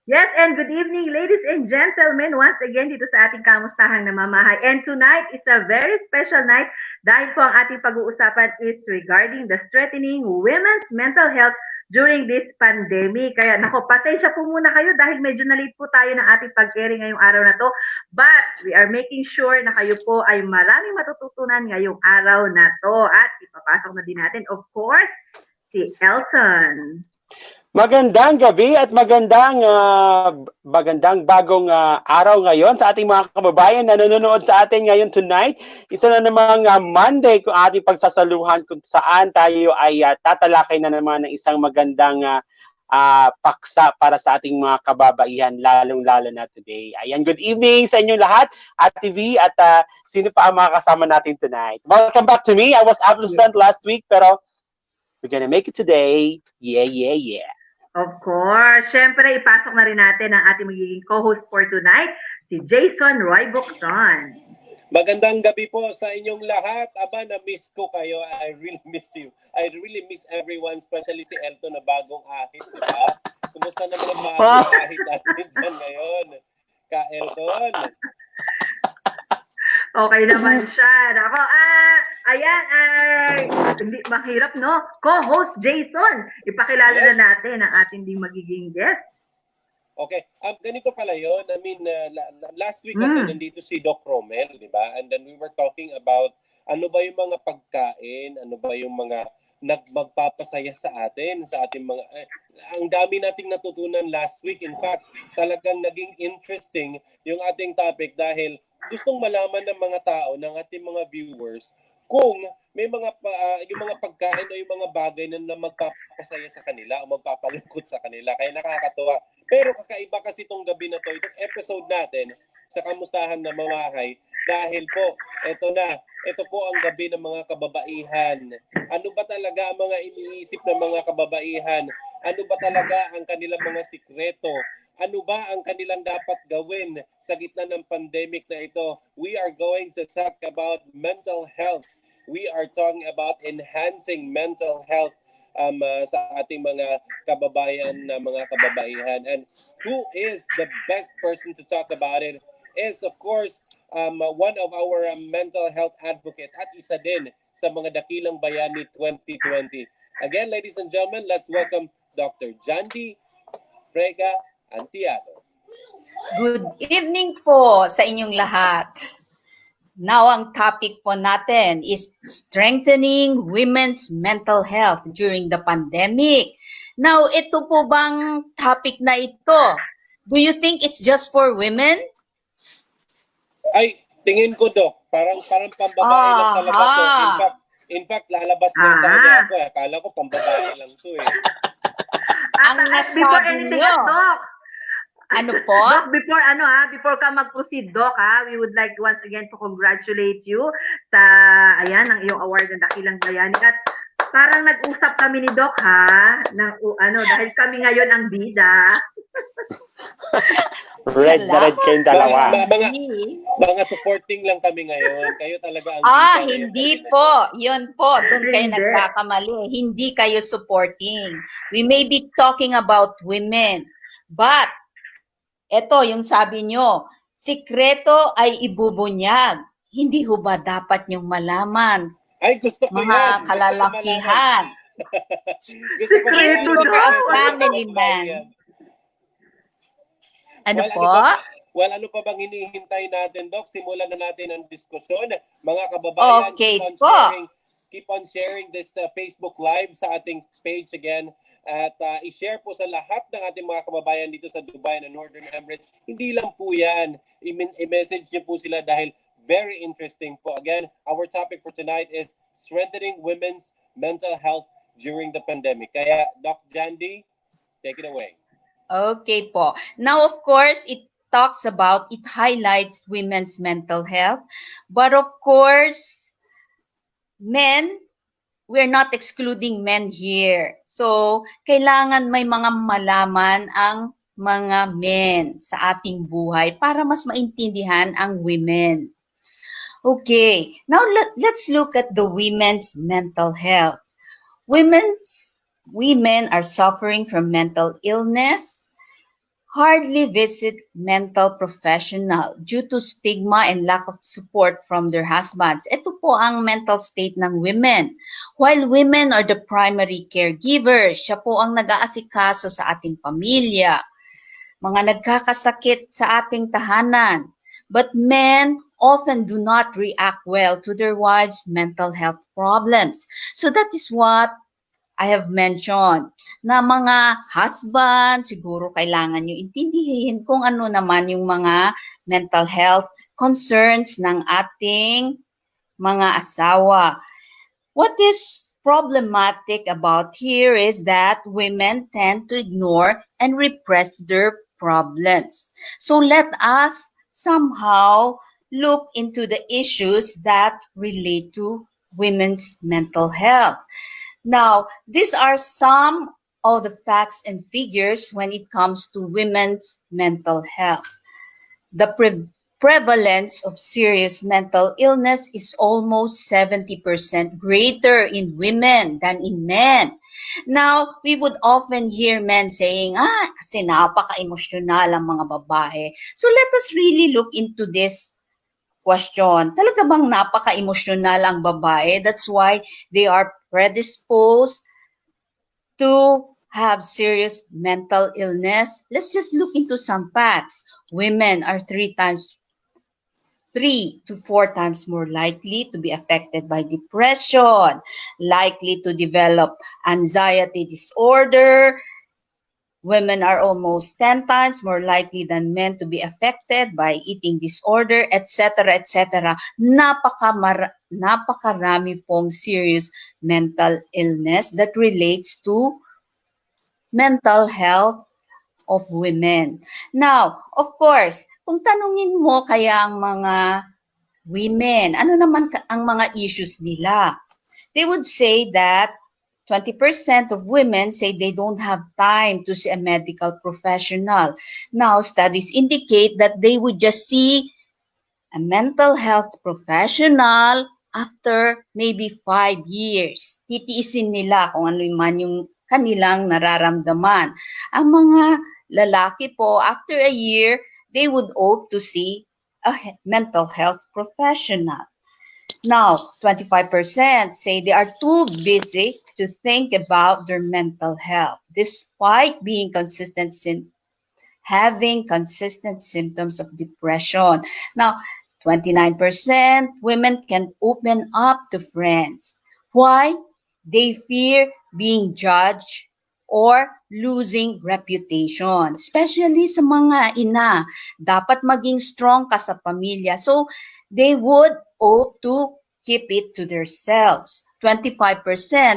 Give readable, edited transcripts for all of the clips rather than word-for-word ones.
Yes, and good evening, ladies and gentlemen. Once again, dito sa ating kamustahang namamahay. And tonight is a very special night dahil po ang ating pag-uusapan is regarding the strengthening women's mental health during this pandemic. Kaya, nako, pasensya po muna kayo dahil medyo na-late po tayo ng ating pag-airing ngayong araw na to. But, we are making sure na kayo po ay maraming matututunan ngayong araw na to. At ipapasok na din natin, of course, si Elton. Magandang gabi at magandang bagong araw ngayon sa ating mga kababayan na nanonood sa atin ngayon tonight. Isa na namang Monday kung ating pagsasaluhan kung saan tayo ay tatalakay na naman ng isang magandang paksa para sa ating mga kababaihan, lalong-lalo na today. Ayan, good evening sa inyong lahat, Ate V, at sino pa ang mga kasama natin tonight. Welcome back to me. I was absent last week, pero we're gonna make it today. Yeah, yeah, yeah. Of course. Siyempre, ipasok na rin natin ang ating magiging co-host for tonight, si Jason Roy Bocson. Magandang gabi po sa inyong lahat. Aba, na-miss ko kayo. I really miss you. I really miss everyone, especially si Elton na bagong ahit, di ba? Kumusta naman ang bagong ahit natin dyan ngayon? Ka Elton? Okay naman siya. Ako, ayan, hindi mahirap, no? Co-host Jason, ipakilala na natin ang ating ding magiging guest. Okay, ganito pala yun. I mean, last week kasi nandito si Doc Romel, di ba? And then we were talking about ano ba yung mga pagkain, ano ba yung mga magpapasaya sa atin, sa ating mga... ang dami nating natutunan last week. In fact, talagang naging interesting yung ating topic dahil gustong malaman ng mga tao, ng ating mga viewers, kung may mga yung mga pagkain o yung mga bagay na magpapasaya sa kanila o magpapalungkot sa kanila. Kaya nakakatuwa. Pero kakaiba kasi itong gabi na to, itong episode natin sa Kamustahan na Mamahay, dahil po, ito po ang gabi ng mga kababaihan. Ano ba talaga ang mga iniisip ng mga kababaihan? Ano ba talaga ang kanilang mga sikreto? Ano ba ang kanilang dapat gawin sa gitna ng pandemic na ito? We are going to talk about mental health. We are talking about enhancing mental health sa ating mga kababayan na mga kababaihan. And who is the best person to talk about it is, of course, one of our mental health advocate at isa din sa mga Dakilang Bayani 2020. Again, ladies and gentlemen, let's welcome Dr. Djonde Antiado. Good evening po sa inyong lahat. Now, ang topic po natin is strengthening women's mental health during the pandemic. Now, ito po bang topic na ito? Do you think it's just for women? Ay, tingin ko, Doc. Parang pambabae lang talaga to. In fact, lalabas ko sa kanya ako. Akala ko pambabae lang to eh. Ang nasabi niyo. Ano po? Doc, before ka mag-proceed, Doc, we would like once again to congratulate you sa, ayan, ang iyong award ng Dakilang Bayani. At parang nag-usap kami ni Doc, dahil kami ngayon ang bida. Red kayong dalawa. Mga supporting lang kami ngayon. Kayo talaga ang bida. Hindi po. Yun po. Doon kayo nagkakamali. Hindi kayo supporting. We may be talking about women, but eto, yung sabi nyo, sikreto ay ibubunyag. Hindi ho ba dapat nyong malaman? Ay, gusto ko mga kalalakihan. Sikreto daw. Family man. Ano po? Ano pa bang hinihintay natin, Doc? Simulan na natin ang diskusyon. Mga kababayan, okay, keep on sharing this Facebook Live sa ating page again. At i-share po sa lahat ng ating mga kababayan dito sa Dubai and Northern Emirates. Hindi lang po yan. I-message niyo po sila dahil very interesting po. Again, our topic for tonight is strengthening women's mental health during the pandemic. Kaya, Doc Djonde, take it away. Okay po. Now, of course, it highlights women's mental health. But of course, men, we're not excluding men here. So, kailangan may mga malaman ang mga men sa ating buhay para mas maintindihan ang women. Okay, now let's look at the women's mental health. Women are suffering from mental illness, hardly visit mental professional due to stigma and lack of support from their husbands. Ito po ang mental state ng women. While women are the primary caregivers, siya po ang nag-aasikaso sa ating pamilya, mga nagkakasakit sa ating tahanan. But men often do not react well to their wives' mental health problems. So that is what I have mentioned, na mga husband, siguro kailangan nyo intindihin kung ano naman yung mga mental health concerns ng ating mga asawa. What is problematic about here is that women tend to ignore and repress their problems. So let us somehow look into the issues that relate to women's mental health. Now, these are some of the facts and figures when it comes to women's mental health. The prevalence of serious mental illness is almost 70% greater in women than in men. Now, we would often hear men saying, kasi napaka-emosyonal ang mga babae. So let us really look into this question. Talaga bang napaka-emosyonal ang babae? That's why they are predisposed to have serious mental illness. Let's just look into some facts. Women are 3 to 4 times more likely to be affected by depression, likely to develop anxiety disorder. Women are almost 10 times more likely than men to be affected by eating disorder, etc., etc. Napakarami pong serious mental illness that relates to mental health of women. Now, of course, kung tanungin mo kaya ang mga women, ano naman ang mga issues nila? They would say that 20% of women say they don't have time to see a medical professional. Now, studies indicate that they would just see a mental health professional after maybe 5 years. Titiisin nila kung ano man yung kanilang nararamdaman. Ang mga lalaki po, after a year, they would hope to see a mental health professional. Now, 25% say they are too busy to think about their mental health, despite being having consistent symptoms of depression. Now, 29% women can open up to friends. Why? They fear being judged or losing reputation. Especially sa mga ina, dapat maging strong ka sa pamilya. So, they would hope to keep it to themselves. 25%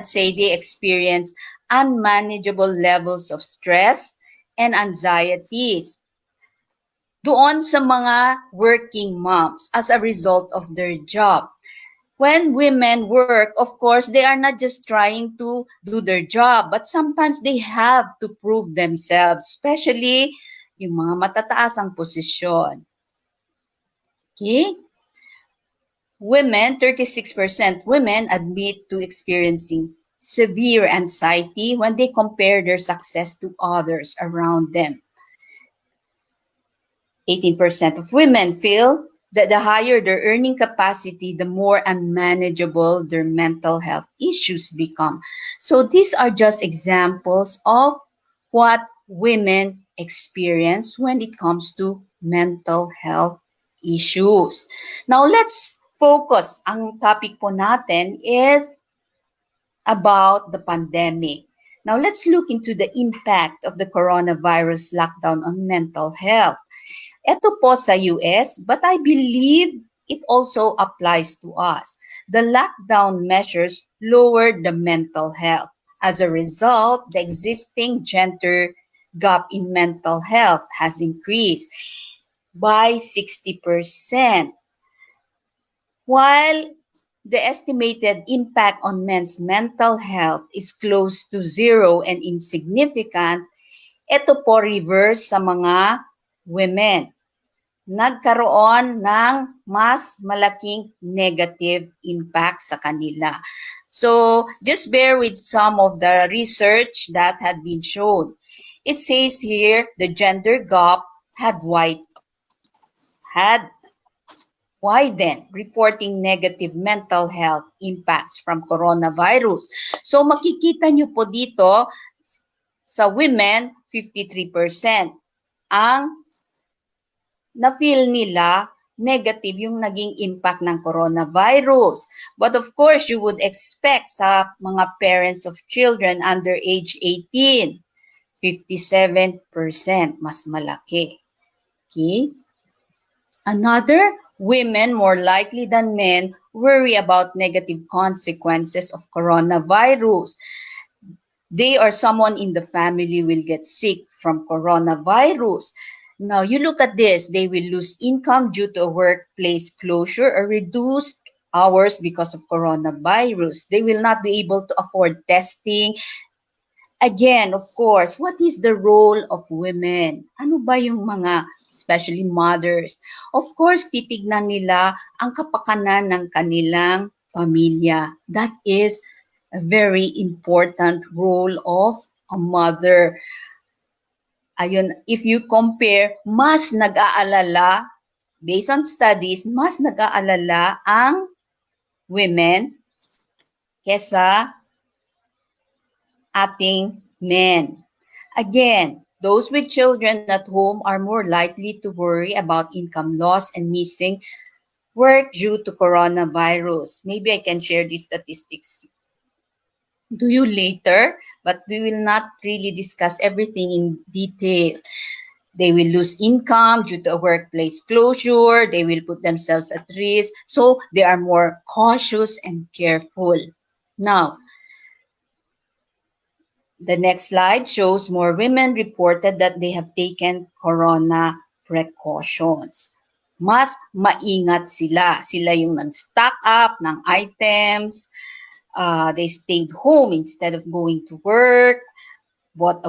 say they experience unmanageable levels of stress and anxieties doon sa mga working moms as a result of their job. When women work, of course, they are not just trying to do their job, but sometimes they have to prove themselves, especially yung mga matataas ang posisyon. Okay? Women, 36% women admit to experiencing severe anxiety when they compare their success to others around them. 18% of women feel that the higher their earning capacity, the more unmanageable their mental health issues become. So these are just examples of what women experience when it comes to mental health issues. Now let's focus. Ang topic po natin is about the pandemic. Now let's look into the impact of the coronavirus lockdown on mental health. Ito po sa US, but I believe it also applies to us. The lockdown measures lowered the mental health. As a result, the existing gender gap in mental health has increased by 60%. While the estimated impact on men's mental health is close to zero and insignificant, ito po reverse sa mga women. Nagkaroon ng mas malaking negative impact sa kanila. So, just bear with some of the research that had been shown. It says here the gender gap had widened, reporting negative mental health impacts from coronavirus. So makikita nyo po dito, sa women, 53% ang na-feel nila negative yung naging impact ng coronavirus. But of course, you would expect sa mga parents of children under age 18, 57%, mas malaki. Okay? Another, women more likely than men worry about negative consequences of coronavirus. They or someone in the family will get sick from coronavirus. Now, you look at this, they will lose income due to a workplace closure or reduced hours because of coronavirus. They will not be able to afford testing. Again, of course, what is the role of women? Ano ba yung mga, especially mothers? Of course, titignan nila ang kapakanan ng kanilang pamilya. That is a very important role of a mother. Ayun, if you compare, mas nag-aalala, based on studies, mas nag-aalala ang women kesa ating men. Again, those with children at home are more likely to worry about income loss and missing work due to coronavirus. Maybe I can share these statistics to you later, but we will not really discuss everything in detail. They will lose income due to a workplace closure. They will put themselves at risk. So they are more cautious and careful. Now, the next slide shows more women reported that they have taken corona precautions. Mas maingat sila. Sila yung nag-stock up ng items. They stayed home instead of going to work. Bought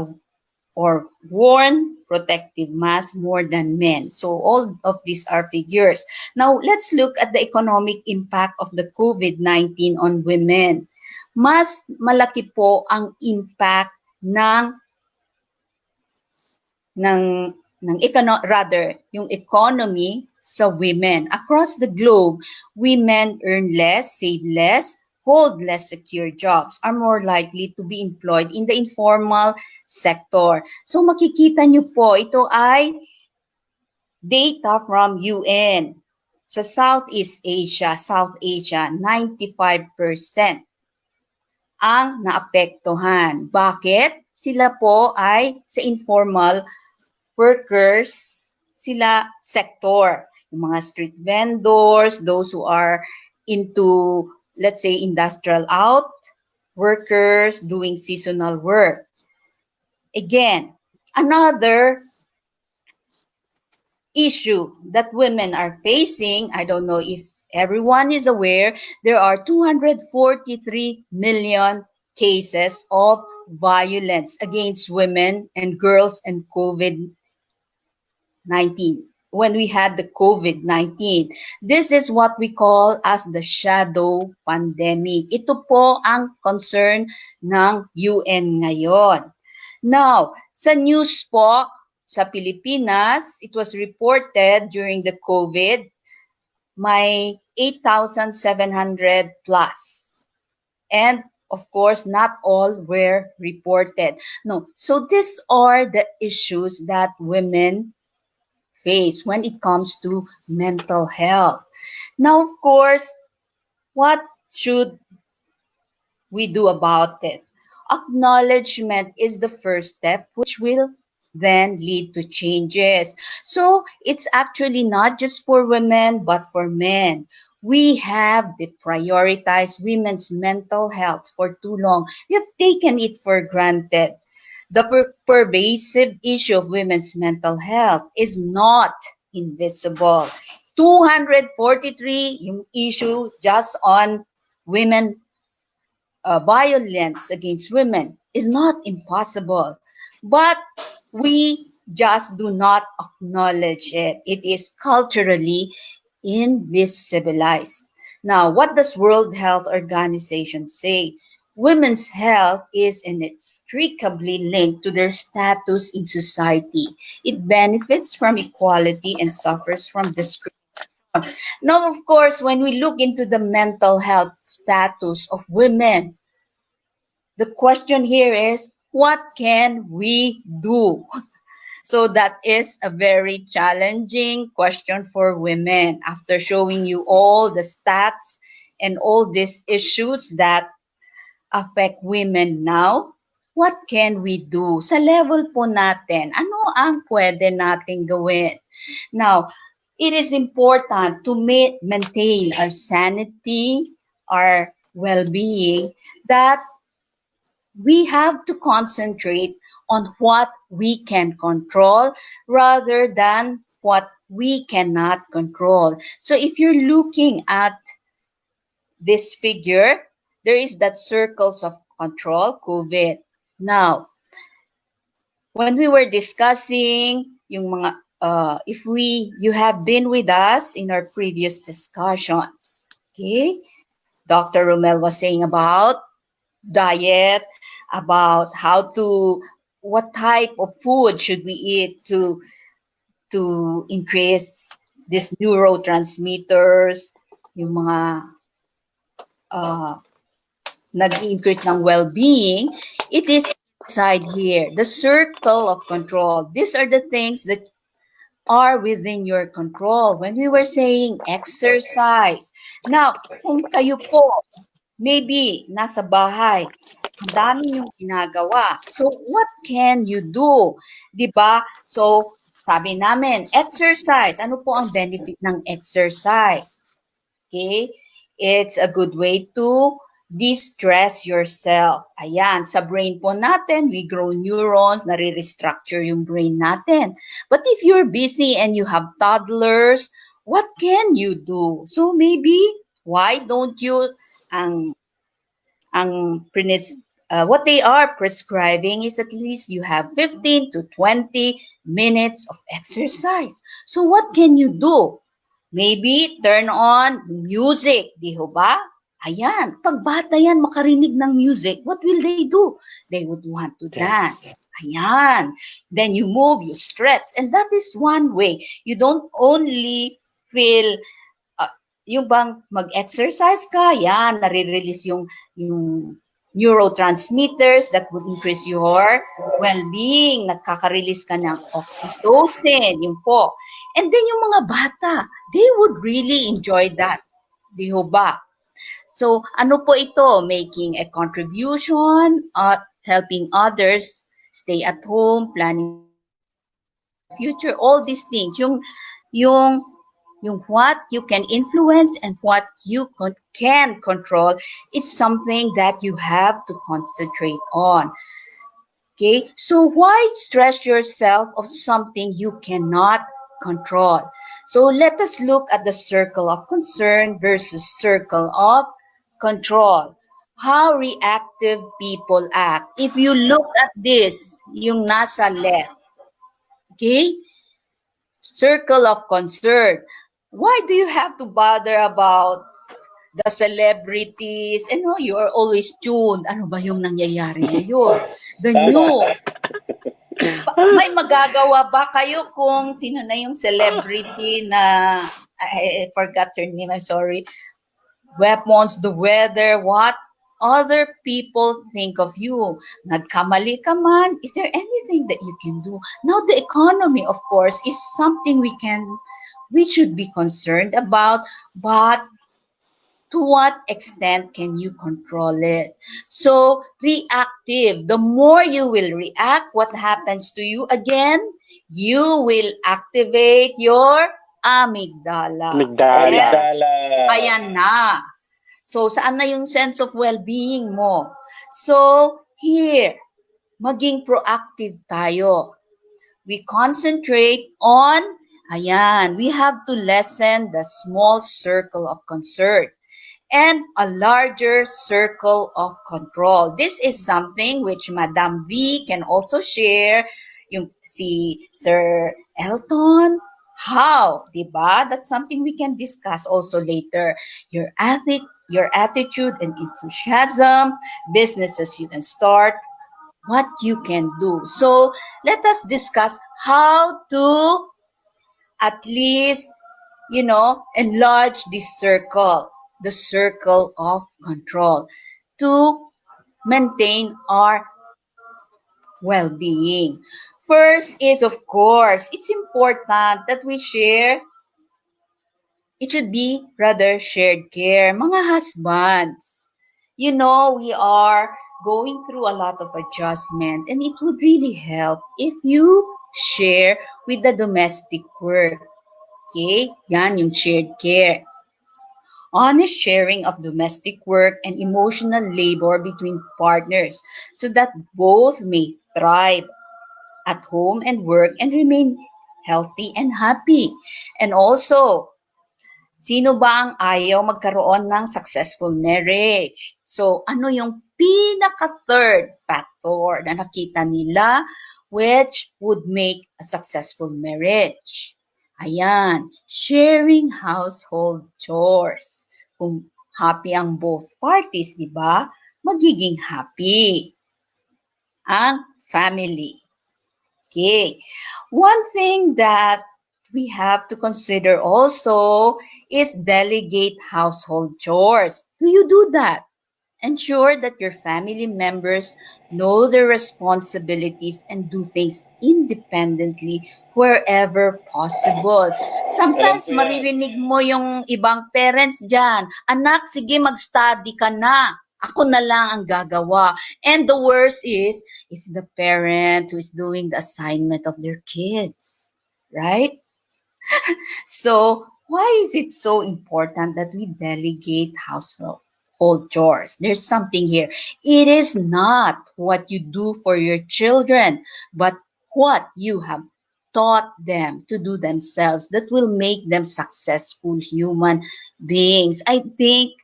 or worn protective mask more than men. So all of these are figures. Now, let's look at the economic impact of the COVID-19 on women. Mas malaki po ang impact ng yung economy sa women. Across the globe, women earn less, save less, hold less secure jobs, are more likely to be employed in the informal sector. So makikita nyo po, ito ay data from UN. Sa South Asia, 95% ang naapektuhan. Bakit? Sila po ay sa informal workers, sila sector. Yung mga street vendors, those who are into, let's say, industrial workers doing seasonal work. Again, another issue that women are facing, I don't know if everyone is aware, there are 243 million cases of violence against women and girls and COVID-19. When we had the COVID-19, this is what we call as the shadow pandemic. Ito po ang concern ng UN ngayon. Now, sa news po, sa Pilipinas, it was reported during the COVID, may 8,700 plus. And of course, not all were reported. No, so these are the issues that women face when it comes to mental health. Now, of course, what should we do about it? Acknowledgement is the first step, which will then lead to changes. So it's actually not just for women, but for men. We have prioritized women's mental health for too long. We have taken it for granted. The pervasive issue of women's mental health is not invisible. 243 yung issue just on women, violence against women is not impossible. But we just do not acknowledge it. It is culturally invisibilized. Now, what does World Health Organization say? women's health is inextricably linked to their status in society. It benefits from equality and suffers from discrimination. Now, of course, when we look into the mental health status of women, the question here is, what can we do? So that is a very challenging question for women. After showing you all the stats and all these issues that affect women now, what can we do? Sa level po natin, ano ang pwede natin gawin? Now, it is important to maintain our sanity, our well-being, that we have to concentrate on what we can control rather than what we cannot control. So if you're looking at this figure, there is that circles of control, COVID. Now, when we were discussing yung mga, you have been with us in our previous discussions, okay? Dr. Romel was saying about diet, about what type of food should we eat to increase these neurotransmitters, yung mga nag-increase ng well-being. It is inside here, the circle of control. These are the things that are within your control. When we were saying exercise, now, kung kayo po, maybe nasa bahay, ang dami yung ginagawa. So, what can you do? Diba? So, sabi namin, exercise. Ano po ang benefit ng exercise? Okay? It's a good way to de-stress yourself. Ayan, sa brain po natin, we grow neurons, nare-restructure yung brain natin. But if you're busy and you have toddlers, what can you do? So maybe, why don't you, what they are prescribing is at least you have 15 to 20 minutes of exercise. So what can you do? Maybe turn on music, di ho ba? Ayan, pag bata yan makarinig ng music, what will they do? They would want to dance. Ayan. Then you move, you stretch. And that is one way. You don't only feel, yung bang mag-exercise ka, yan, nare-release yung neurotransmitters that would increase your well-being. Nagkaka-release ka ng oxytocin, yun po. And then yung mga bata, they would really enjoy that. Di ho ba? So, ano po ito? Making a contribution, helping others, stay at home, planning future, all these things. Yung what you can influence and what you can control is something that you have to concentrate on. Okay? So why stress yourself of something you cannot control? So let us look at the circle of concern versus circle of control. How reactive people act. If you look at this, yung nasa left, okay? Circle of concern. Why do you have to bother about the celebrities? And no, you are always tuned. Ano ba yung nangyayari ngayon? The news. May magagawa ba kayo kung sino na yung celebrity na, I forgot her name, I'm sorry, weapons, the weather, what other people think of you. Nagkamali ka man, is there anything that you can do? Now, the economy, of course, is something we should be concerned about, but to what extent can you control it? So, reactive. The more you will react, what happens to you again? You will activate your amygdala. Amygdala. Ayan na. So, saan na yung sense of well-being mo? So, here, maging proactive tayo. We concentrate on, ayan, we have to lessen the small circle of concern and a larger circle of control. This is something which Madam V can also share, yung si Sir Elton. How? Diba? That's something we can discuss also later. your attitude and enthusiasm, businesses you can start, what you can do. So let us discuss how to at least, enlarge this circle, the circle of control, to maintain our well-being. First is, of course, it's important that we share. It should be rather shared care. Mga husbands, we are going through a lot of adjustment, and it would really help if you share with the domestic work. Okay? Yan yung shared care. Honest sharing of domestic work and emotional labor between partners so that both may thrive at home and work and remain healthy and happy. And also, sino ba ang ayaw magkaroon ng successful marriage? So, ano yung pinaka-third factor na nakita nila which would make a successful marriage? Ayan, sharing household chores. Kung happy ang both parties, di ba? Magiging happy ang family. Okay. One thing that we have to consider also is delegate household chores. Do you do that? Ensure that your family members know their responsibilities and do things independently wherever possible. Sometimes Alam ko yan. maririnig mo yung ibang parents dyan, anak, sige mag-study ka na. Ako na lang ang gagawa. And the worst is, it's the parent who is doing the assignment of their kids. Right? So, why is it so important that we delegate household chores? There's something here. It is not what you do for your children, but what you have taught them to do themselves that will make them successful human beings. I think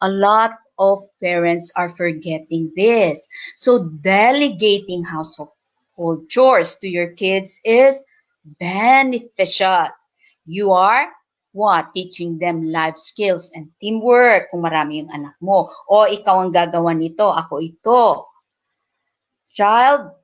a lot of parents are forgetting this. So delegating household chores to your kids is beneficial. You are what? Teaching them life skills and teamwork kung marami yung anak mo. O ikaw ang gagawa nito, ako ito. Child,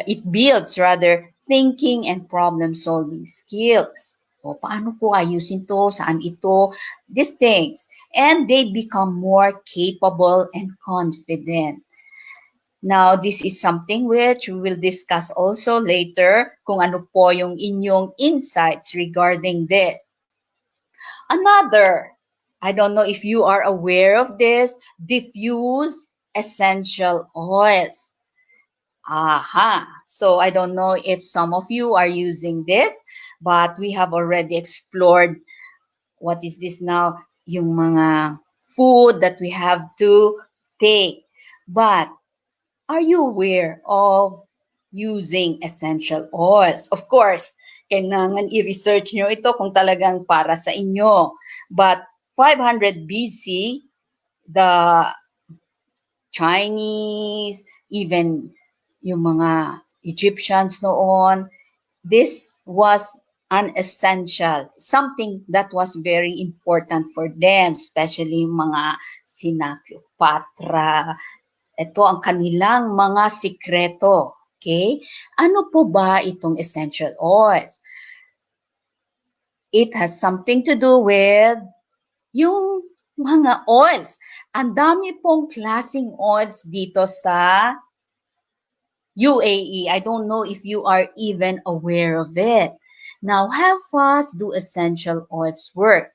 it builds rather thinking and problem-solving skills. O paano ko ayusin to? Saan ito? These things. And they become more capable and confident. Now, this is something which we will discuss also later kung ano po yung inyong insights regarding this. Another, I don't know if you are aware of this, diffuse essential oils. Aha. So I don't know if some of you are using this, but we have already explored what is this now, yung mga food that we have to take. But are you aware of using essential oils? Of course, kailangan i-research nyo ito kung talagang para sa inyo. But 500 BC, the Chinese, even yung mga Egyptians noon, this was an essential, something that was very important for them, especially mga sina Cleopatra. Ito ang kanilang mga sikreto. Okay? Ano po ba itong essential oils? It has something to do with yung mga oils. Ang dami pong klaseng oils dito sa UAE. I don't know if you are even aware of it. Now, how fast do essential oils work?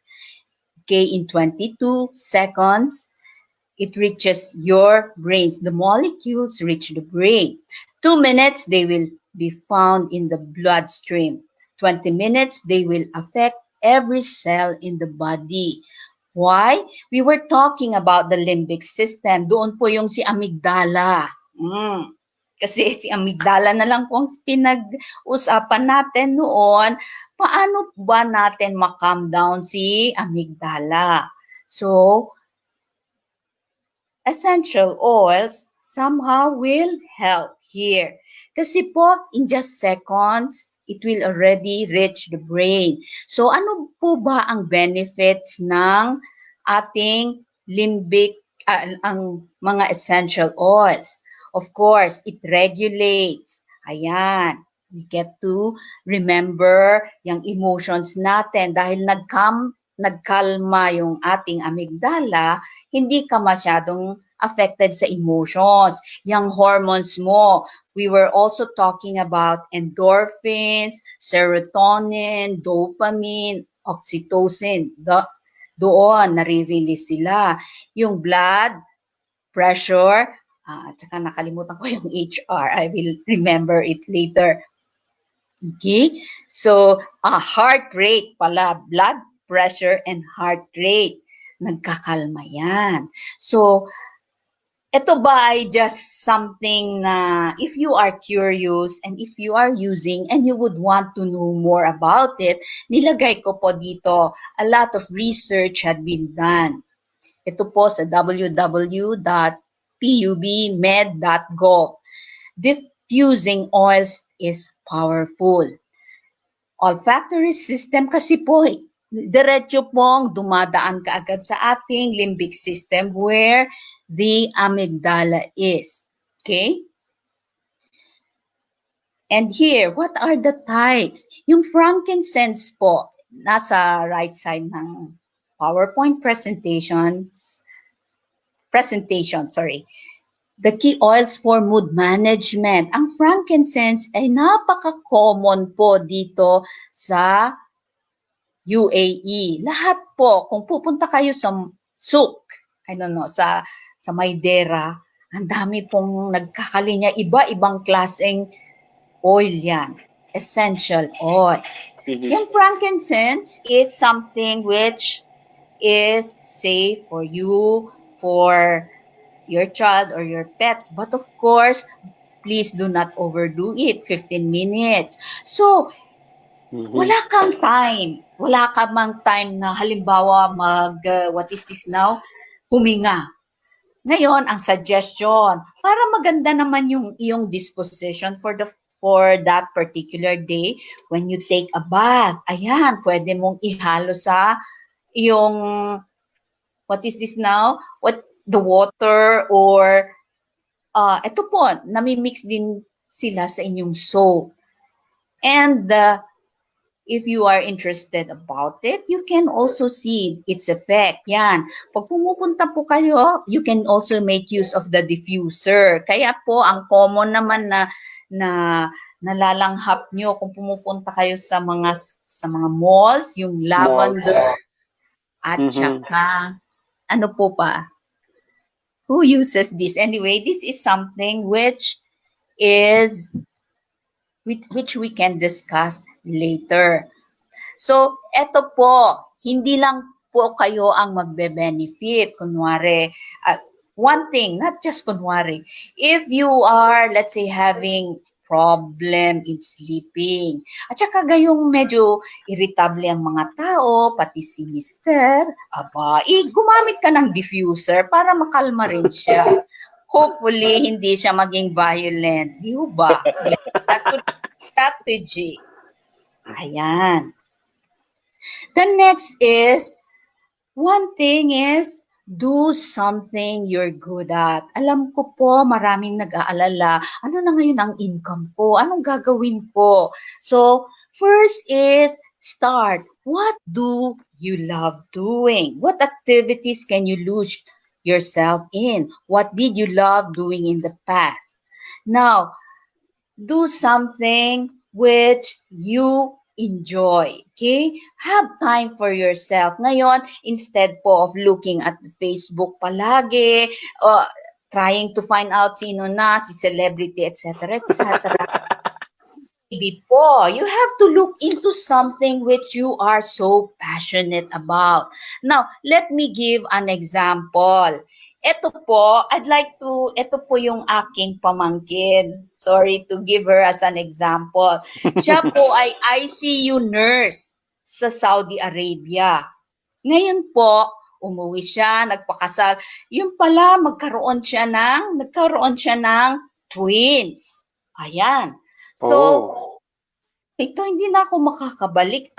Okay, in 22 seconds, it reaches your brains. The molecules reach the brain. 2 minutes, they will be found in the bloodstream. 20 minutes, they will affect every cell in the body. Why? We were talking about the limbic system. Doon po yung si amygdala. Kasi si amygdala na lang po ang pinag-usapan natin noon. Paano ba natin ma-calm down si amygdala? So, essential oils somehow will help here. Kasi po, in just seconds, it will already reach the brain. So, ano po ba ang benefits ng ating limbic, ang mga essential oils. Of course, it regulates. Ayan. We get to remember yung emotions natin dahil nagkalma yung ating amygdala, hindi ka masyadong affected sa emotions. Yung hormones mo, we were also talking about endorphins, serotonin, dopamine, oxytocin. Doon, nare-release sila. Yung blood pressure, at saka nakalimutan ko yung HR. I will remember it later. Okay? So, heart rate pala, blood pressure and heart rate. Nagkakalma yan. So, ito ba ay just something na if you are curious and if you are using and you would want to know more about it, nilagay ko po dito, a lot of research had been done. Ito po sa www.pubmed.gov. Diffusing oils is powerful. Olfactory system kasi po, diretso pong dumadaan kaagad sa ating limbic system where the amygdala is. Okay? And here, what are the types? Yung frankincense po, nasa right side ng PowerPoint presentation, the key oils for mood management. Ang frankincense ay napaka-common po dito sa UAE. Lahat po, kung pupunta kayo sa souk, sa Maydera, ang dami pong nagkakalinya, iba-ibang klaseng oil yan. Essential oil. Yung frankincense is something which is safe for you, for your child or your pets. But of course, please do not overdo it. 15 minutes. So, wala kang time. Wala ka mang time na halimbawa huminga. Ngayon, ang suggestion, para maganda naman yung iyong disposition for that particular day, when you take a bath, ayan, pwede mong ihalo sa iyong, the water or, ito po, nami-mix din sila sa inyong soap. And if you are interested about it, you can also see its effect. Yan. Pag pumupunta po kayo, you can also make use of the diffuser. Kaya po, ang common naman na nalalanghap nyo kung pumupunta kayo sa mga malls, yung lavender, at saka, ano po pa? Who uses this? Anyway, this is something which we can discuss later. So, eto po, hindi lang po kayo ang magbe-benefit. Kunwari, one thing, not just kunwari, if you are, let's say, having problem in sleeping, at saka gayong medyo irritable ang mga tao, pati si Mr., gumamit ka ng diffuser para makalma rin siya. Hopefully, hindi siya maging violent. Di ba? Strategy. Ayan. The next is, one thing is, do something you're good at. Alam ko po, maraming nag-aalala, ano na ngayon ang income ko? Anong gagawin ko? So, first is, start. What do you love doing? What activities can you lose yourself in? What did you love doing in the past? Now, do something which you enjoy. Okay? Have time for yourself. Ngayon, instead po of looking at the Facebook palagi, trying to find out sino na, si celebrity, etc., etc., po, you have to look into something which you are so passionate about. Now, let me give an example. Ito po, ito po yung aking pamangkin. Sorry to give her as an example. Siya po ay ICU nurse sa Saudi Arabia. Ngayon po, umuwi siya, nagpakasal. Yung pala, nagkaroon siya ng twins. Ayan. So, ito hindi na ako makakabalik.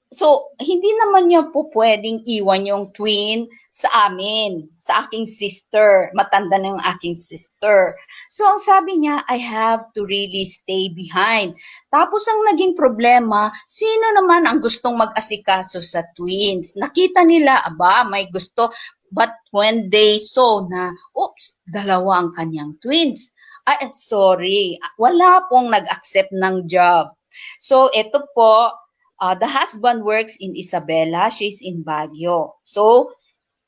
So, hindi naman niya po pwedeng iwan yung twin sa amin, sa aking sister. Matanda na yung aking sister. So, ang sabi niya, I have to really stay behind. Tapos, ang naging problema, sino naman ang gustong mag-asikaso sa twins? Nakita nila, aba, may gusto. But when they saw na, oops, dalawa ang kanyang twins. Ay, sorry, wala pong nag-accept ng job. So, ito po, the husband works in Isabela, she's in Baguio. So,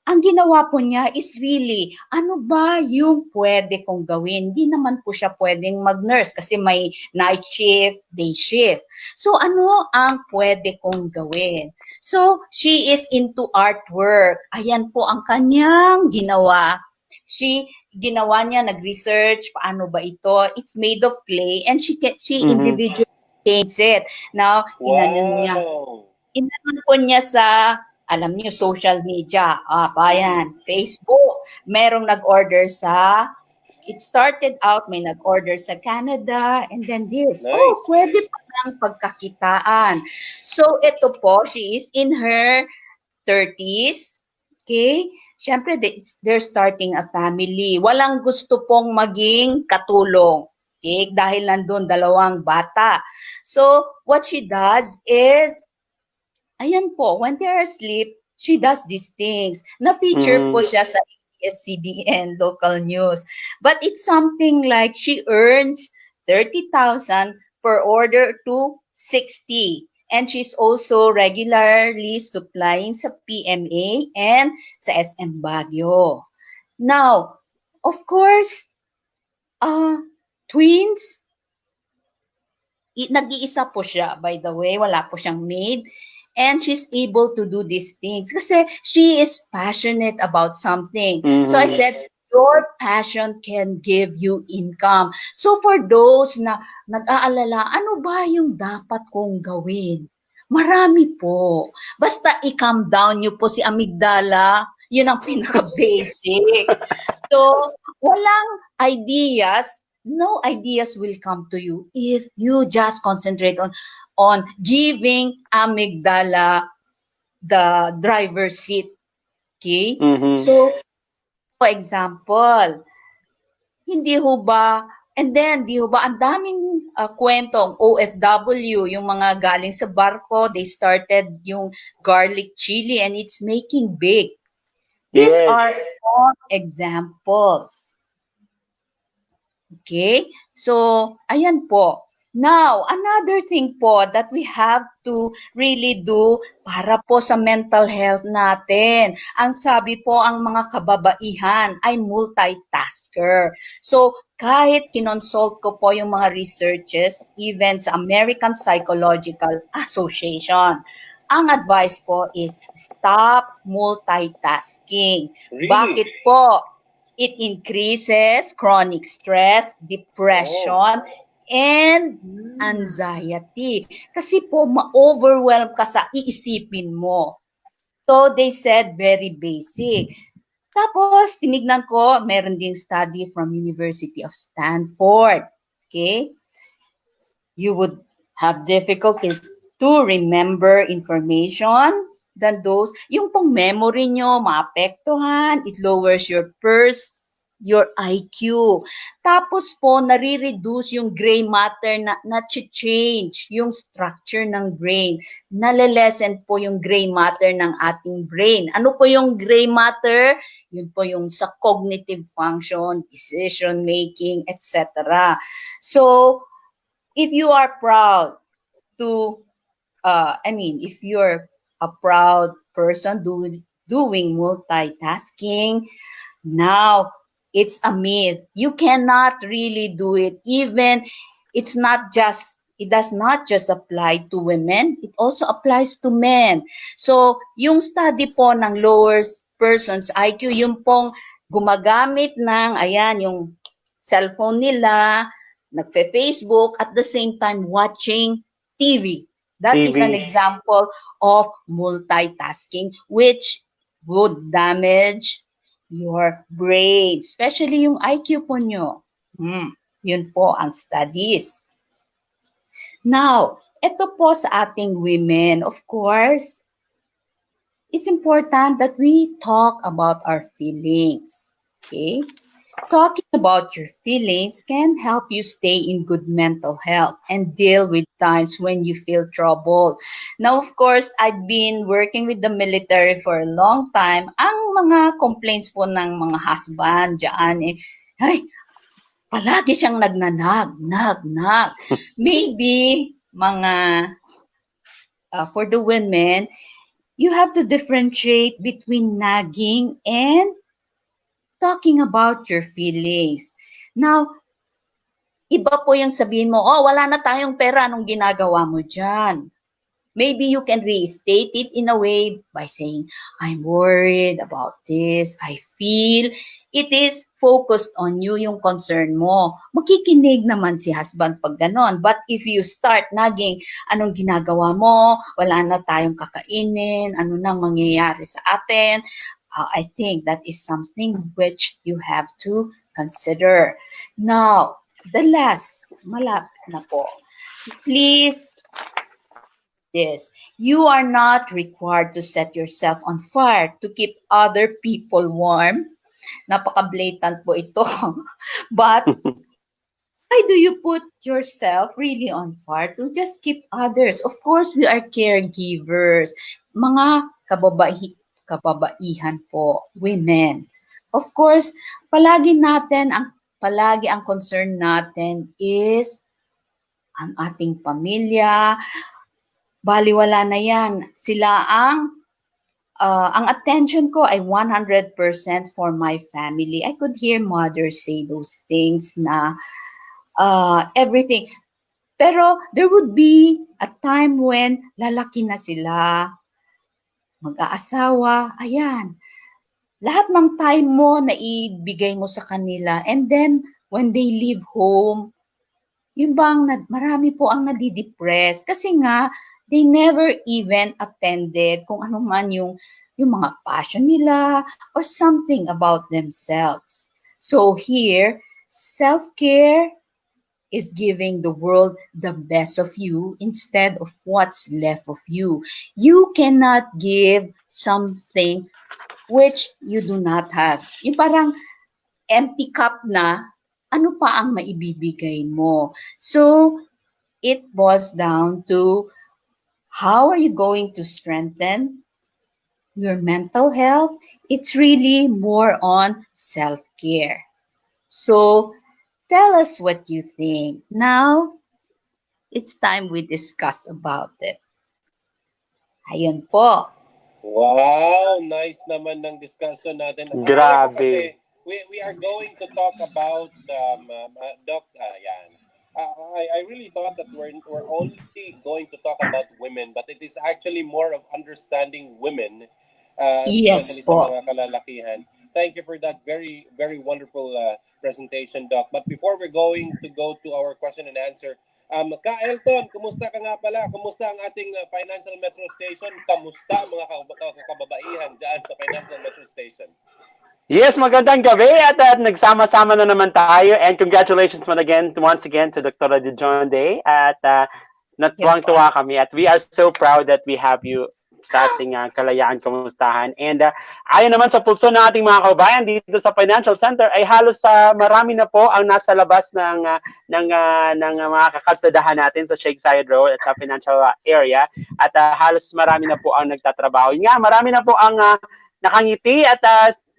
ang ginawa po niya is really, ano ba yung pwede kong gawin? Hindi naman po siya pwedeng mag-nurse kasi may night shift, day shift. So, ano ang pwede kong gawin? So, she is into artwork. Ayan po ang kanyang ginawa. Ginawa niya, nag-research, paano ba ito? It's made of clay and she individually paints it. Now, Wow. inanon po niya sa, alam niyo, social media. Bayan, Facebook. Merong nag-order sa, it started out, may nag-order sa Canada, and then this. Nice. Pwede pa lang pagkakitaan. So, ito po, she is in her 30s. Okay? Siyempre, they're starting a family. Walang gusto pong maging katulong. Okay? Dahil nandun dalawang bata. So, what she does is, ayan po, when they are asleep, she does these things. Na-feature po siya sa ABS-CBN local news. But it's something like she earns 30,000 per order to 60. And she's also regularly supplying sa PMA and sa SM Baguio. Now, of course, twins, nag-iisa po siya, by the way, wala po siyang maid. And she's able to do these things kasi she is passionate about something. So I said, your passion can give you income. So for those na nag-aalala, ano ba yung dapat kong gawin? Marami po. Basta i-calm down nyo po si amygdala. Yun ang pinaka-basic. So, walang ideas. No ideas will come to you if you just concentrate on giving amygdala the driver's seat. Okay? So, for example, hindi ho ba, and then, di ho ba, ang daming kwentong OFW, yung mga galing sa barko, they started yung garlic chili and it's making big. These are all examples. Okay? So, ayan po. Now, another thing po that we have to really do para po sa mental health natin. Ang sabi po, ang mga kababaihan ay multitasker. So, kahit kinonsult ko po yung mga researches, even sa American Psychological Association, ang advice ko is stop multitasking. Really? Bakit po? It increases chronic stress, depression, and anxiety. Kasi po, ma-overwhelm ka sa iisipin mo. So, they said very basic. Tapos, tinignan ko, meron ding study from University of Stanford. Okay? You would have difficulty to remember information than those, yung pong memory nyo, maapektuhan, it lowers your IQ. Tapos po, nare-reduce yung gray matter na change yung structure ng brain. Nalelesen po yung gray matter ng ating brain. Ano po yung gray matter? Yun po yung sa cognitive function, decision making, etc. So, if you are proud to, if you're a proud person doing multitasking, now it's a myth. You cannot really do it. Even it does not just apply to women, it also applies to men. So, yung study po ng lowers person's IQ, yung pong gumagamit ng, yung cellphone nila, nagfe-Facebook, at the same time watching TV. That is an example of multitasking which would damage your brain, especially yung IQ po nyo. Yun po ang studies. Now, Ito po sa ating women, of course, it's important that we talk about our feelings. Okay? Talking about your feelings can help you stay in good mental health and deal with times when you feel troubled. Now, of course, I've been working with the military for a long time. Ang mga complaints po ng mga husband dyan ay, palagi siyang nag. Maybe, for the women, you have to differentiate between nagging and talking about your feelings. Now, iba po yung sabihin mo, oh, wala na tayong pera, anong ginagawa mo dyan? Maybe you can restate it in a way by saying, I'm worried about this, I feel. It is focused on you, yung concern mo. Makikinig naman si husband pag ganon. But if you start nagging, anong ginagawa mo? Wala na tayong kakainin, ano nang mangyayari sa atin? I think that is something which you have to consider. Now, the last, malapit na po. Please, this, you are not required to set yourself on fire to keep other people warm. Napaka-blatant po ito. But why do you put yourself really on fire to just keep others? Of course, we are caregivers. Mga kababaihan po, women. Of course, palagi ang concern natin is ang ating pamilya. Baliwala na yan. Sila ang attention ko ay 100% for my family. I could hear mothers say those things na everything. Pero there would be a time when lalaki na sila, mag-aasawa, ayan. Lahat ng time mo na ibigay mo sa kanila, and then when they leave home, yung bang marami po ang nadidepress kasi nga they never even attended kung ano man yung mga passion nila or something about themselves. So here, self-care is giving the world the best of you instead of what's left of you. You cannot give something which you do not have. Yung parang empty cup na, ano pa ang maibibigay mo? So, it boils down to how are you going to strengthen your mental health? It's really more on self-care. So, tell us what you think. Now, it's time we discuss about it. Ayun po. Wow, nice naman ng discussion natin. Akala ko Grabe. kasi we are going to talk about Doc, yan. I really thought that we're only going to talk about women, but it is actually more of understanding women, Yes especially po. sa mga kalalakihan. Thank you for that very, very wonderful presentation, Doc. But before we're going to go to our question and answer, Ka Elton, kumusta ka nga pala? Kumusta ang ating Financial Metro Station? Kamusta ang mga kababaihan dyan sa Financial Metro Station? Yes, magandang gabi at nagsama-sama na naman tayo, and congratulations once again to Dr. Djonde at natuwang-tuwa kami at we are so proud that we have you sa ating kalayaan kamustahan. And ayon naman sa pulso ng ating mga kababayan dito sa Financial Center ay halos marami na po ang nasa labas ng mga kakalsadahan natin sa Shakeside Road at sa financial area, at halos marami na po ang nagtatrabaho. Yun nga, marami na po ang nakangiti at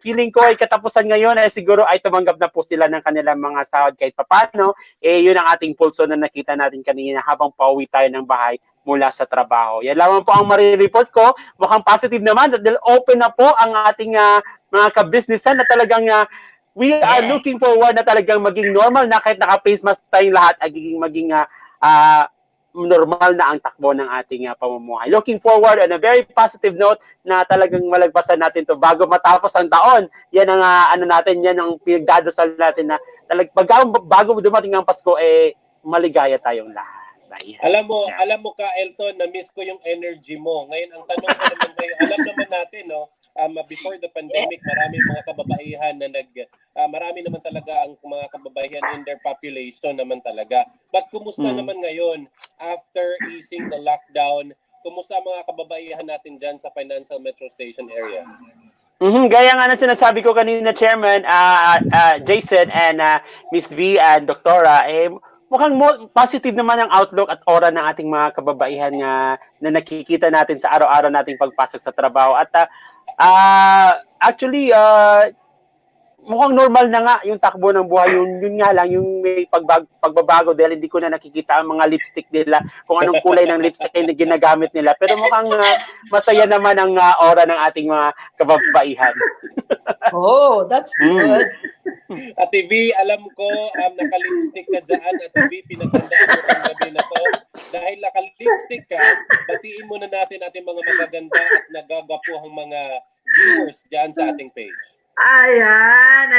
feeling ko ay katapusan ngayon ay siguro ay tumanggap na po sila ng kanilang mga sahod kahit papano. Yun ang ating pulso na nakita natin kanina habang pauwi tayo ng bahay mula sa trabaho. Yan lamang po ang marireport ko. Mukhang positive naman dahil open na po ang ating mga ka-businessan na talagang we are looking forward na talagang maging normal na kahit naka-face mask tayong lahat ay maging normal na ang takbo ng ating pamumuhay. Looking forward on a very positive note na talagang malagpasan natin to bago matapos ang taon. Yan ang yan ang pinagdadasal natin na bago dumating ang Pasko maligaya tayong lahat. Alam mo Ka Elton, na-miss ko yung energy mo. Ngayon ang tanong ko naman sa'yo, alam naman natin, no, before the pandemic, maraming mga kababaihan na marami naman talaga ang mga kababaihan in their population naman talaga. But kumusta naman ngayon after easing the lockdown? Kumusta ang mga kababaihan natin dyan sa Financial Metro Station area? Gaya nga na sinasabi ko kanina, Chairman, Jason and Miss V and Doktora, mukhang positive naman ang outlook at aura ng ating mga kababaihan na nakikita natin sa araw-araw nating pagpasok sa trabaho. At actually, mukhang normal na nga yung takbo ng buhay. Yun nga lang, yung may pagbabago dahil hindi ko na nakikita ang mga lipstick nila, kung anong kulay ng lipstick na ginagamit nila. Pero mukhang masaya naman ang aura ng ating mga kababaihan. Oh, that's good. Ate V, alam ko naka-lipstick ka dyan. Ate V, pinagandaan mo ang gabi na to. Dahil naka-lipstick ka, batiin muna natin ating mga magaganda at nagagapuhang mga viewers dyan sa ating page. Ayan.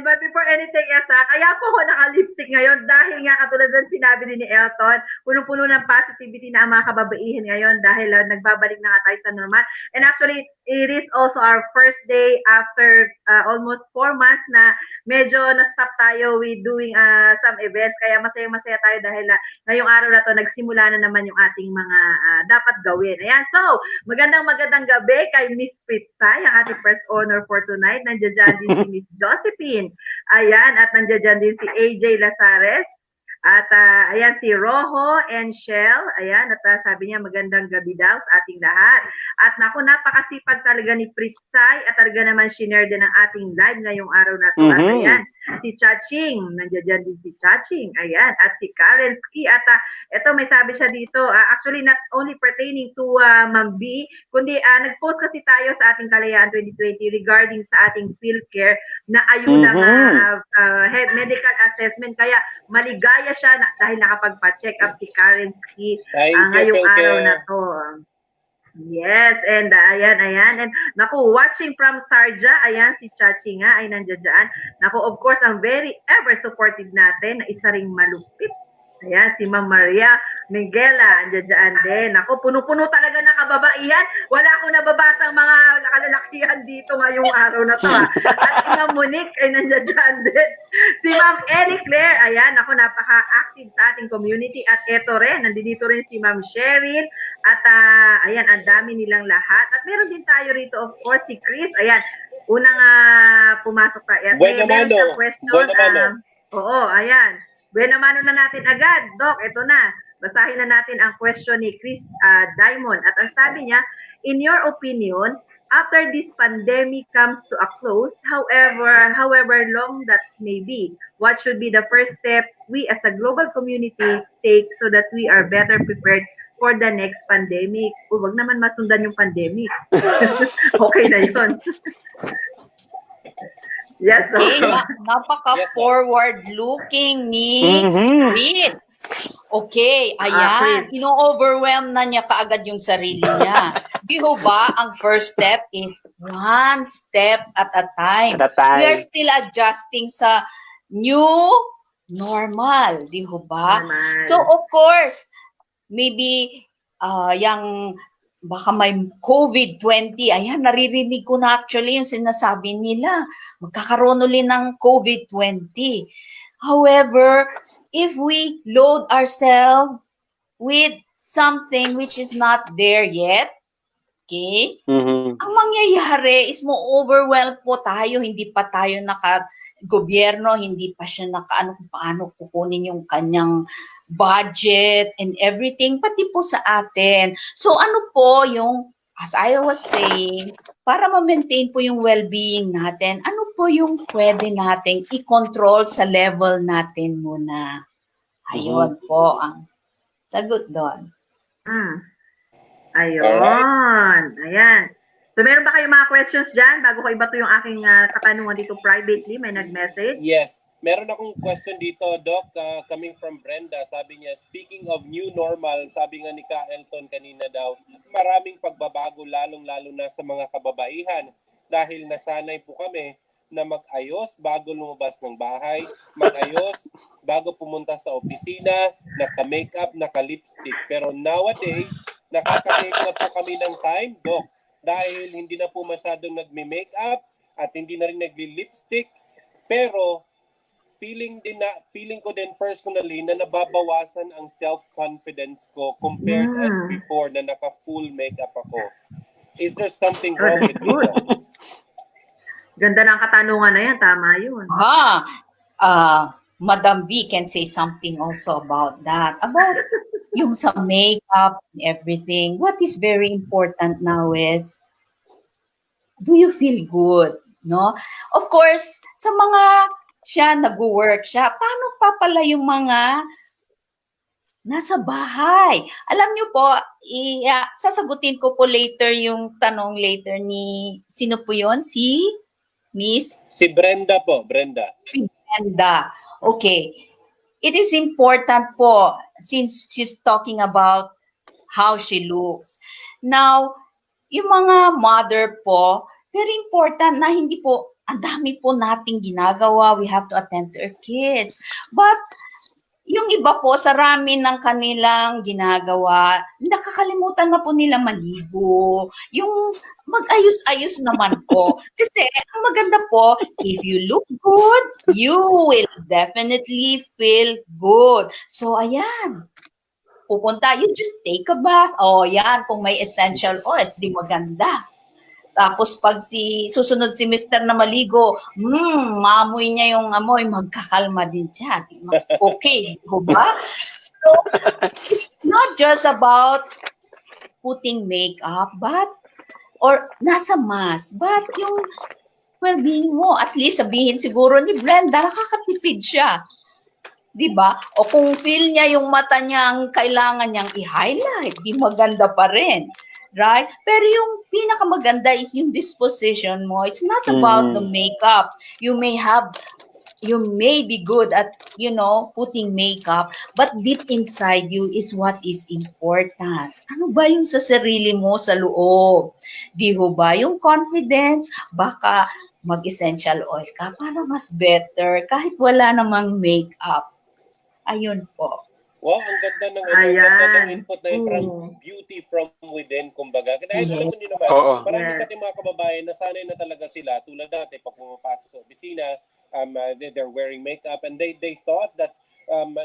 But before anything else, kaya po ako naka-lipstick ngayon dahil nga katulad ng sinabi din ni Elton, punong-puno ng positivity na ang mga kababaihan ngayon dahil nagbabalik na nga tayo sa normal. And actually, it is also our first day after almost 4 months na medyo na-stop tayo with doing some events. Kaya masaya-masaya tayo dahil ngayong araw na to nagsimula na naman yung ating mga dapat gawin. Ayan, so magandang gabi kay Miss Pritsay, ang ating first honor for tonight. Nandiyan din si Miss Josephine. Ayan, at nandiyan din si AJ Lazares. At ayan si Rojo and Shell. Ayan, at sabi niya magandang gabi daw sa ating lahat. At naku, napakasipag talaga ni Pritsay at talaga naman shinare din ang ating live ngayong araw na to. At ayan, si Chaching. Nandiyan din si Chaching. Ayan, at si Karen Ski. At ito may sabi siya dito, actually not only pertaining to Am Vhie, kundi nag-post kasi tayo sa ating Kalayaan 2020 regarding sa ating PhilCare na ayuna medical assessment. Kaya maligaya siya dahil nakapagpa-check up si Karen Ski ngayong araw na to. Yes, and ayan. And naku, watching from Sarja, ayan, si Chachi nga ay nandiyan dyan. Naku, of course, ang very ever supportive natin na isa ring malupit. Ayan, si Ma'am Maria Miguela, andyan dyan din. Naku, puno-puno talaga ng kababaihan. Wala akong nababasang mga nakalalakihan dito ngayong araw na to. At si Ma'am Monique ay nandiyan dyan din. Si Ma'am Eric Claire, ayan, naku, napaka-active sa ating community. At eto rin, nandito rin si Ma'am Sheryl. At ayan, ang dami nilang lahat. At meron din tayo rito, of course, si Chris. Ayan, unang pumasok pa. Bueno mano. Oo, ayan. Bueno mano na natin agad. Doc, ito na. Basahin na natin ang question ni Chris Diamond. At ang sabi niya, in your opinion, after this pandemic comes to a close, however long that may be, what should be the first step we as a global community take so that we are better prepared for the next pandemic? Huwag naman masundan yung pandemic. Okay na yun. Yes. Okay, napaka-forward-looking ni Chris. Okay, ayan. Ino-overwhelm na niya kaagad yung sarili niya. Di ho ba, ang first step is one step at a time. We are still adjusting sa new normal. Di ho ba? So, of course, maybe yung baka may COVID-20. Ayan, naririnig ko na actually yung sinasabi nila. Magkakaroon ulit ng COVID-20. However, if we load ourselves with something which is not there yet, okay, ang mangyayari is mo-overwhelm po tayo. Hindi pa tayo naka-gobyerno, hindi pa siya paano kukunin yung kanyang budget and everything, pati po sa atin. So ano po yung, as I was saying, para ma-maintain po yung well-being natin, ano po yung pwede nating i-control sa level natin muna? Ayun po ang sagot doon. Ayun. Ayan. So meron ba kayong mga questions dyan bago ko ibato yung aking katanungan dito privately? May nag-message? Yes. Meron akong question dito, Doc, coming from Brenda. Sabi niya, speaking of new normal, sabi nga ni Ka Elton kanina daw, maraming pagbabago lalong-lalo na sa mga kababaihan dahil nasanay po kami na mag-ayos bago lumabas ng bahay, mag-ayos bago pumunta sa opisina, naka-makeup, naka-lipstick. Pero nowadays, nakaka-save na po kami ng time, Doc. dahil hindi na po masyadong nagme-makeup at hindi na rin nagli-lipstick. Pero feeling ko din personally na nababawasan ang self-confidence ko compared as before na naka-full makeup ako. Is there something wrong with me? Ganda ng katanungan na yan. Tama yun. Madam V can say something also about that. About yung sa makeup and everything. What is very important now is, do you feel good? No? Of course, sa mga nag-work siya, paano pa pala yung mga nasa bahay? Alam niyo po, sasagutin ko po later yung tanong later ni, sino po yun? Si Miss? Si Brenda po, Brenda. Si Brenda. Okay. It is important po, since she's talking about how she looks. Now, yung mga mother po, very important na hindi po, ang dami po nating ginagawa. We have to attend to our kids. But, yung iba po, sa rami ng kanilang ginagawa, nakakalimutan na po nila maligo. Yung mag-ayos-ayos naman po. Kasi, ang maganda po, if you look good, you will definitely feel good. So, ayan. Pupunta, you just take a bath. Oh, yan. Kung may essential oils, di maganda. Tapos pag susunod si Mr. na maligo, maamoy niya yung amoy, magkakalma din siya. Mas okay, di ba? So, it's not just about putting makeup, or nasa mask, but yung well-being mo. At least sabihin siguro ni Brenda, nakakatipid siya. Di ba? O kung feel niya yung mata niya ang kailangan niyang i-highlight, di maganda pa rin. Right? Pero yung pinakamaganda is yung disposition mo. It's not about the makeup. You may be good at, putting makeup, but deep inside you is what is important. Ano ba yung sa sarili mo sa loob? Di ho ba? Yung confidence, baka mag-essential oil ka para mas better kahit wala namang makeup. Ayun po. Wow, ang ganda ng input na yun. Beauty from within, kumbaga. Dahil alam mo nyo naman, marami sa ating mga kababayan, nasanay na talaga sila, tulad dati, pag pumapasok sa opisina, they're wearing makeup, and they thought that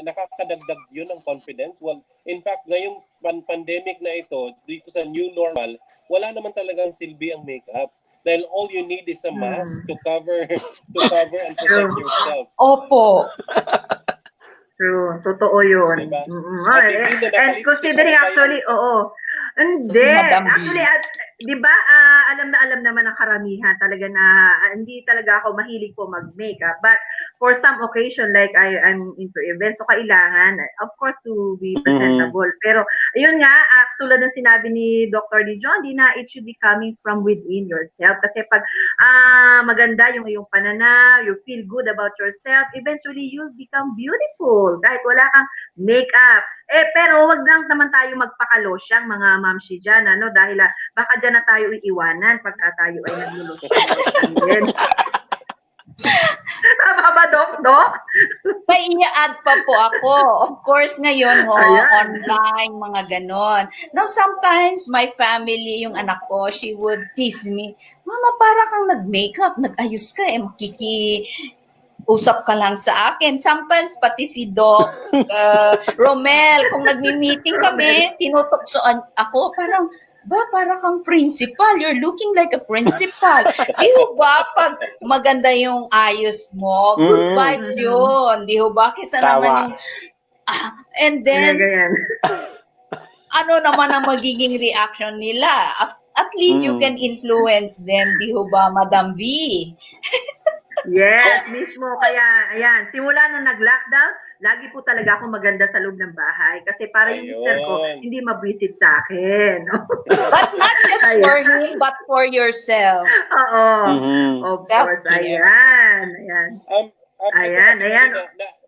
nakakadagdag yun ng confidence. Well, in fact, ngayong pandemic na ito, dito sa new normal, wala naman talagang silbi ang makeup. Dahil all you need is a mask to cover and protect yourself. Opo. True. Totoo yun. Diba? And considering actually, oo. Hindi. Actually, di ba, alam naman ng karamihan talaga na hindi talaga ako mahilig po mag-makeup. But for some occasion, like I'm into events, so kailangan, of course, to be presentable. Pero, ayun nga, tulad ng sinabi ni Dr. Djonde na it should be coming from within yourself. Kasi pag maganda yung iyong pananaw, you feel good about yourself, eventually you'll become beautiful kahit wala kang makeup. Pero wag lang naman tayo magpakalosyang mga mamshi dyan, dahil baka dyan na tayo iiwanan pagka tayo ay naglulosyon. Tama ba, Doc? May i-add pa po ako. Of course, ngayon, online, mga ganon. Now, sometimes, my family, yung anak ko, she would tease me, Mama, para kang nag-makeup, nag-ayos ka, usap ka lang sa akin. Sometimes, pati si Doc Romel, kung nagmi-meeting kami, tinutoksoan ako, para kang principal. You're looking like a principal. Di ba, pag maganda yung ayos mo, good vibes yun. Di ba? Kesa naman yung, and then, ano naman ang magiging reaction nila? At least you can influence them. Di ba, Madam V? Yes, mismo. Kaya, ayan, simula nung nag-lockdown, lagi po talaga ako maganda sa loob ng bahay. Kasi para yung mister ko, hindi mabwisit sa akin. But not just for him, but for yourself. Oo. Of course. Ayan.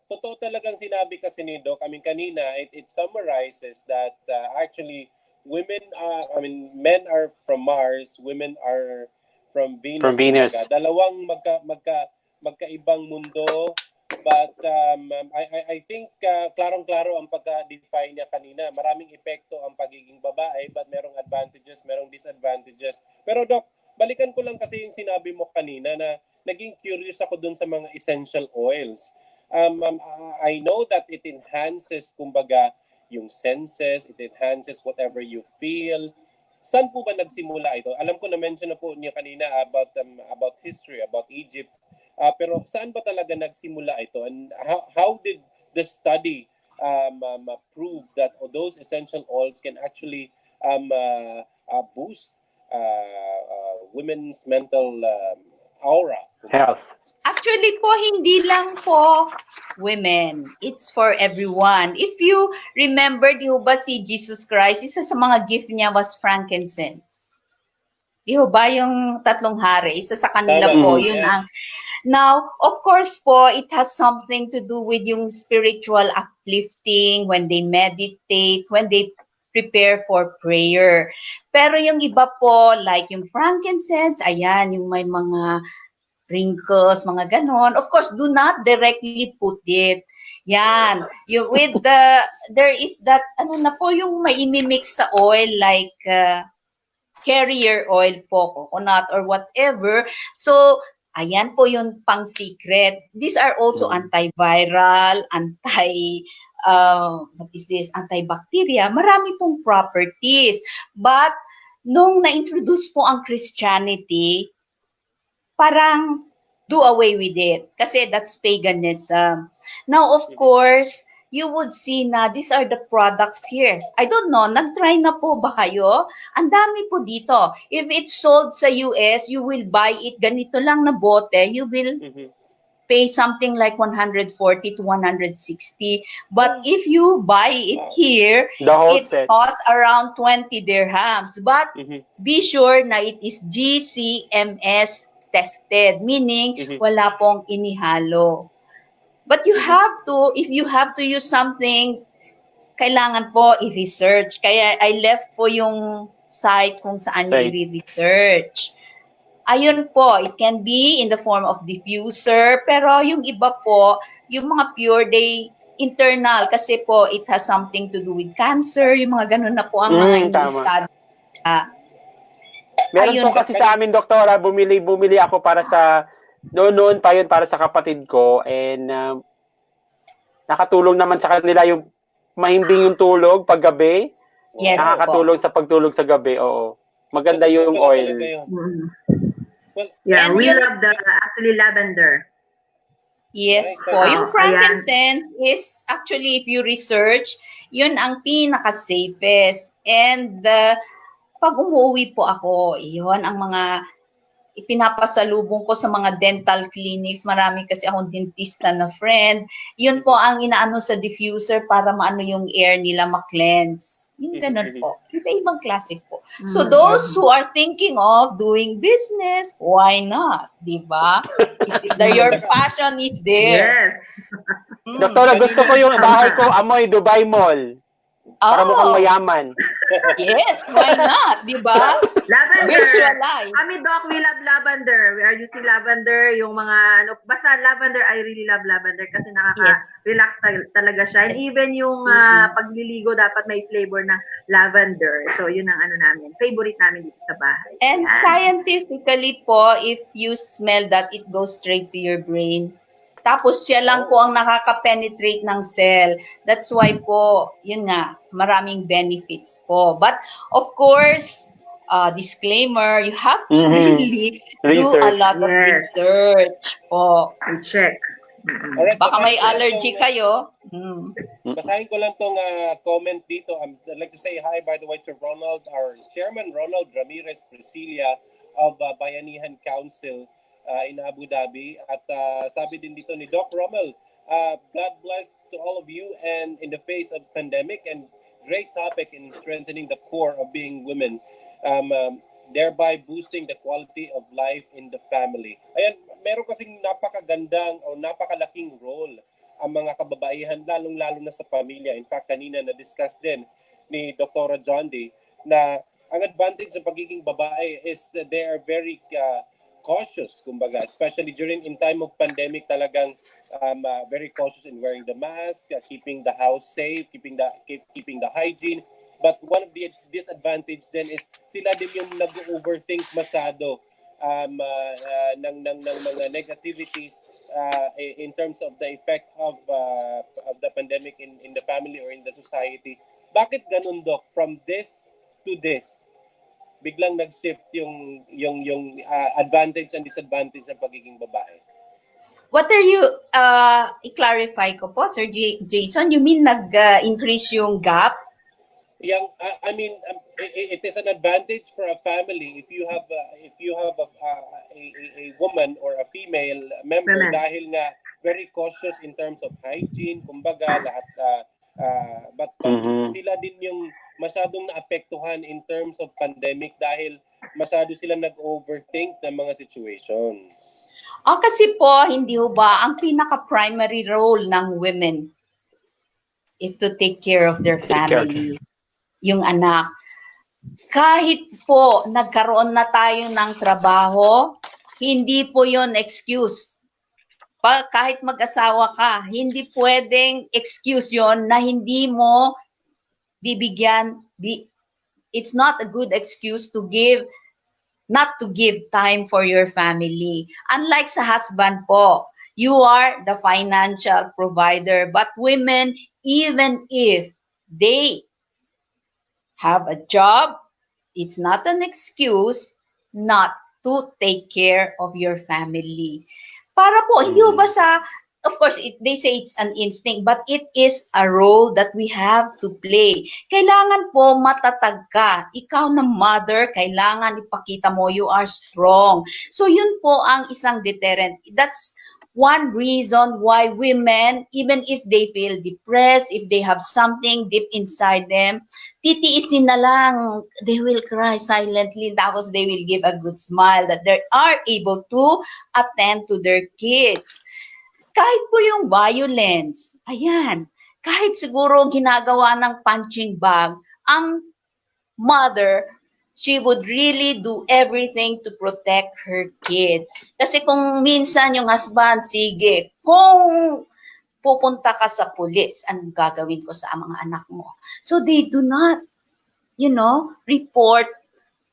Totoo talagang sinabi kasi ni Doc, kanina, it summarizes that actually, men are from Mars, women are from Venus. From Venus. Dalawang magkaibang mundo, But I think klarong-klaro ang pagka-define niya kanina. Maraming epekto ang pagiging babae, but merong advantages, merong disadvantages. Pero Doc, balikan ko lang kasi yung sinabi mo kanina na naging curious ako dun sa mga essential oils. I know that it enhances, kumbaga, yung senses, it enhances whatever you feel. Saan po ba nagsimula ito? Alam ko na-mention na po niya kanina about history, about Egypt. Pero saan ba talaga nagsimula ito? And how did the study prove that those essential oils can actually boost women's mental aura? Health. Actually po, hindi lang po women. It's for everyone. If you remember, di ba si Jesus Christ, isa sa mga gift niya was frankincense. Di ba yung tatlong hari? Isa sa kanila Tama. po, yun ang... Now, of course po, it has something to do with yung spiritual uplifting, when they meditate, when they prepare for prayer. Pero yung iba po, like yung frankincense, ayan, yung may mga wrinkles, mga ganon. Of course, do not directly put it. Yan. You, with there is that, ano na po, yung may imimix sa oil, like carrier oil po, coconut or whatever. So, ayan po yung pang-secret. These are also antiviral, what is this? Antibacteria. Marami pong properties. But, nung na-introduce po ang Christianity, parang do away with it. Kasi that's paganism. Now, of course, you would see na these are the products here. I don't know, nag-try na po ba kayo? Ang dami po dito. If it's sold sa US, you will buy it ganito lang na bote, you will pay something like 140 to 160. But if you buy it here, The whole it set. costs around 20 dirhams. But be sure na it is GCMS tested, meaning wala pong inihalo. But you have to, if you have to use something, kailangan po i-research. Kaya I left po yung site kung saan nyo i-research. Ayun po, it can be in the form of diffuser, pero yung iba po, yung mga pure, they internal kasi po it has something to do with cancer, yung mga ganun na po ang mga ini-study. Meron po kasi sa amin, doktora, bumili ako para sa, noon pa yun, para sa kapatid ko, and nakatulong naman sa kanila yung mahimbing yung tulog pag gabi. Yes, nakakatulong sa pagtulog sa gabi, oo. Maganda yung oil. Well, Yeah, and we yun, love the actually lavender. Yes po. Yung Ayan. frankincense is actually, if you research, yun ang pinaka-safest. And pag umuwi po ako, yun ang mga ipinapasalubong ko sa mga dental clinics. Marami kasi akong dentista na friend. Yun po ang inaano sa diffuser para maano yung air nila ma-cleanse. Yung ganun po. Iba-ibang klase po. So those who are thinking of doing business, why not? Diba? Your passion is there. Yes. Doktora, gusto ko yung bahay ko, amoy Dubai Mall. Para mukhang mayaman. Yes, why not? Diba? Lavender. Visualize. Kami, Doc, we love lavender. We are using lavender, yung mga, basta lavender, I really love lavender kasi nakaka-relax talaga siya. And even yung pagliligo, dapat may flavor ng lavender. So, yun ang favorite namin dito sa bahay. And scientifically po, if you smell that, it goes straight to your brain. Tapos siya lang po ang nakaka-penetrate ng cell. That's why po, yun nga, maraming benefits po. But of course, disclaimer, you have to really do a lot of research po. And check. Alright, Baka may allergy kayo. Basahin ko lang tong comment dito. I'd like to say hi, by the way, to Ronald, our chairman, Ronald Ramirez Priscilla of Bayanihan Council in Abu Dhabi. At sabi din dito ni Doc Rommel, God bless to all of you and in the face of pandemic and great topic in strengthening the core of being women, thereby boosting the quality of life in the family. Ayan, meron kasing napakagandang o napakalaking role ang mga kababaihan, lalong-lalo na sa pamilya. In fact, kanina na-discuss din ni Dr. Djonde na ang advantage sa pagiging babae is they are very cautious, kumbaga, especially during in time of pandemic, talagang very cautious in wearing the mask, keeping the house safe, keeping the hygiene. But one of the disadvantage then is sila din yung nag-overthink masyado ng mga negativities in terms of the effect of the pandemic in the family or in the society. Bakit ganun, Doc? From this to this, biglang nag-shift yung advantage and disadvantage ng pagiging babae. What are you, i-clarify ko po, Sir Jason, you mean nag-increase yung gap? I mean, it is an advantage for a family if you have a woman or a female member dahil nga very cautious in terms of hygiene, kumbaga lahat but sila din yung masyadong naapektuhan in terms of pandemic dahil masyado sila nag-overthink ng mga situations. Kasi po, hindi ho ba, ang pinaka-primary role ng women is to take care of their family, yung anak. Kahit po nagkaroon na tayo ng trabaho, hindi po yon excuse. Kahit mag-asawa ka, hindi pwedeng excuse yon na hindi mo bibigyan. It's not a good excuse not to give time for your family. Unlike sa husband po, you are the financial provider. But women, even if they have a job, it's not an excuse not to take care of your family. Para po, hindi ba of course, they say it's an instinct, but it is a role that we have to play. Kailangan po matatag ka. Ikaw na mother, kailangan ipakita mo you are strong. So yun po ang isang deterrent. That's one reason why women, even if they feel depressed, if they have something deep inside them, titiisin na lang. They will cry silently. Tapos they will give a good smile that they are able to attend to their kids. Kahit po yung violence, ayan, kahit siguro ginagawa ng punching bag, ang mother, she would really do everything to protect her kids. Kasi kung minsan yung husband, sige, kung pupunta ka sa pulis, anong gagawin ko sa mga anak mo? So they do not, report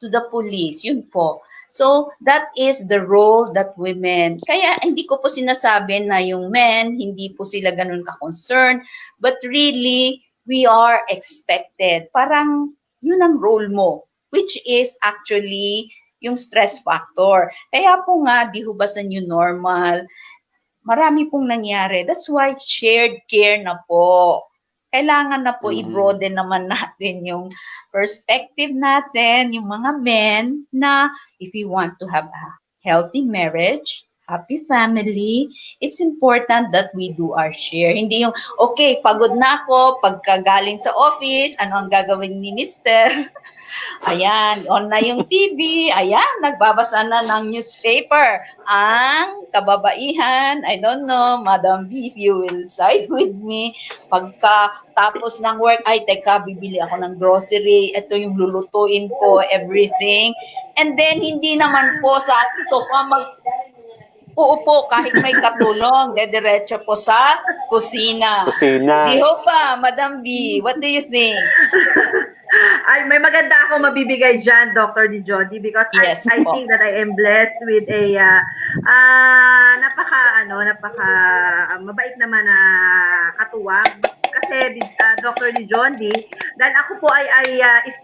to the police. Yun po. So, that is the role that women, kaya hindi ko po sinasabi na yung men, hindi po sila ganun ka-concerned, but really, we are expected. Parang, yun ang role mo, which is actually yung stress factor. Kaya po nga, di ho ba sa new normal, marami pong nangyari. That's why shared care na po. Kailangan na po i-broaden naman natin yung perspective natin, yung mga men, na if you want to have a healthy marriage, happy family, it's important that we do our share. Hindi yung, okay, pagod na ako, pagkagaling sa office, ano ang gagawin ni Mister? Ayan, on na yung TV, ayan, nagbabasa na ng newspaper. Ang kababaihan, I don't know, Madam Vhie, if you will side with me, pagka tapos ng work, ay, teka, bibili ako ng grocery, ito yung lulutuin ko, everything. And then, hindi naman po sa sofa uupo kahit may katulong, dediretso po sa kusina. Di ho pa, Madam Vhie, what do you think? Ay, may maganda ako mabibigay dyan, Dr. Djonde, because yes, I think that I am blessed with a napaka mabait naman na katuwang. Kasi Dr. Djonde, dahil ako po ay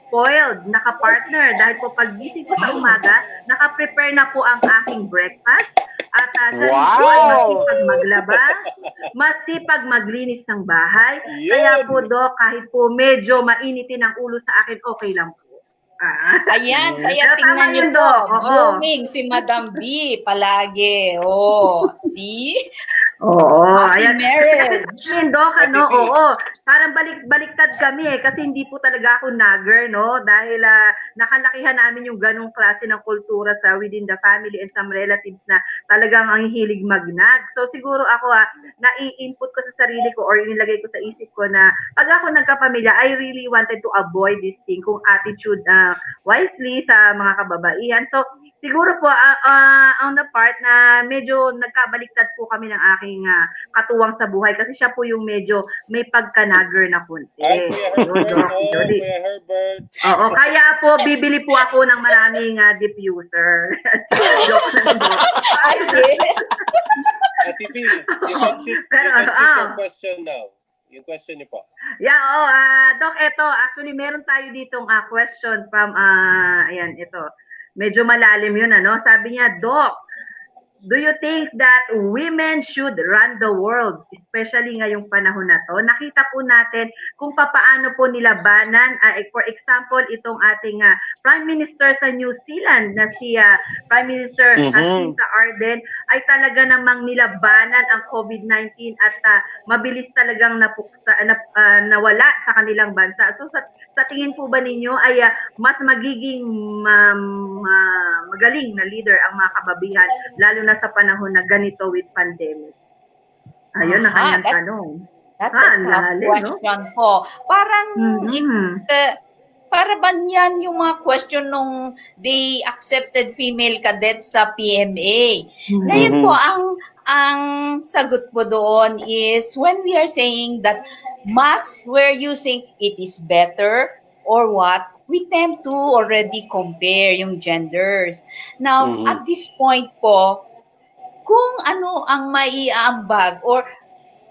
spoiled, naka-partner, dahil po paggising ko sa umaga, naka-prepare na po ang aking breakfast. At siya po ay masipag maglaba, masipag maglinis ng bahay. Yun. Kaya po, Doc, kahit po medyo mainitin ang ulo sa akin, okay lang po. Ayan, kaya tingnan niyo po, blooming si Madam Vhie palagi. Oh, see? Oo, happy marriage. Doc, oo. Parang baliktad kami kasi hindi po talaga ako nagger, no? Dahil nakalakihan namin yung ganung klase ng kultura sa within the family and some relatives na talagang ang hilig magnag. So siguro ako nai-input ko sa sarili ko or inilagay ko sa isip ko na pag ako nagkapamilya, I really wanted to avoid this thing kung attitude wisely sa mga kababaihan. So siguro po, on the part na medyo nagkabaliktad po kami ng aking katuwang sa buhay kasi siya po yung medyo may pagka-nagger na kunti. Ay, Kuya Yun, Herbert. Doc Oh, Djonde. Kuya Herbert. Oo, kaya po bibili po ako ng maraming diffuser. Joke lang po. Ay, yes. Ate P, you can shoot your question now. Yung question niyo po. Yeah, Doc, eto, actually meron tayo ditong question from, ayan, ito. Medyo malalim yun, ano? Sabi niya, Doc, do you think that women should run the world, especially ngayong panahon na to? Nakita po natin kung papaano po nilabanan, for example, itong ating Prime Minister sa New Zealand na si Prime Minister Jacinda Ardern ay talaga namang nilabanan ang COVID-19 at mabilis talagang nawala sa kanilang bansa. So sa tingin po ba ninyo ay mas magiging magaling na leader ang mga kababihan lalo na sa panahon na ganito with pandemic? Ayun ang kanyang tanong. That's a tough question po. Parang, para ba yan yung mga question nung they accepted female cadets sa PMA? Ngayon po, ang sagot po doon is when we are saying that we're using it is better or what, we tend to already compare yung genders. Now, at this point po, kung ano ang maiaambag or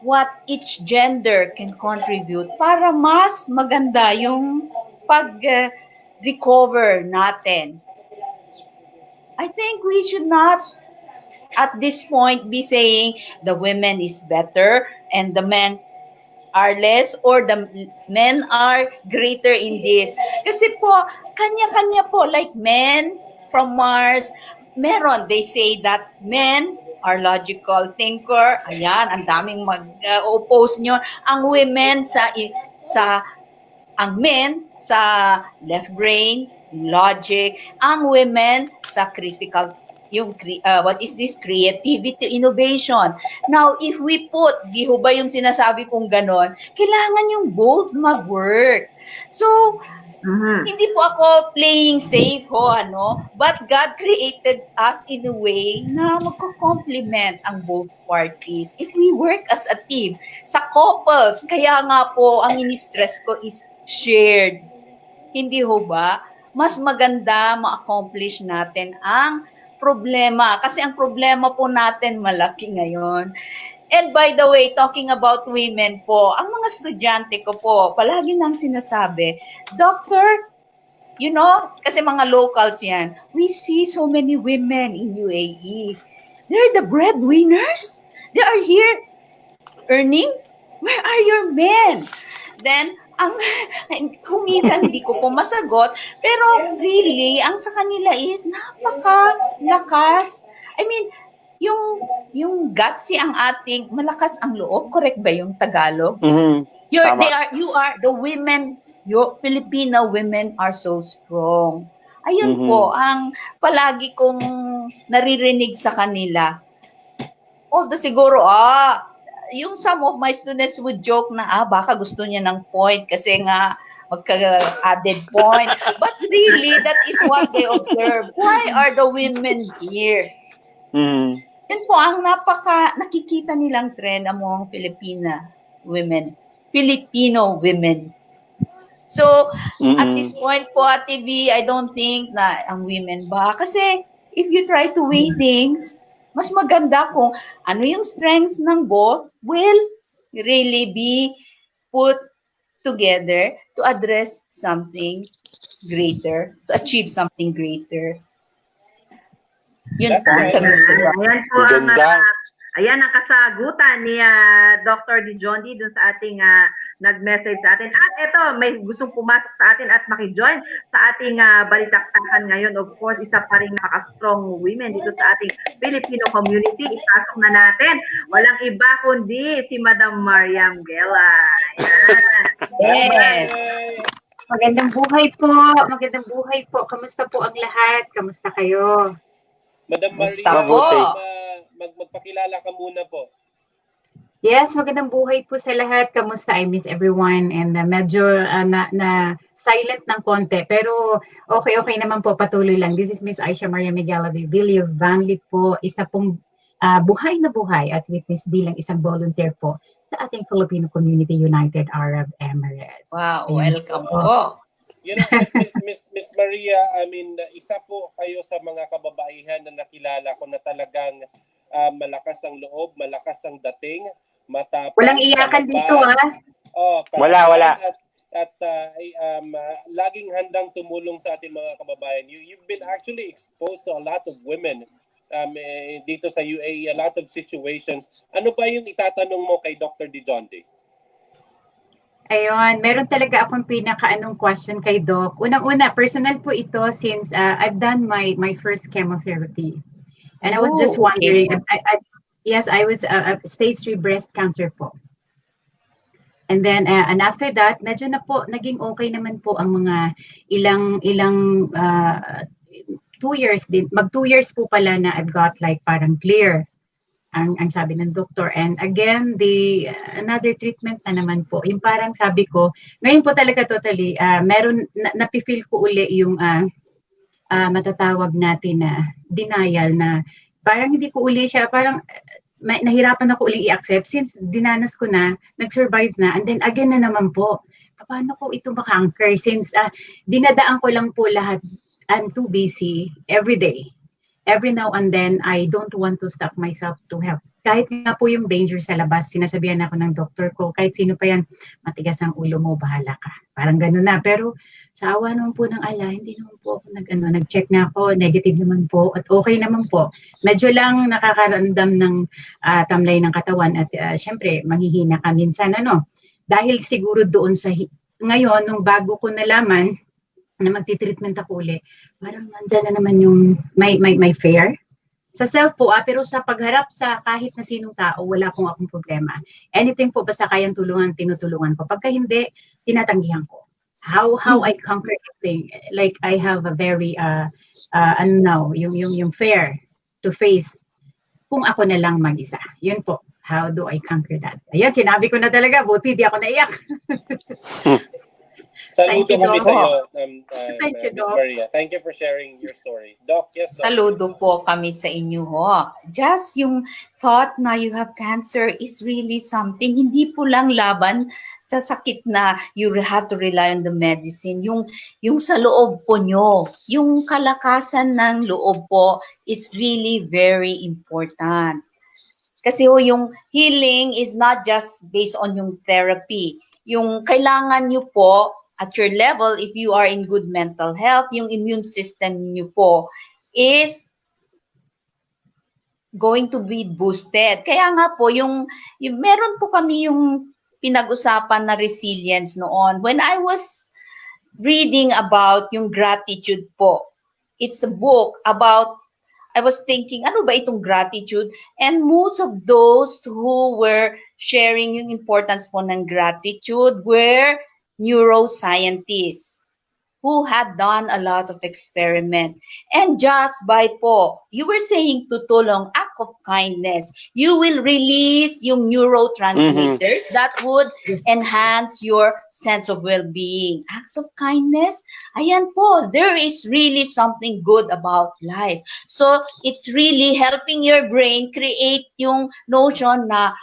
what each gender can contribute para mas maganda yung pag-recover natin. I think we should not at this point be saying the women is better and the men are less or the men are greater in this. Kasi po, kanya-kanya po, like men from Mars, they say that men are logical thinker. Ayan, ang daming mag-oppose nyo. Ang women ang men sa left brain, logic. Ang women sa critical, what is this? Creativity, innovation. Now, if we put, di ho ba yung sinasabi kong ganon, kailangan yung both mag-work. So, hindi po ako playing safe but God created us in a way na magko-complement ang both parties. If we work as a team, sa couples, kaya nga po ang ini-stress ko is shared. Hindi ho ba? Mas maganda ma-accomplish natin ang problema. Kasi ang problema po natin malaki ngayon. And by the way, talking about women po, ang mga estudyante ko po, palagi nang sinasabi, Doctor, kasi mga locals yan, we see so many women in UAE. They're the breadwinners. They are here earning. Where are your men? Then, kung minsan hindi ko po masagot, pero really, ang sa kanila is napakalakas. I mean, yung gutsy ang ating malakas ang loob, correct ba yung Tagalog? The women, your Filipino women are so strong. Ayun po ang palagi kong naririnig sa kanila. Although siguro yung some of my students would joke na baka gusto niya ng point kasi nga magka-added point. But really, that is what they observe. Why are the women here? Yan po ang nakikita nilang trend among Filipino women. So, at this point po, Ate V, I don't think na ang women ba? Kasi, if you try to weigh things, mas maganda kung ano yung strengths ng both will really be put together to address something greater, to achieve something greater. Yun po, sagot ko. Ayan ang kasagutan ni Dr. Djonde dun sa ating nag-message sa atin. At ito, may gustong pumasok sa atin at makijoin sa ating balitaktakan ngayon. Of course, isa pa rin nakaka-strong women dito sa ating Filipino community. Ipasok na natin. Walang iba kundi si Madam Mariam Gela. Yes. Magandang buhay po. Magandang buhay po. Kamusta po ang lahat? Kamusta kayo? Madam Basta Maria, po. magpakilala ka muna po. Yes, magandang buhay po sa lahat. Kamusta? I miss everyone and medyo na silent ng konti. Pero okay naman po, patuloy lang. This is Miss Aisha Maria Miguel Vanley po, isa pong buhay na buhay at witness bilang isang volunteer po sa ating Filipino Community United Arab Emirates. Wow, Ayun welcome po. po. You know, Miss Maria, I mean, isa po kayo sa mga kababaihan na nakilala ko na talagang malakas ang loob, malakas ang dating, matapang, Walang iyakan dito, ha? Wala. At laging handang tumulong sa ating mga kababayan. You've been actually exposed to a lot of women dito sa UAE, a lot of situations. Ano ba yung itatanong mo kay Dr. Djonde? Ayun, meron talaga akong pinaka-anong question kay Doc. Unang-una, personal po ito since I've done my first chemotherapy. And I was just wondering, yes, I was stage 3 breast cancer po. And then, and after that, medyo na po, naging okay naman po ang mga ilang 2 years din. Mag 2 years po pala na I've got like parang clear ang sabi ng doktor. And again, another treatment na naman po. Yung parang sabi ko, ngayon po talaga totally, meron, napifeel ko uli yung matatawag natin na denial na parang hindi ko uli siya, parang nahirapan ako uli i-accept since dinanas ko na, nag-survive na, and then again na naman po. Paano ko ito maka-anchor since dinadaan ko lang po lahat. I'm too busy every day. Every now and then, I don't want to stop myself to help. Kahit nga po yung danger sa labas, sinasabihan ako ng doktor ko, kahit sino pa yan, matigas ang ulo mo, bahala ka. Parang gano'n na. Pero sa awa naman po ng Allah, hindi naman po ako nag-check na ako, negative naman po, at okay naman po. Medyo lang nakakaramdam ng tamlay ng katawan at syempre, manghihina ka minsan. Dahil siguro doon sa, ngayon, nung bago ko nalaman, na magti-treatment ako uli, parang nandyan na naman yung may fear. Sa self po, pero sa pagharap sa kahit na sinong tao, wala pong akong problema. Anything po, basta kayang tulungan, tinutulungan ko. Pagka hindi, tinatanggihan ko. How I conquer everything. Like, I have a very, yung fear to face kung ako na lang mag-isa. Yun po. How do I conquer that? Ayan, sinabi ko na talaga, buti di ako naiyak. Saludo kami sa iyo, Miss Maria. Thank you for sharing your story. Doc, yes, Doc. Saludo po kami sa inyo ho. Just yung thought na you have cancer is really something. Hindi po lang laban sa sakit na you have to rely on the medicine. Yung sa loob po nyo, yung kalakasan ng loob po is really very important. Kasi yung healing is not just based on yung therapy. Yung kailangan nyo po, at your level, if you are in good mental health, yung immune system niyo po is going to be boosted. Kaya nga po, yung meron po kami yung pinag-usapan na resilience noon. When I was reading about yung gratitude po, it's a book about, I was thinking, ano ba itong gratitude? And most of those who were sharing yung importance po ng gratitude were neuroscientists who had done a lot of experiment. And just by po, you were saying tutulong, act of kindness, you will release yung neurotransmitters that would enhance your sense of well-being. Acts of kindness, ayan po, there is really something good about life. So, it's really helping your brain create yung notion na,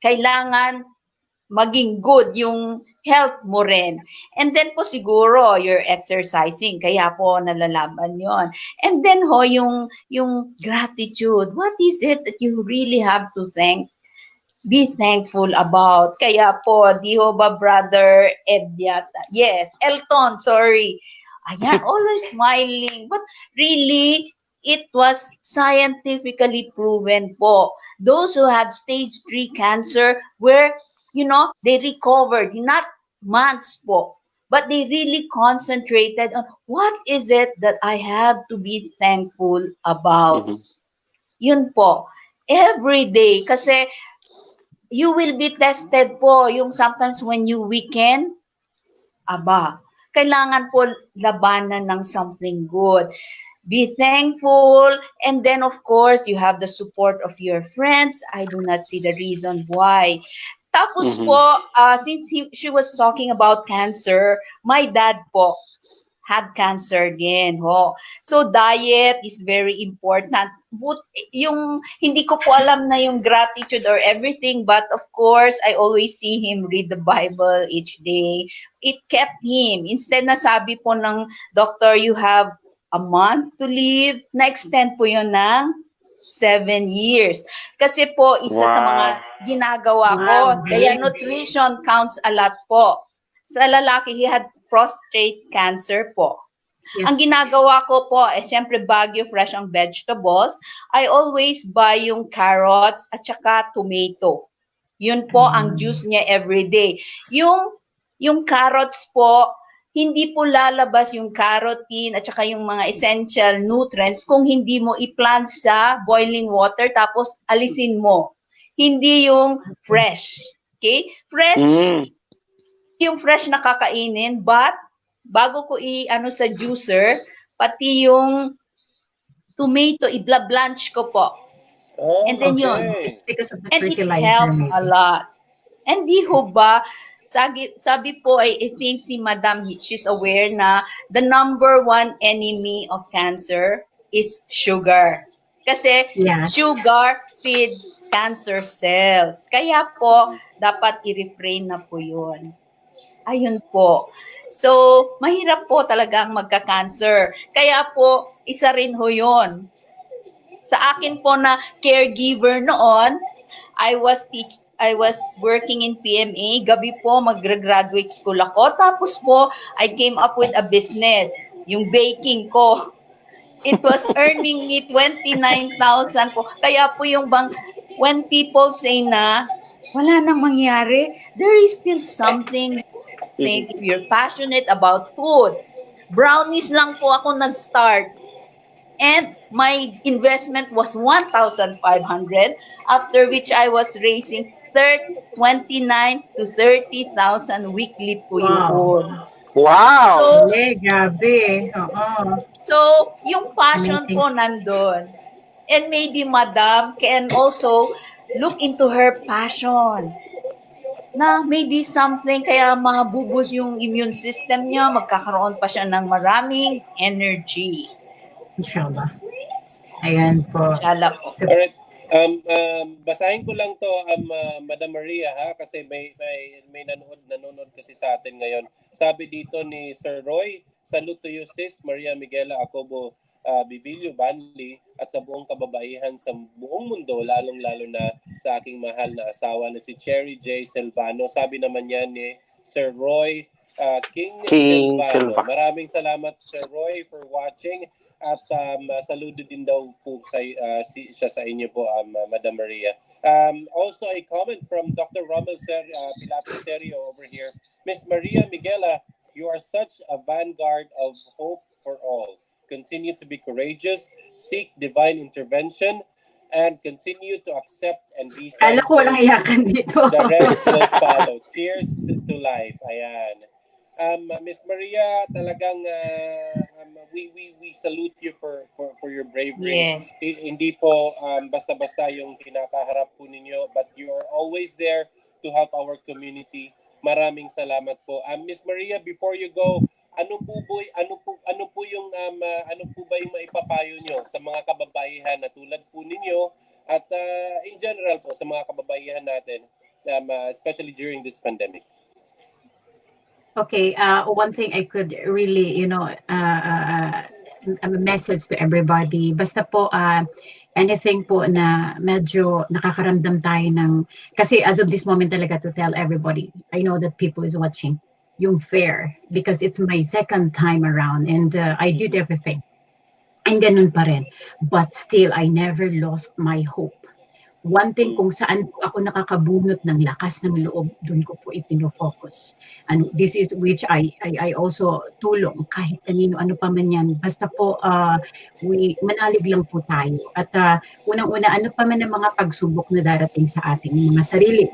kailangan maging good yung health mo rin. And then po siguro, you're exercising, kaya po nalalaban yon. And then yung gratitude, what is it that you really have to be thankful about? Kaya po, di ho ba brother Ed yata? Yes, Elton, sorry. Ayan, always smiling. But really, it was scientifically proven po. Those who had stage 3 cancer were they recovered, not months po, but they really concentrated on what is it that I have to be thankful about. Yun po, every day, kasi you will be tested po, yung sometimes when you weaken, kailangan po labanan ng something good. be thankful, and then of course you have the support of your friends. I do not see the reason why. Tapos po, since she was talking about cancer, my dad po had cancer din. Ho. So diet is very important. But yung hindi ko po alam na yung gratitude or everything, but of course I always see him read the Bible each day. It kept him. Instead na sabi po ng doctor, you have a month to live, na-extend po yun ng 7 years. Kasi po, isa sa mga ginagawa ko, Wow, kaya galing. nutrition counts a lot po. Sa lalaki, he had prostate cancer po. Yes. Ang ginagawa ko po, syempre Baguio fresh ang vegetables. I always buy yung carrots at saka tomato. Yun po ang juice niya everyday. Yung carrots po, hindi po lalabas yung carotene at saka yung mga essential nutrients kung hindi mo i-plant sa boiling water tapos alisin mo. Hindi yung fresh. Okay? Fresh, yung fresh na kakainin, but bago ko i-ano sa juicer, pati yung tomato, i-blanch ko po. Oh, And then yun. okay. It's because of the And it fertilizer. helped maybe. a lot. And di ho ba, sabi po, I think si Madam, she's aware na the number one enemy of cancer is sugar. Kasi Yes. sugar feeds cancer cells. Kaya po, dapat i-refrain na po yun. Ayun po. So, mahirap po talagang magka-cancer. Kaya po, isa rin ho yun. Sa akin po na caregiver noon, I was working in PMA. Gabi po, mag-graduate school ako. Tapos po, I came up with a business. Yung baking ko. It was earning me 29,000 po. Kaya po yung when people say na, wala nang mangyari, there is still something. Think if you're passionate about food. Brownies lang po ako nag-start. And my investment was 1,500, after which I was raising 29 to 30,000 weekly po yun. Wow! So, Gabi. Oo. so yung passion po nandun. And maybe Madam can also look into her passion. Na maybe something kaya mabubus yung immune system niya, magkakaroon pa siya ng maraming energy. Inshallah. Ayan po. Inshallah po. Alright. Basahin ko lang to, Madam Maria, ha, kasi may nanonood kasi sa atin ngayon. Sabi dito ni Sir Roy, salute to you sis, Maria Miguela Acobo Bibilio Banli, at sa buong kababaihan sa buong mundo, lalong-lalo na sa aking mahal na asawa na si Cherry J. Silvano. Sabi naman yan ni Sir Roy King Silvano. Maraming salamat Sir Roy for watching. At saludo din daw po siya sa inyo po, Madam Maria. Also, a comment from Dr. Rommel Pilato Serio over here. Miss Maria Miguela, you are such a vanguard of hope for all. Continue to be courageous, seek divine intervention, and continue to accept and be Kala ko thankful. walang iyakan dito. The rest will follow. Cheers to life. Ayan. Miss Maria, talagang we salute you for your bravery. Yes. Hindi po basta-basta yung kinakaharap po ninyo, but you are always there to help our community. Maraming salamat po. Miss Maria, before you go, ano po ba yung maipapayo nyo sa mga kababaihan na tulad po ninyo at in general po sa mga kababaihan natin, especially during this pandemic? Okay, one thing I could really, a message to everybody. Basta po, anything po na medyo nakakaramdam tayo ng, kasi as of this moment talaga to tell everybody, I know that people is watching yung fair because it's my second time around and I did everything. And ganun pa rin. But still, I never lost my hope. One thing kung saan po ako nakakabunot ng lakas ng loob, dun ko po ipino-focus. And this is which I also tulong kahit kanino, ano pa man yan. Basta po, manalig lang po tayo. At unang-una, ano pa man ang mga pagsubok na darating sa ating mga sarili.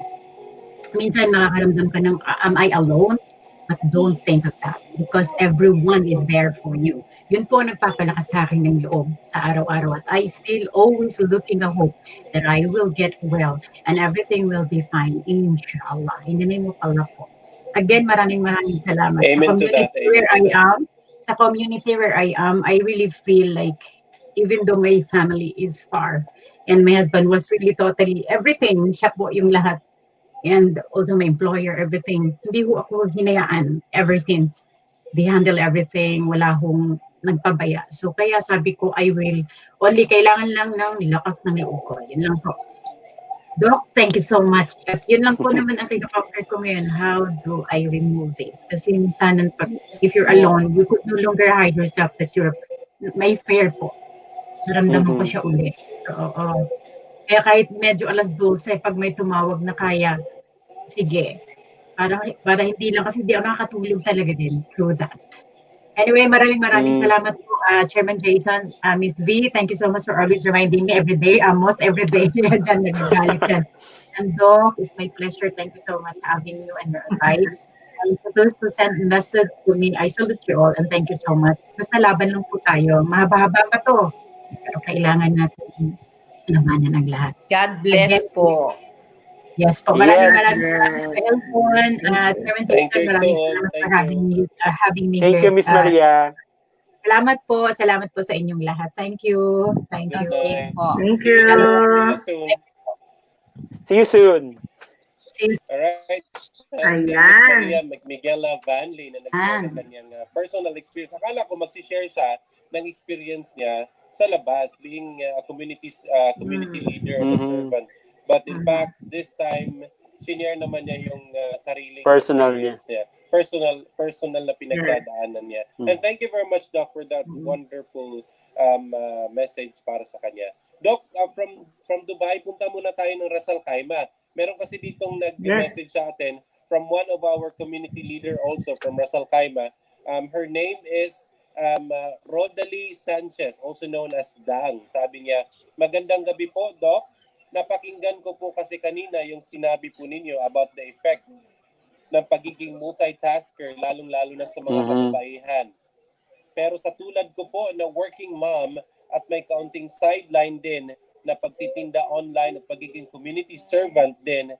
Minsan makakaramdam ka ng, am I alone? But don't think of that because everyone is there for you. Yun po ang nagpapalakas sa akin ng loob sa araw-araw. At I still always looking a hope that I will get well and everything will be fine, inshallah. In the name of Allah po. Again, maraming salamat. Amen to that. Sa community where I am, I really feel like even though my family is far and my husband was really totally everything, siya po yung lahat. And also my employer, everything. Hindi ko ako hinayaan ever since. They handle everything. Wala akong nagpabaya. So kaya sabi ko, I will only kailangan lang ng nilakas ng loob ko. Yun lang po. Doc, thank you so much. At yun lang po naman ang kino-offer ko ngayon. How do I remove this? Kasi minsan, if you're alone, you could no longer hide yourself that you're may fear po. Naramdaman ko siya ulit. Oo. Kaya kahit medyo 12:00, pag may tumawag na kaya, sige. Para hindi lang kasi hindi ako nakakatulog talaga din through that. Anyway, maraming salamat po, Chairman Jason, Miss V. Thank you so much for always reminding me every day, almost every day. Diyan, nagagalit yan. And Doc, it's my pleasure. Thank you so much having you and your advice. And for those who send a message to me, I salute you all and thank you so much. Basta laban lang po tayo. Mahaba-haba pa to. Pero kailangan natin namanan ang lahat. God bless po. Yes po. Maraming salamat sa Elton. Chairman Thank Jason, you, maraming Elton. salamat for Thank having me Thank here. you, Miss Maria. Salamat po sa inyong lahat. Thank you. Thank you. Okay po. Thank See you. you soon. See you soon. Alright. Si Miss Ayan. Maria Miguel Vanley na nag-share ng kanyang personal experience. Akala ko mag-share siya ng experience niya sa labas, being a community leader and a servant. But in fact, this time, senior naman niya yung sariling Personal experience niya. Personal na pinagdadaanan niya. And thank you very much, Doc, for that wonderful message para sa kanya. Doc, from Dubai, punta muna tayo ng Ras Al Khaimah. Meron kasi ditong nag-message sa atin from one of our community leader also from Ras Al Khaimah. Her name is Rodalie Sanchez, also known as Dang. Sabi niya, magandang gabi po, Doc. Napakinggan ko po kasi kanina yung sinabi po ninyo about the effect ng pagiging multitasker, lalong-lalo na sa mga kababaihan. Pero sa tulad ko po na working mom at may kaunting sideline din na pagtitinda online at pagiging community servant din,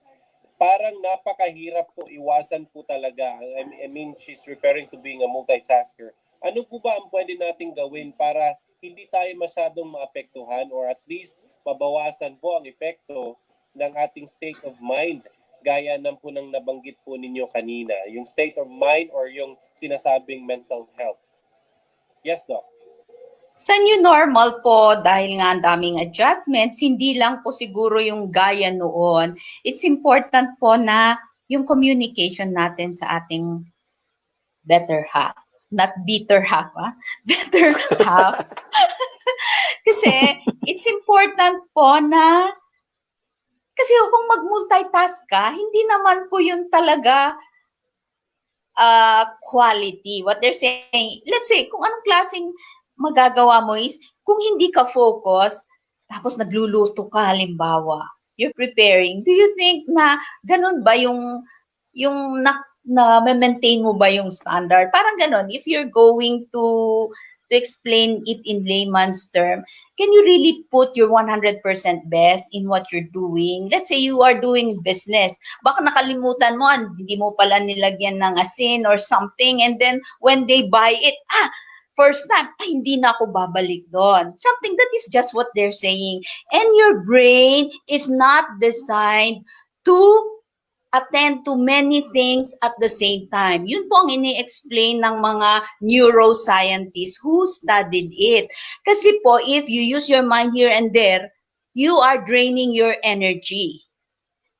parang napakahirap po iwasan po talaga. I mean, she's referring to being a multitasker. Ano po ba ang pwede nating gawin para hindi tayo masyadong maapektuhan or at least mabawasan po ang epekto ng ating state of mind gaya ng po nang nabanggit po ninyo kanina, yung state of mind or yung sinasabing mental health? Yes, Doc. Sa new normal po, dahil nga ang daming adjustments, hindi lang po siguro yung gaya noon. It's important po na yung communication natin sa ating better half. Not bitter half, better half. Kasi it's important po na kasi kung mag-multitask ka, hindi naman po yun talaga quality. What they're saying, let's say, kung anong klaseng magagawa mo is, kung hindi ka focus, tapos nagluluto ka, halimbawa, you're preparing, do you think na ganun ba yung na-maintain mo ba yung standard? Parang ganun, if you're going to explain it in layman's term, can you really put your 100% best in what you're doing? Let's say you are doing business. Baka nakalimutan mo, hindi mo pala nilagyan ng asin or something, and then when they buy it, first time, hindi na ako babalik doon. Something that is just what they're saying. And your brain is not designed to attend to many things at the same time. Yun po ang ini-explain ng mga neuroscientists who studied it. Kasi po, if you use your mind here and there, you are draining your energy.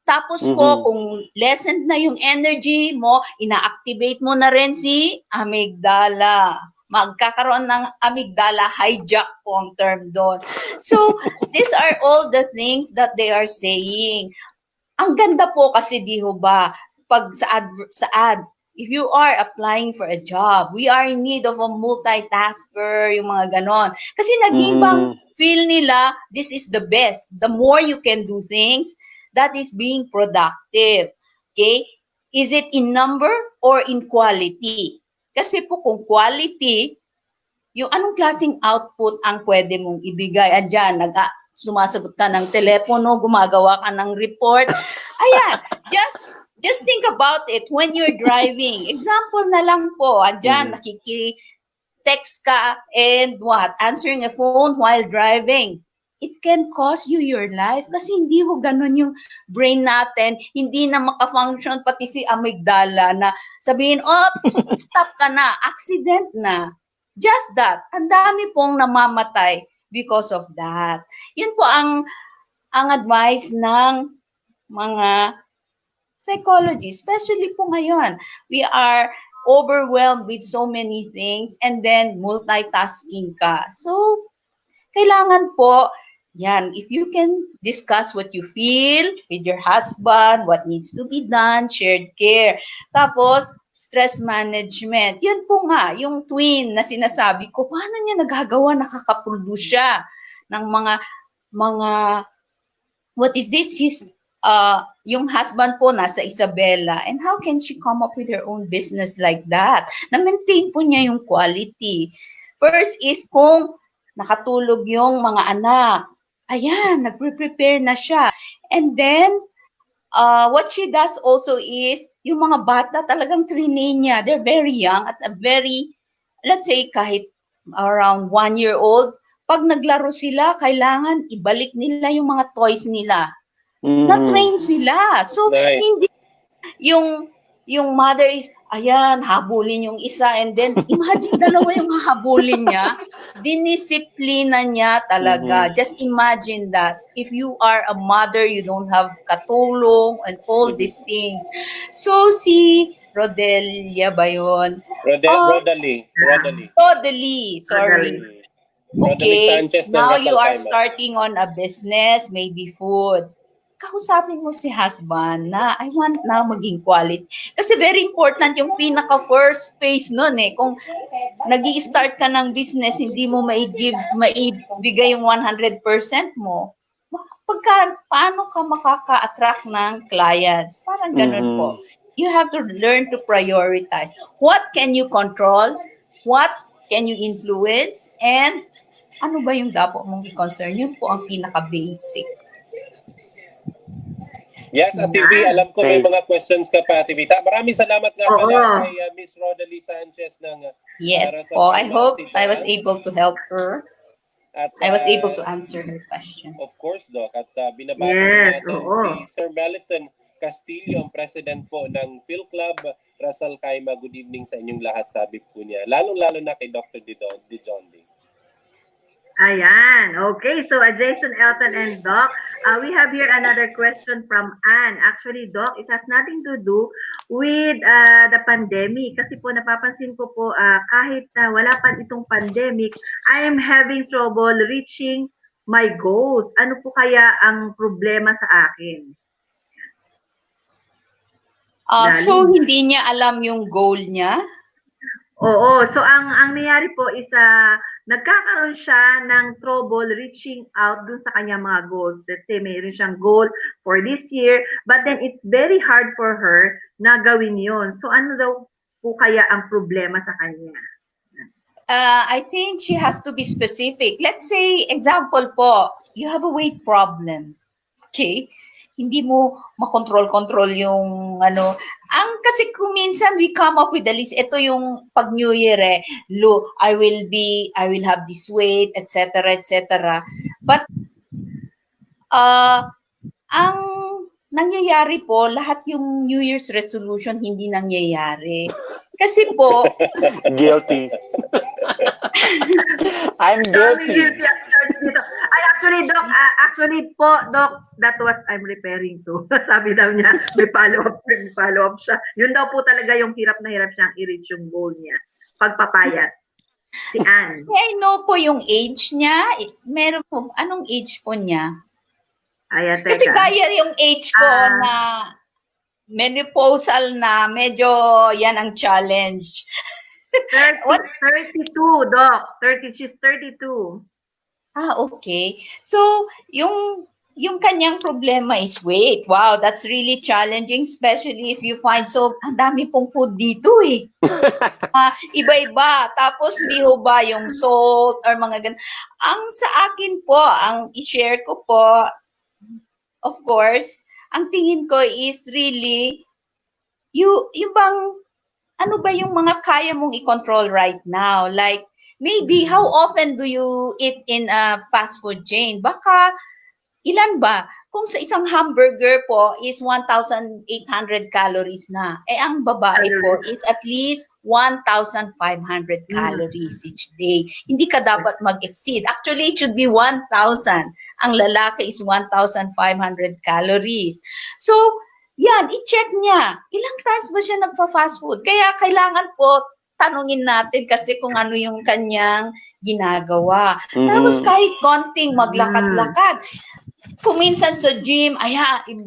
Tapos po, kung lessened na yung energy mo, ina-activate mo na rin si amygdala. Magkakaroon ng amygdala hijack po ang term doon. So, these are all the things that they are saying. Ang ganda po kasi di ho ba, pag sa ad, if you are applying for a job, we are in need of a multitasker, yung mga ganon. Kasi naging bang feel nila, this is the best. The more you can do things, that is being productive. Okay? Is it in number or in quality? Kasi po kung quality, yung anong klaseng output ang pwede mong ibigay. Andyan, sumasagot ka ng telepono, gumagawa ka ng report. Ayan, just think about it when you're driving. Example na lang po, andyan, nakiki-text ka and answering a phone while driving. It can cost you your life kasi hindi ho ganun yung brain natin, hindi na makafunction pati si amygdala na sabihin, stop ka na, accident na. Just that, ang dami pong namamatay because of that. Yun po ang advice ng mga psychologists, especially po ngayon. We are overwhelmed with so many things and then multitasking ka. So, kailangan po, yan, if you can discuss what you feel with your husband, what needs to be done, shared care. Tapos, stress management. Yun po nga, yung twin na sinasabi ko, paano niya nagagawa, nakakaproduce siya ng mga, what is this? She's, yung husband po nasa Isabela. And how can she come up with her own business like that? Na-maintain po niya yung quality. First is kung nakatulog yung mga anak. Ayan, nagpre-prepare na siya. And then, what she does also is, yung mga bata talagang trinain niya. They're very young at a very, let's say, kahit around 1 year old, pag naglaro sila, kailangan ibalik nila yung mga toys nila. Na-train sila. So, Nice. hindi yung mother is, ayan, habulin yung isa, and then, imagine dalawa yung hahabulin niya. Dinisiplina niya talaga. Just imagine that. If you are a mother, you don't have katulong and all these things. So, si Rodelia ba yun? Rodalie. Rodalie, sorry. Rodalie Okay, Sanchez ng now Lasal you are Kaima. starting on a business, maybe food. Kausapin mo si husband na I want na maging quality. Kasi very important yung pinaka-first phase nun eh. Kung nag-i-start ka ng business, hindi mo maibigay yung 100% mo, paano ka makaka-attract ng clients? Parang ganun po. You have to learn to prioritize. What can you control? What can you influence? And ano ba yung dapat mong i-concern? Yun po ang pinaka-basic. Yes, Ate V, alam ko may mga questions ka pa, Ate V. Maraming salamat nga pala kay Miss Rodalie Sanchez ng Yes po, I hope I was able to help her. At, I was able to answer her question. Of course, Doc. At binabati natin si Sir Meliton Castillo, ang president po ng Phil Club Lasal Kaima. Good evening sa inyong lahat, sabi po niya. Lalong-lalo na kay Dr. Djonde. Ayan. Okay. So, Jason, Elton, and Doc, we have here another question from Anne. Actually, Doc, it has nothing to do with the pandemic. Kasi po, napapansin ko po, kahit na wala pa itong pandemic, I am having trouble reaching my goals. Ano po kaya ang problema sa akin? So, hindi niya alam yung goal niya? Oo. So, ang nangyari po is nagkakaroon siya ng trouble reaching out dun sa kanyang mga goals. Let's say, mayroon siyang goal for this year, but then it's very hard for her na gawin yun. So, ano daw po kaya ang problema sa kanya? I think she has to be specific. Let's say, example po, you have a weight problem. Okay? Hindi mo makontrol-control yung ano. Kasi kung minsan we come up with the list, ito yung pag New Year I will have this weight, etc., etc. But, ang nangyayari po, lahat yung New Year's resolution hindi nangyayari. Kasi po, guilty. I'm guilty. Actually, Doc, that was I'm referring to. Sabi daw niya, may follow-up siya. Yun daw po talaga yung hirap na hirap siyang i-reach yung goal niya. Pagpapayat. Si Anne. I know po yung age niya. Meron po, anong age po niya? Ayan, teka. Kasi gaya yung age ko na menopausal na, medyo yan ang challenge. 32, Doc. She's 32. Okay. So, yung yung kanyang problema is weight. Wow, that's really challenging, especially if you find ang dami pong food dito eh. Iba-iba. Tapos, di ho ba yung salt or mga ganun. Ang sa akin po, ang i-share ko po, of course, ang tingin ko is really, yung bang, ano ba yung mga kaya mong i-control right now? Like, maybe, how often do you eat in a fast food chain? Baka, ilan ba? Kung sa isang hamburger po is 1,800 calories na. Ang babae po is at least 1,500 calories each day. Hindi ka dapat mag-exceed. Actually, it should be 1,000. Ang lalaki is 1,500 calories. So, yan, i-check niya. Ilang times ba siya nagpa-fast food? Kaya kailangan po tanungin natin kasi kung ano yung kanyang ginagawa. Tapos kahit konting maglakad-lakad. Kung minsan sa gym,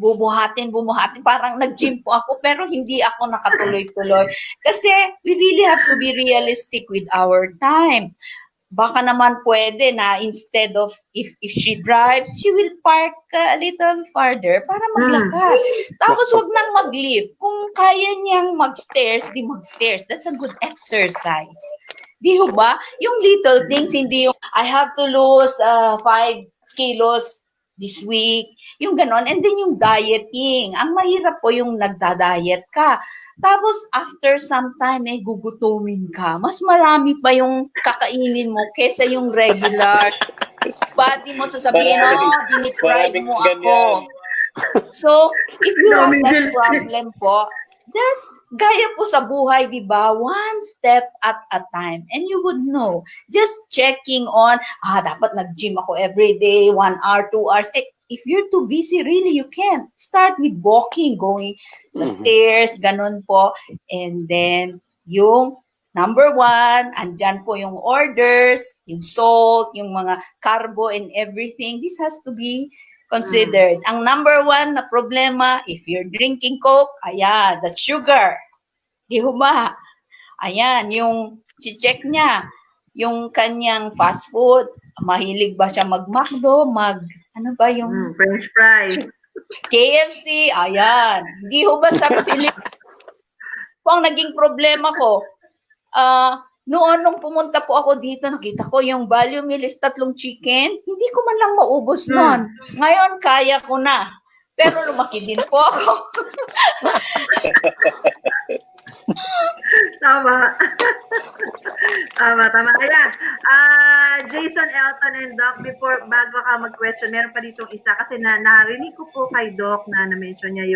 bubuhatin. Parang nag-gym po ako pero hindi ako nakatuloy-tuloy. Kasi we really have to be realistic with our time. Baka naman pwede na instead of if she drives, she will park a little farther para maglakad. Tapos wag nang mag-lift. Kung kaya niyang mag-stairs, di mag-stairs. That's a good exercise. Di ho ba? Yung little things, hindi yung I have to lose 5 kilos this week, yung ganon. And then yung dieting. Ang mahirap po yung nagda-diet ka. Tapos after some time, gugutumin ka. Mas marami pa yung kakainin mo kesa yung regular. Body mo sasabihin, diniprive mo ako. So, if you have that problem po, that's gaya po sa buhay, di ba? One step at a time. And you would know. Just checking on, dapat nag-gym ako every day, 1 hour, 2 hours. If you're too busy, really, you can't. Start with walking, going sa stairs, ganun po. And then, yung number 1, andyan po yung orders, yung salt, yung mga carbo and everything. This has to be considered. Ang number 1 na problema, if you're drinking Coke, the sugar. Di ho ba? Ayan, yung check niya, yung kanyang fast food, mahilig ba siya mag-McDo, ano ba yung French fries. KFC, ayan. Di ho ba sa Pilipinas? Ang naging problema ko, noon nung pumunta po ako dito, nakita ko yung value meal is 3 chicken. Hindi ko man lang maubos nun. Ngayon, kaya ko na. Pero lumaki din po ako. Tama. Tama. Ayan. Jason, Elton, and Doc, bago ka mag-question, meron pa ditong isa kasi narinig ko po kay Doc na na-mention niya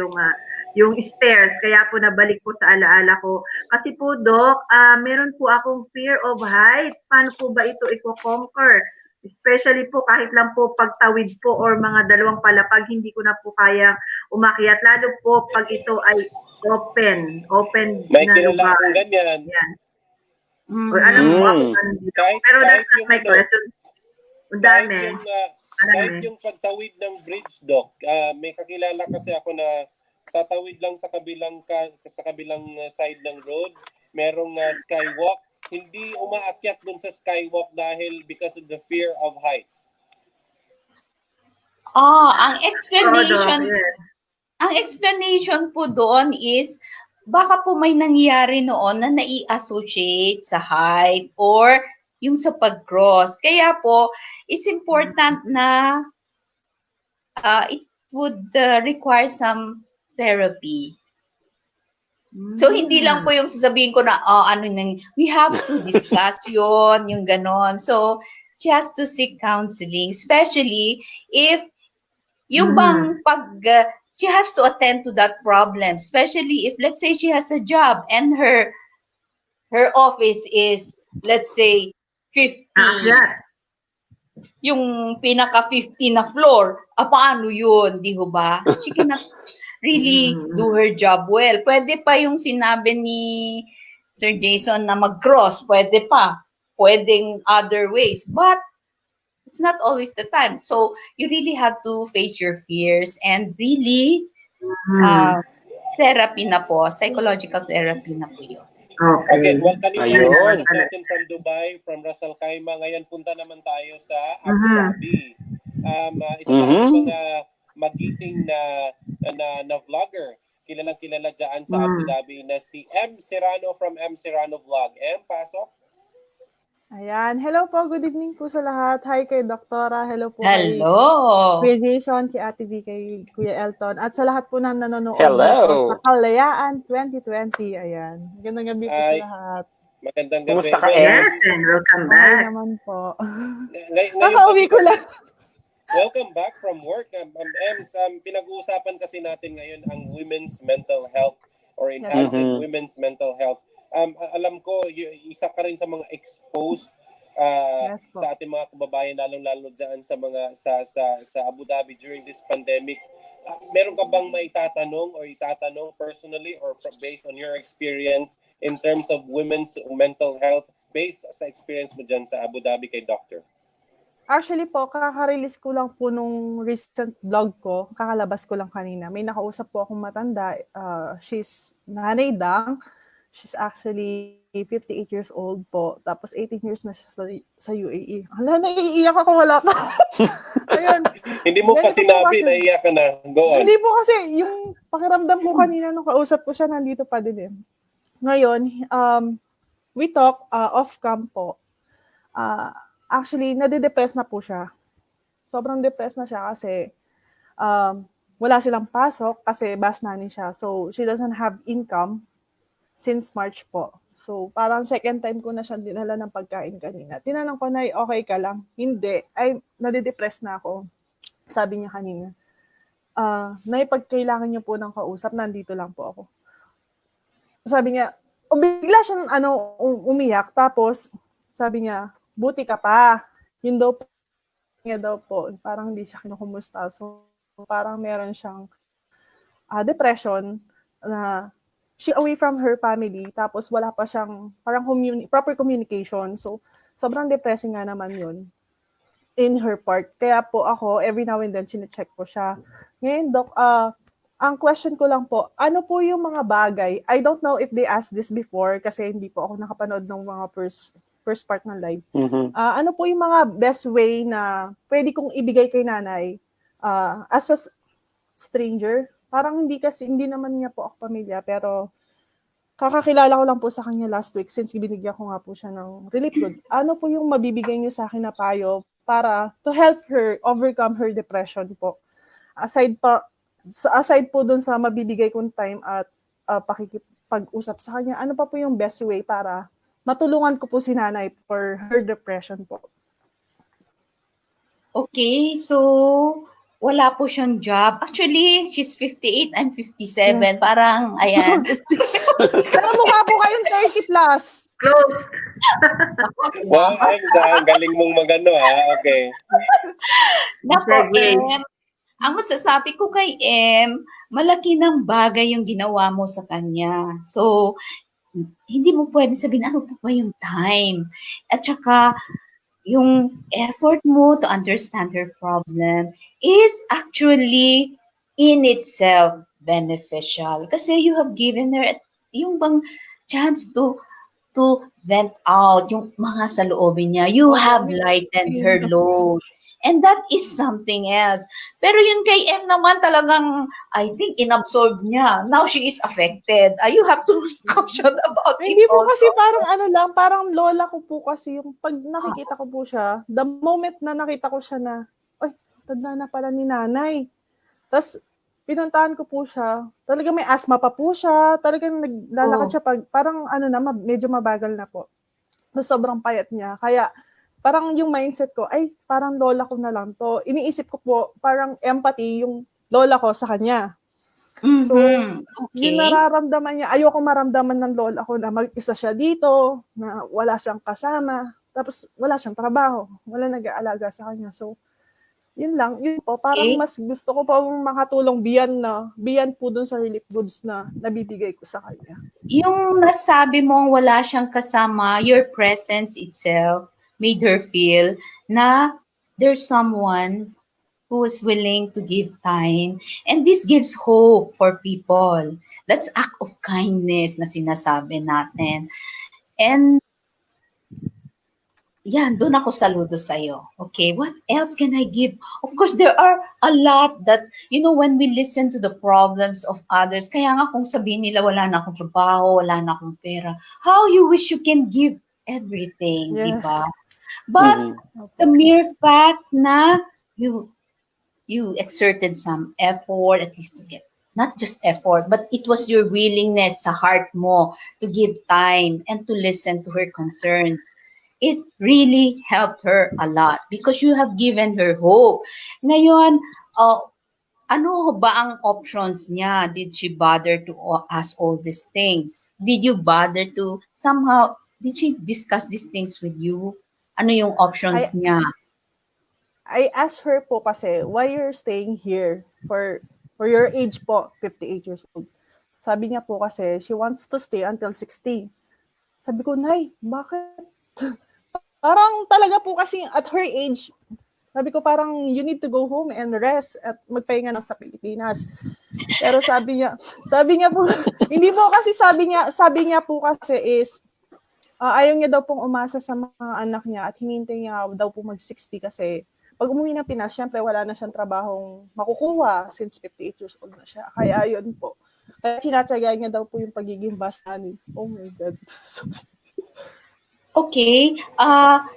yung stairs. Kaya po nabalik po sa alaala ko. Kasi po, Doc, meron po akong fear of heights. Paano po ba ito i-conquer? Especially po kahit lang po pagtawid po or mga 2 palapag, hindi ko na po kaya umakyat. Lalo po pag ito ay open may na kilala lugar. akong ganyan. Yan. Or alam mo ako dito. Pero that's not my question. Ang dami. Kahit yung pagtawid ng bridge, Doc, may kakilala kasi ako na tatawid lang sa kabilang side ng road. Merong skywalk. Hindi umaakyat dun sa skywalk dahil because of the fear of heights. Ang explanation po doon is baka po may nangyari noon na nai-associate sa height or yung sa pag-cross. Kaya po, it's important na it would require some therapy. So, hindi lang po yung sasabihin ko na, we have to discuss yun, yung ganon. So, she has to seek counseling, especially if yung bang she has to attend to that problem, especially if, let's say, she has a job and her office is, let's say, 50. Yung pinaka-50 na floor. Paano yun? Di ho ba? She cannot really do her job well. Pwede pa yung sinabi ni Sir Jason na mag-cross. Pwede pa. Pwedeng other ways. But it's not always the time. So, you really have to face your fears and really therapy na po. Psychological therapy na po yun. Okay, well, kanina natin from Dubai, from Ras Al Khaimah. Ngayon punta naman tayo sa Abu Dhabi. Isa sa ating mga magiting na vlogger, kilalang-kilala dyan sa Abu Dhabi na si M. Serrano from M. Serrano Vlog. M, pasok. Ayan. Hello po. Good evening po sa lahat. Hi kay Doktora. Hello po Hello. kay Jason, kay Ate V, kay Kuya Elton. At sa lahat po na nanonood Hello. sa Kalayaan 2020. Ayan. Magandang gabi po sa lahat. Magandang gabi. Kumusta ka, Yes, and welcome Okay back. naman po. Ngayon Nakauwi ko lang. Welcome back from work. Pinag-uusapan kasi natin ngayon ang women's mental health or enhancing women's mental health. Alam ko, isa ka rin sa mga exposed Yes po. sa ating mga kababayan, lalong-lalo dyan sa mga sa Abu Dhabi during this pandemic. Meron ka bang maitatanong or itatanong personally or based on your experience in terms of women's mental health based sa experience mo dyan sa Abu Dhabi kay Doctor? Actually po, kaka-release ko lang po nung recent vlog ko. Kakalabas ko lang kanina. May nakausap po akong matanda. She's nanay dang. She's actually 58 years old po. Tapos 18 years na siya sa UAE. Hala, naiiyak ako, wala pa. Ayun. Hindi mo pa sinabi, naiiyak ka na. Go on. Hindi po kasi, yung pakiramdam ko kanina nung kausap ko siya, nandito pa din eh. Ngayon, we talk off-cam po. Actually, nade-depress na po siya. Sobrang depressed na siya kasi wala silang pasok kasi bus nanny siya. So, she doesn't have income since March po. So, parang second time ko na siya dinala ng pagkain kanina. Tinanong ko na, okay ka lang? Hindi. Ay, nade-depress na ako. Sabi niya kanina. Nay, pag kailangan niyo po ng kausap, nandito lang po ako. Sabi niya, bigla siyang umiyak. Tapos, sabi niya, buti ka pa. Yun daw po. Niya daw po. Parang hindi siya kinukumusta. So, parang meron siyang depression na she away from her family, tapos wala pa siyang parang proper communication. So, sobrang depressing nga naman yun in her part. Kaya po ako, every now and then, chinecheck ko siya. Ngayon, Doc, ang question ko lang po, ano po yung mga bagay? I don't know if they asked this before kasi hindi po ako nakapanood ng mga first part ng live. Ano po yung mga best way na pwede kong ibigay kay nanay as a stranger? Parang hindi naman niya po ako pamilya, pero kakakilala ko lang po sa kanya last week since binigyan ko nga po siya ng relief good. Ano po yung mabibigay niyo sa akin na payo para to help her overcome her depression po? Aside po dun sa mabibigay kong time at pakikipag-usap sa kanya, ano pa po yung best way para matulungan ko po si nanay for her depression po? Okay, so wala po siyang job. Actually, she's 58, I'm 57. Yes. Parang, ayan. Pero mukha po kayong 30 plus. Close. Wow, ang galing mong magano ha. Okay. Nako, M. Ang masasabi ko kay M, malaki ng bagay yung ginawa mo sa kanya. So, hindi mo pwede sabihin, ano pa ba yung time? At saka, yung effort mo to understand her problem is actually in itself beneficial. Kasi you have given her yung bang chance to vent out yung mga saloobin niya. You have lightened her load. And that is something else. Pero yun kay M naman talagang, I think, inabsorb niya. Now she is affected. You have to be cautious about it. Hindi po also. kasi parang lola ko po kasi yung pag nakikita ko po siya, the moment na nakita ko siya na, ay, tanda na pala ni nanay. Tapos, pinuntahan ko po siya, talaga may asthma pa po siya, talagang naglalakad siya parang medyo mabagal na po. Tapos sobrang payat niya. Kaya, parang yung mindset ko, ay, parang lola ko na lang to. Iniisip ko po, parang empathy yung lola ko sa kanya. So, yung nararamdaman niya, ayoko maramdaman ng lola ko na mag-isa siya dito, na wala siyang kasama, tapos wala siyang trabaho, wala nag-aalaga sa kanya. So, yun lang, yun po, parang mas gusto ko po makatulong beyond po dun sa relief goods na nabibigay ko sa kanya. Yung nasabi mo wala siyang kasama, your presence itself made her feel na there's someone who is willing to give time. And this gives hope for people. That's act of kindness na sinasabi natin. And yan, doon ako saludo sa'yo. Okay, what else can I give? Of course, there are a lot that, when we listen to the problems of others, kaya nga kung sabihin nila, wala na akong trabaho, wala na akong pera, how you wish you can give everything, di Yes. ba? But the mere fact na you exerted some effort, at least to get, not just effort, but it was your willingness sa heart mo to give time and to listen to her concerns. It really helped her a lot because you have given her hope. Ngayon, ano ba ang options niya? Did she bother to ask all these things? Did you bother to somehow, did she discuss these things with you? Ano yung options niya? I asked her po kasi, why you're staying here for your age po, 58 years old. Sabi niya po kasi, she wants to stay until 60. Sabi ko, Nay, bakit? Parang talaga po kasi at her age, sabi ko parang you need to go home and rest at magpahinga na sa Pilipinas. Pero sabi niya po, hindi po kasi sabi niya po kasi is, ayaw niya daw pong umasa sa mga anak niya at hinintay niya daw po mag-60 kasi pag umuwi ng Pinas, syempre wala na siyang trabahong makukuha since 58 years old na siya. Kaya yun po. Kaya sinatsaga niya daw po yung pagiging bastani. Oh my God. Okay,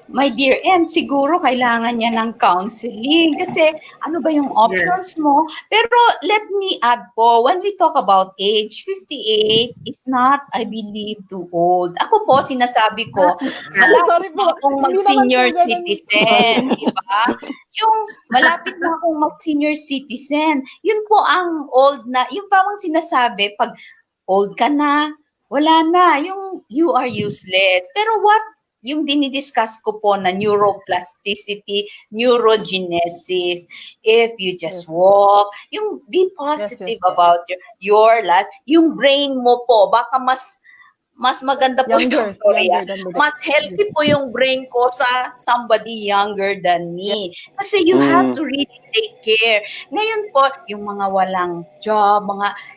my dear M, siguro kailangan niya ng counseling kasi ano ba yung options mo? Pero let me add po, when we talk about age, 58 is not, I believe, too old. Ako po, sinasabi ko, malapit na akong mag-senior citizen, di ba? Yung malapit na akong mag-senior citizen, yun po ang old na, yung parang sinasabi, pag old ka na, wala na, yung you are useless. Pero what yung dinidiscuss ko po na neuroplasticity, neurogenesis, if you just walk, yung be positive about your life, yung brain mo po, baka mas maganda po mas healthy po yung brain ko sa somebody younger than me. Kasi you have to really take care. Ngayon po, yung mga walang job,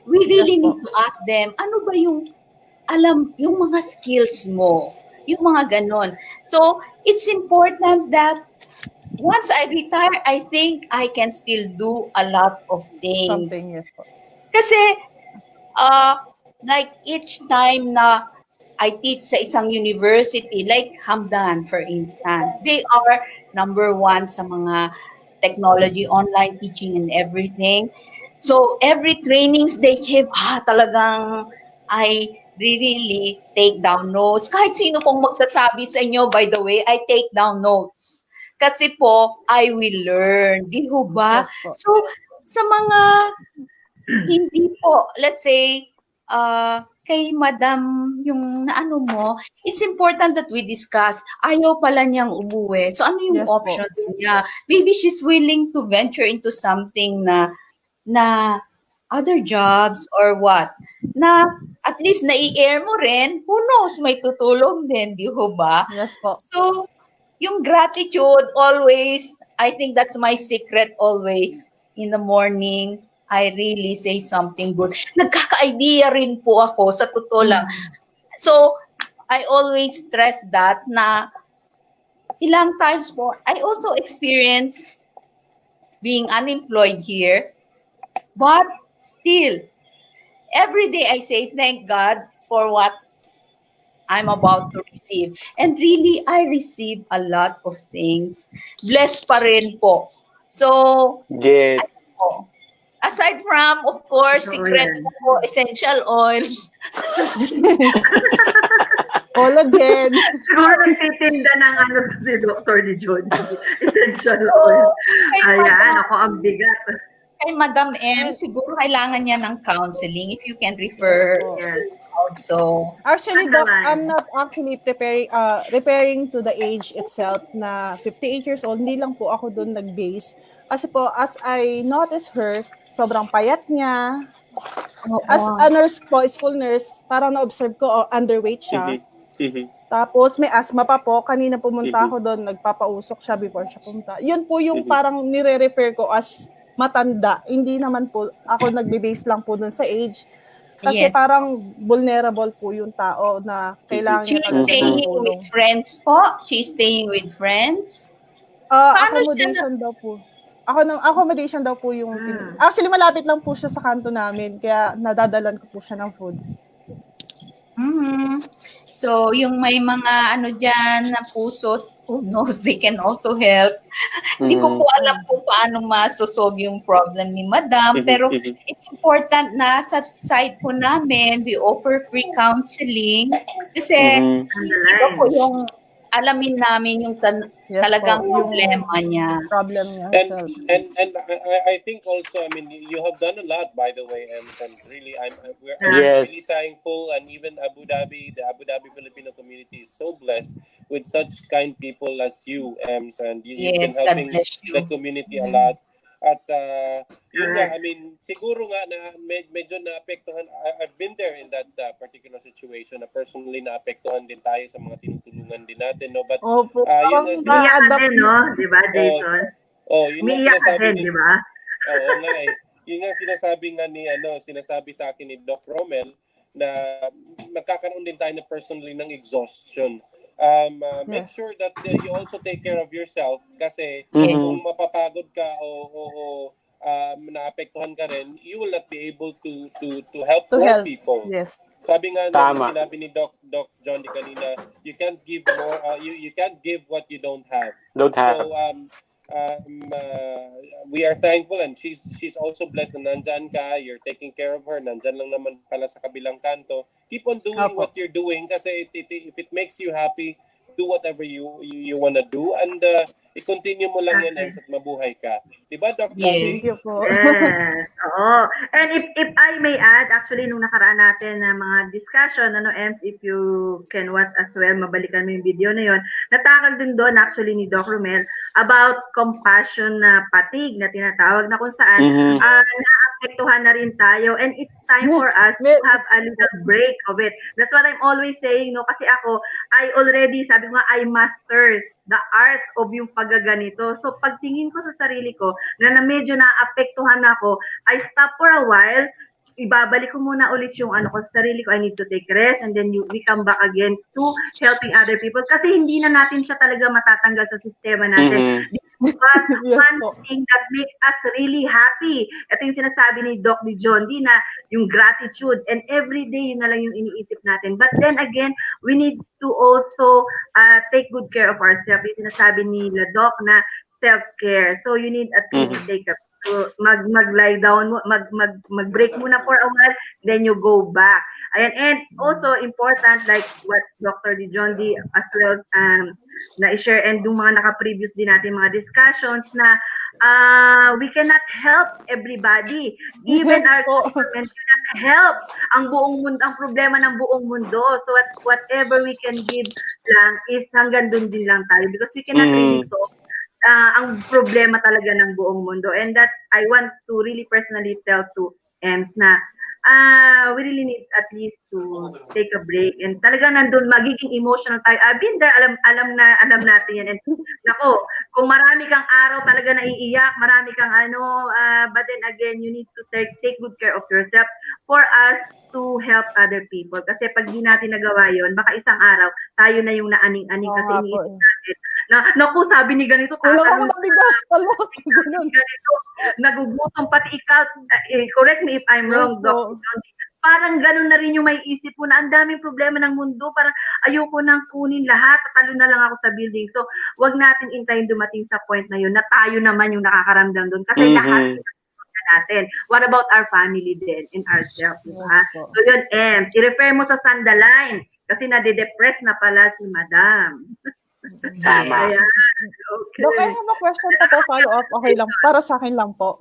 we really need to ask them, ano ba yung yung mga skills mo, yung mga ganon. So, it's important that once I retire, I think I can still do a lot of things. Something, yes po. Kasi, like each time na I teach sa isang university, like Hamdan, for instance, they are number one sa mga technology, online teaching and everything. So, every trainings they give, talagang I really take down notes. Kahit sino pong magsasabi sa inyo, by the way, I take down notes. Kasi po, I will learn. Di ho ba? Yes, so, sa mga hindi po, let's say, kay madam yung naano mo, it's important that we discuss. Ayaw pala niyang umuwi. So, ano yung options niya? Maybe she's willing to venture into something na other jobs or what? Na at least nai-air mo rin, who knows, may tutulong din, di ho ba? Yes po. So, yung gratitude always, I think that's my secret always. In the morning, I really say something good. Nagkaka-idea rin po ako, sa totoo lang. So, I always stress that na ilang times po, I also experience being unemployed here, but still, every day I say, thank God for what I'm about to receive. And really, I receive a lot of things. Blessed pa rin po. So, yes. Aside from, of course, secret po, essential oils. Collagen. Siguro nagtitinda ng si Dr. Djonde. Essential oil. Ayan, ako ang bigat. Kay Madam M, siguro kailangan niya ng counseling if you can refer also. Actually, Doc, I'm not actually referring to the age itself na 58 years old. Hindi lang po ako doon nag-base. Kasi po, as I notice her, sobrang payat niya. As a nurse po, school nurse, parang na-observe ko, underweight siya. Tapos may asthma pa po. Kanina pumunta ako doon, nagpapausok siya before siya pumunta. Yun po yung parang nire-refer ko as matanda. Hindi naman po, ako nagbe-base lang po dun sa age. Kasi Yes. parang vulnerable po yung tao na kailangan niya She's talaga ng staying tulong. with friends po? She's staying with friends? Accommodation daw po. Accommodation daw po yung actually malapit lang po siya sa kanto namin kaya nadadalan ko po siya ng food. So, yung may mga ano dyan na pusos, who knows, they can also help. Hindi ko po alam kung paano masosolve yung problem ni Madam, pero it's important na sa side po namin, we offer free counseling kasi iba po yung alamin namin yung talagang problema niya. Problem niya. And I think also, I mean, you have done a lot, by the way, and really, I'm Yes. really thankful, and even the Abu Dhabi Filipino community is so blessed with such kind people as you, and you've been Yes, God helping bless you. the community a lot. At yun nga, I mean, siguro nga na medyo naapektuhan, I've been there in that particular situation na personally naapektuhan din tayo sa mga tinutulungan din natin, no? But yun nga, umiiyak ka din, no? Diba, Jason? yun nga Umiiyak ka sinasabi din, ni, diba? oo nga eh. Yun nga sinasabi sa akin ni Doc Romel na magkakaroon din tayo na personally ng exhaustion. Make sure that you also take care of yourself kasi kung mapapagod ka o naapektuhan ka rin, you will not be able to help more people. Yes. Sabi nga sinabi ni Doc Djonde kanina, you can't give more you can't give what you don't have. So we are thankful, and she's also blessed na nandyan ka, you're taking care of her, nandyan lang naman pala sa kabilang kanto. Keep on doing what you're doing kasi if it makes you happy, do whatever you want to do, and i-continue mo lang yan at mabuhay ka. Diba, Doc? Yes. Thank you po. Yes. Oo. And if I may add, actually, nung nakaraan natin na mga discussion, Ems, if you can watch as well, mabalikan mo yung video na yon. Natakal din doon, actually, ni Doc Romel about compassion na fatigue na tinatawag na kung saan naapektuhan na rin tayo, and it's time for us to have a little break of it. That's what I'm always saying, no? Kasi ako, I already, sabi ko nga, I mastered the art of yung paggaganito. So, pagtingin ko sa sarili ko, na medyo naapektuhan ako, I stop for a while, ibabalik ko muna ulit yung ko sa sarili ko, I need to take rest, and then we come back again to helping other people. Kasi hindi na natin siya talaga matatanggal sa sistema natin. But one thing that makes us really happy, ito yung sinasabi ni Doc Djonde na yung gratitude, and every day yun na lang yung iniisip natin. But then again, we need to also take good care of ourselves. Yung sinasabi ni Doc na self-care. So you need at least take a mag-lie down, mag-break muna for a while, then you go back. And also important, like what Dr. Djonde as well na-share, and yung mga naka-previous din natin mga discussions na we cannot help everybody. Even our government cannot help ang buong mundo, ang problema ng buong mundo. So whatever we can give lang is hanggang dun din lang tayo, because we cannot really solve ang problema talaga ng buong mundo. And that I want to really personally tell to Ems na we really need at least to take a break, and talaga nandun magiging emotional tayo. I've been there, alam natin yan. And nako, kung marami kang araw talaga naiiyak, marami kang but then again, you need to take good care of yourself for us to help other people. Kasi pag di natin nagawa yon, baka isang araw tayo na yung naaning-aning kasi iniisip natin naku, sabi ni ganito, nagugutom pati ikaw, correct me if I'm wrong, Doc. Parang ganun na rin yung may isip mo na ang daming problema ng mundo, parang ayoko nang kunin lahat, tatalo na lang ako sa building. So, wag natin intayin dumating sa point na yun, na tayo naman yung nakakaramdam doon. Kasi lahat natin. What about our family then and ourselves, diba? So yun, i-refer mo sa Sandaline kasi nade-depress na pala si Madam. Tama. Ayan. Okay. Doc, I have a question po, follow up. Okay lang, para sa akin lang po.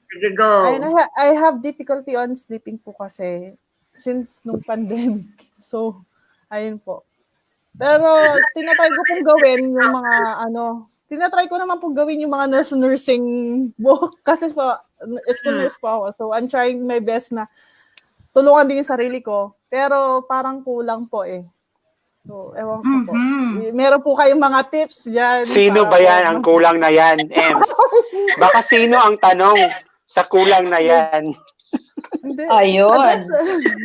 Sige, go. I have difficulty on sleeping po kasi since nung pandemic. So, ayun po. Pero tinatry ko pong gawin yung mga tinatry ko naman pong gawin yung mga nursing book kasi po, school nurse po ako. So, I'm trying my best na tulungan din yung sarili ko. Pero parang kulang po eh. So, ewan ko po. Meron po kayong mga tips dyan. Sino ba yan ang kulang na yan, Ems? Baka sino ang tanong sa kulang na yan? Hindi. Ayun.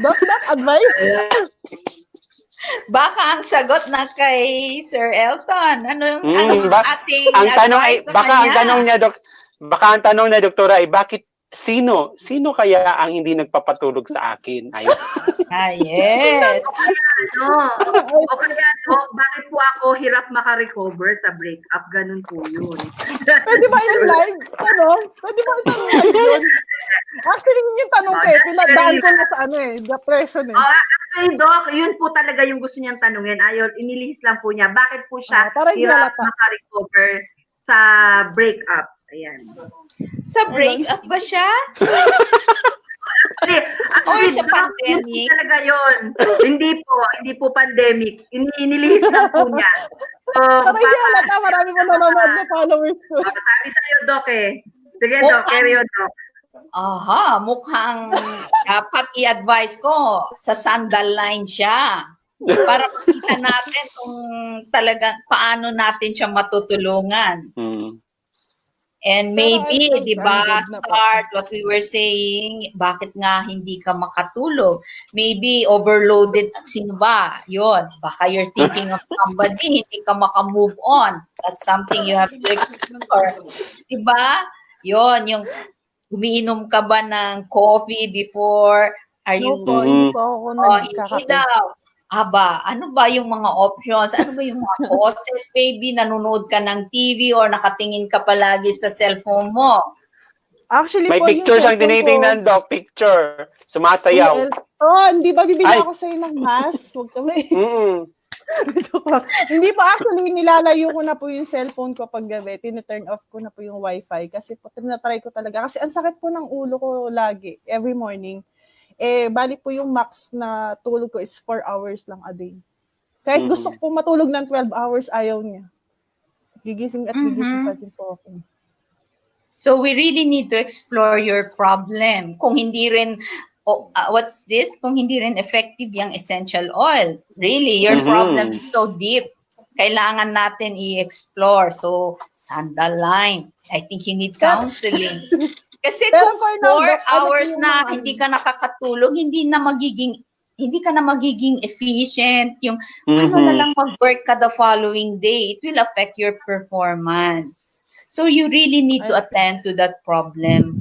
Doc, advice? Baka ang sagot na kay Sir Elton. Ano yung ating ang tanong ay, advice sa baka ang kanya? tanong niya, baka ang tanong niya, doktora, ay bakit sino kaya ang hindi nagpapatulog sa akin? Ayun. Yes. O kaya, bakit po ako hirap makarecover sa breakup? Ganun po yun. Pwede ba yung live? Pwede ba yung tanong live yun? Actually, yung tanong ko pinadaan ko na sa depression Actually, Doc, yun po talaga yung gusto niyang tanungin. Inilihis lang po niya. Bakit po siya hirap makarecover sa breakup? Ayan. Sa breakup ba siya? Or sa pandemic? Yun talaga yun. Hindi po pandemic. Inilihis lang po niya. So, hindi halata, marami mo nanonood na followers ko. Sabi sa'yo, Doc Sige, Doc, carry on, Doc. Aha, mukhang dapat i-advise ko sa sandal line siya para makita natin kung talagang paano natin siya matutulungan. And maybe, di ba, start what we were saying, bakit nga hindi ka makatulog? Maybe overloaded, sino ba? Yun, baka you're thinking of somebody, hindi ka makamove on. That's something you have to explore. Di ba? Yun, yung umiinom ka ba ng coffee before? Are you? Hindi po ako hindi daw. Aba, ano ba yung mga options? Ano ba yung mga causes? Maybe nanonood ka ng TV or nakatingin ka palagi sa cellphone mo. Actually may po, picture siyang tinitingnan, Doc. Picture. Sumasayaw. Hindi ba bibili ako sa'yo ng mask? Huwag kami. Hindi po, actually, nilalayo ko na po yung cellphone ko pag gabi. Tina-turn off ko na po yung wifi. Kasi po, tinatry ko talaga. Kasi ang sakit po ng ulo ko lagi, every morning. Bali po yung max na tulog ko is 4 hours lang a day. Kahit gusto ko matulog ng 12 hours, ayaw niya. Gigising at gigising pa din po ako. So we really need to explore your problem. Kung hindi rin, what's this? Kung hindi rin effective yung essential oil. Really, your problem is so deep. Kailangan natin i-explore. So, sandal line. I think you need counseling. Kasi kung 4 hours na hindi ka nakakatulog, hindi ka na magiging efficient. Yung ano na lang mag-work ka the following day, it will affect your performance. So you really need to attend to that problem.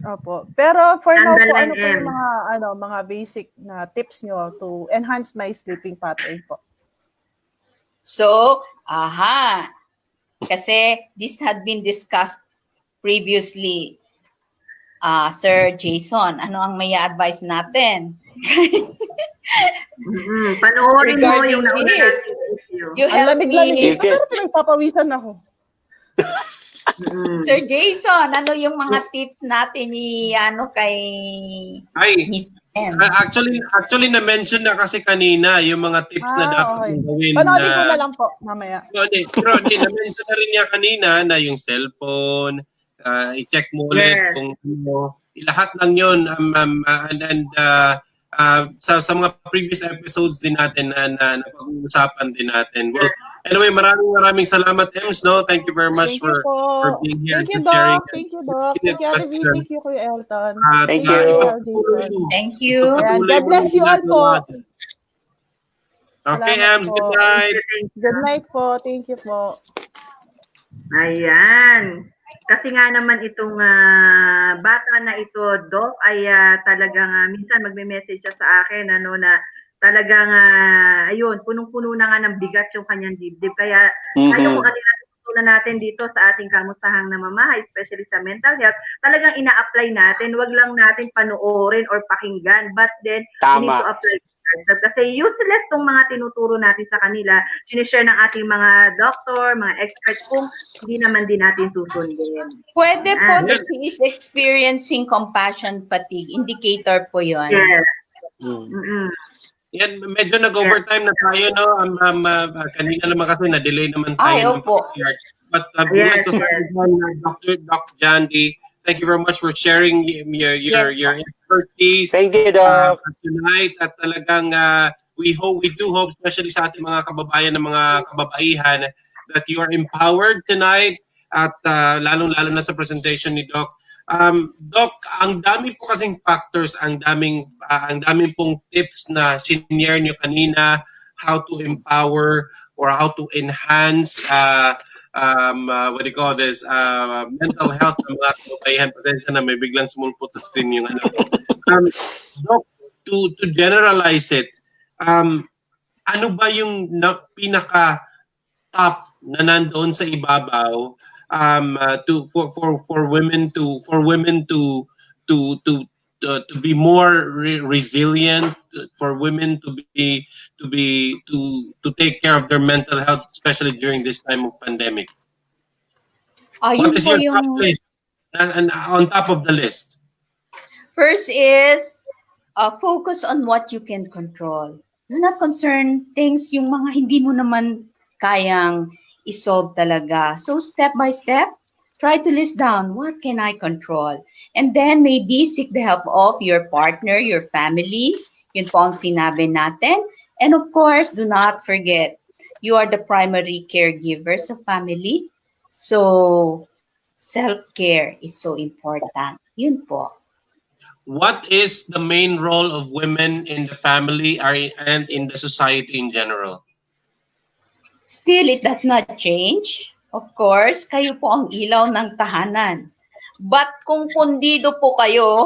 Opo. Pero for now po, ano po yung mga basic na tips nyo to enhance my sleeping pattern po? So, kasi this had been discussed previously. Sir Jason, ano ang may advice natin? Panoorin mo yung You help me. Pero pinagpapawisan ako. Sir Jason, ano yung mga tips natin kay Miss M? Actually na-mention na kasi kanina yung mga tips na dapat gawin. Panoodin ko na lang po mamaya. Pero na-mention na rin niya kanina na yung cellphone, i-check mo ulit kung lahat ng yun sa mga previous episodes din natin na napag-uusapan din natin. Well, anyway, maraming salamat, Ems, no? Thank you very much for being here. Thank you, Doc. Thank you, Doc. Thank you, Ate Vhie. Thank you, Kuya Elton. Thank you. Thank you. God bless you all po. Okay, Ems, good night. Good night po. Thank you po. Ayan. Kasi nga naman itong bata na ito, Doc, ay talagang minsan magme-message siya sa akin na talagang ayun, punong-puno na nga ng bigat yung kanyang dibdib. Kaya ayun kung ano natutunan natin dito sa ating kamustahang namamahay, especially sa mental health, talagang ina-apply natin. Wag lang natin panoorin or pakinggan, but then we need to apply. Kasi useless tong mga tinuturo natin sa kanila, sinishare ng ating mga doctor, mga experts, kung hindi naman din natin susundin. Pwede po that he is experiencing compassion fatigue. Indicator po yun. Yes. Yan, medyo nag-overtime na tayo, no? Kanina naman kasi na-delay naman tayo. Opo. But we'd like to thank Doc Djonde. Thank you very much for sharing your expertise. Thank you, Doc. Tonight at talagang we do hope, especially sa ating mga kababayan ng mga kababaihan, that you are empowered tonight at lalong-lalo na sa presentation ni Doc. Doc, ang dami po kasing factors, ang daming pong tips na shinare nyo kanina, how to empower or how to enhance what do you call this, mental health ng mga kababayan. Pasensya na, may biglang sumulpot sa screen yung ano ko. Doc, to generalize it, ano ba yung pinaka top na nandoon sa ibabaw for women to be more resilient, for women to take care of their mental health, especially during this time of pandemic? What Yun is po your top yung list and on top of the list? first is focus on what you can control. Do not concern things yung mga hindi mo naman kayang isolve talaga. So step by step, try to list down what can I control. And then maybe seek the help of your partner, your family. Yun po ang sinabi natin. And of course, do not forget, you are the primary caregiver sa family. So self-care is so important. Yun po. What is the main role of women in the family and in the society in general? Still, it does not change. Of course, kayo po ang ilaw ng tahanan. But kung pundido po kayo,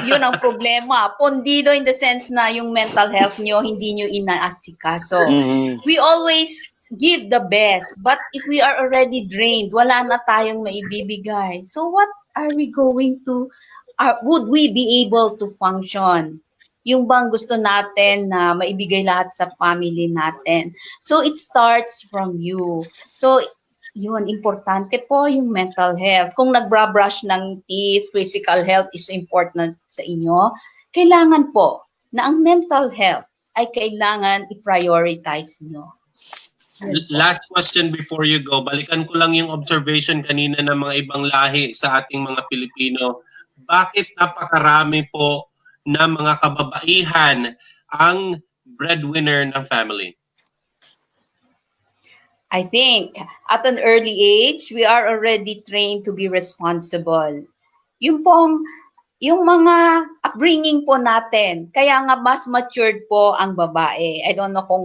yun ang problema. Pundido in the sense na yung mental health nyo, hindi nyo inaasikaso. We always give the best. But if we are already drained, wala na tayong maibibigay. So what are we going to, would we be able to function? Yung bang gusto natin na maibigay lahat sa family natin. So it starts from you. So yun, importante po yung mental health. Kung nagbra-brush ng teeth, physical health is important sa inyo, kailangan po na ang mental health ay kailangan i-prioritize nyo. Last question before you go. Balikan ko lang yung observation kanina ng mga ibang lahi sa ating mga Pilipino. Bakit napakarami po na mga kababaihan ang breadwinner ng family? I think at an early age, we are already trained to be responsible. Yung mga upbringing po natin, kaya nga mas matured po ang babae. I don't know kung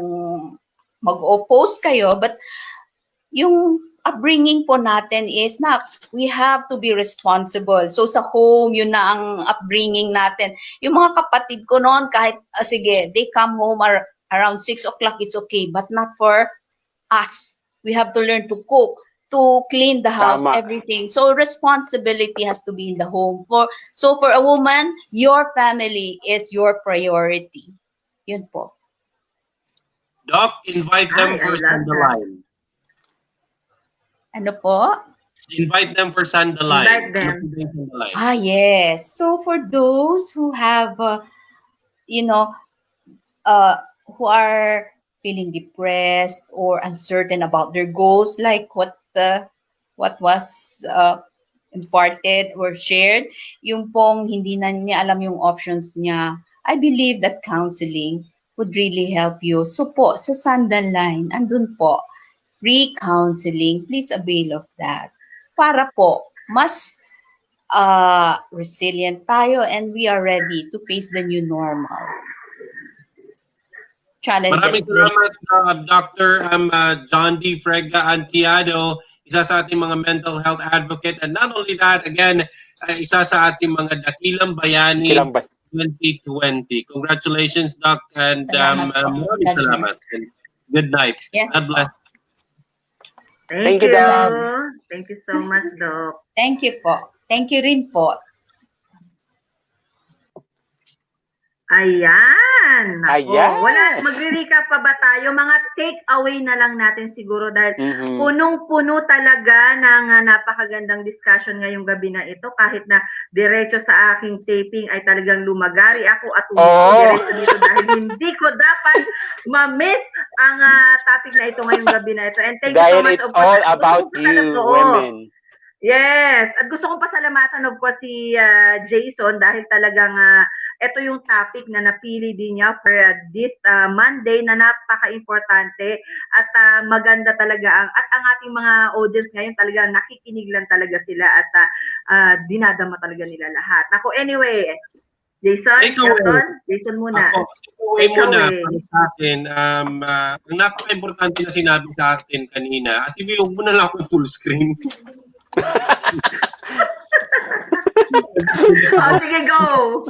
mag-oppose kayo, but yung upbringing po natin is na we have to be responsible. So sa home, yun na ang upbringing natin. Yung mga kapatid ko noon, kahit, sige, they come home around 6 o'clock, it's okay, but not for us. We have to learn to cook, to clean the house, Tama. everything. So responsibility has to be in the home. So for a woman, your family is your priority. Yun po. Doc, invite them for Sandaline. Ano po? Invite them for Sandaline. Invite them. Yes. So for those who have, who are feeling depressed or uncertain about their goals, like what was imparted or shared, yung pong hindi na niya alam yung options niya, I believe that counseling would really help you. So po, sa Sandaline, andun po, free counseling, please avail of that. Para po, mas resilient tayo and we are ready to face the new normal. Challenges. Maraming salamat, Dr. Djonde Antiado, isa sa ating mga mental health advocate. And not only that, again, isa sa ating mga Dakilang Bayani 2020. Congratulations, Doc, and maraming salamat. And good night. Yes. God bless. Thank you. Doc. Thank you so much, Doc. Thank you po. Thank you rin po. Ayan. Nako, Ayan. magre-recap pa ba tayo? Mga take-away na lang natin siguro dahil punong-puno talaga ng napakagandang discussion ngayong gabi na ito. Kahit na diretso sa aking taping ay talagang lumagari ako at diretso dito dahil hindi ko dapat ma-miss ang topic na ito ngayong gabi na ito. And thank you so much. Dahil it's all about you, women. Yes. At gusto kong pasalamatan of course si Jason dahil talagang ito yung topic na napili din niya for this Monday na napaka-importante at maganda talaga ang ating mga audience ngayon talaga nakikinig lang talaga sila at dinadama talaga nila lahat. Ako anyway, Jason, Jason muna. Ako, muna para sa akin, ang napaka-importante na sinabi sa akin kanina, at huwag mo na lang ako full screen. Sige, go!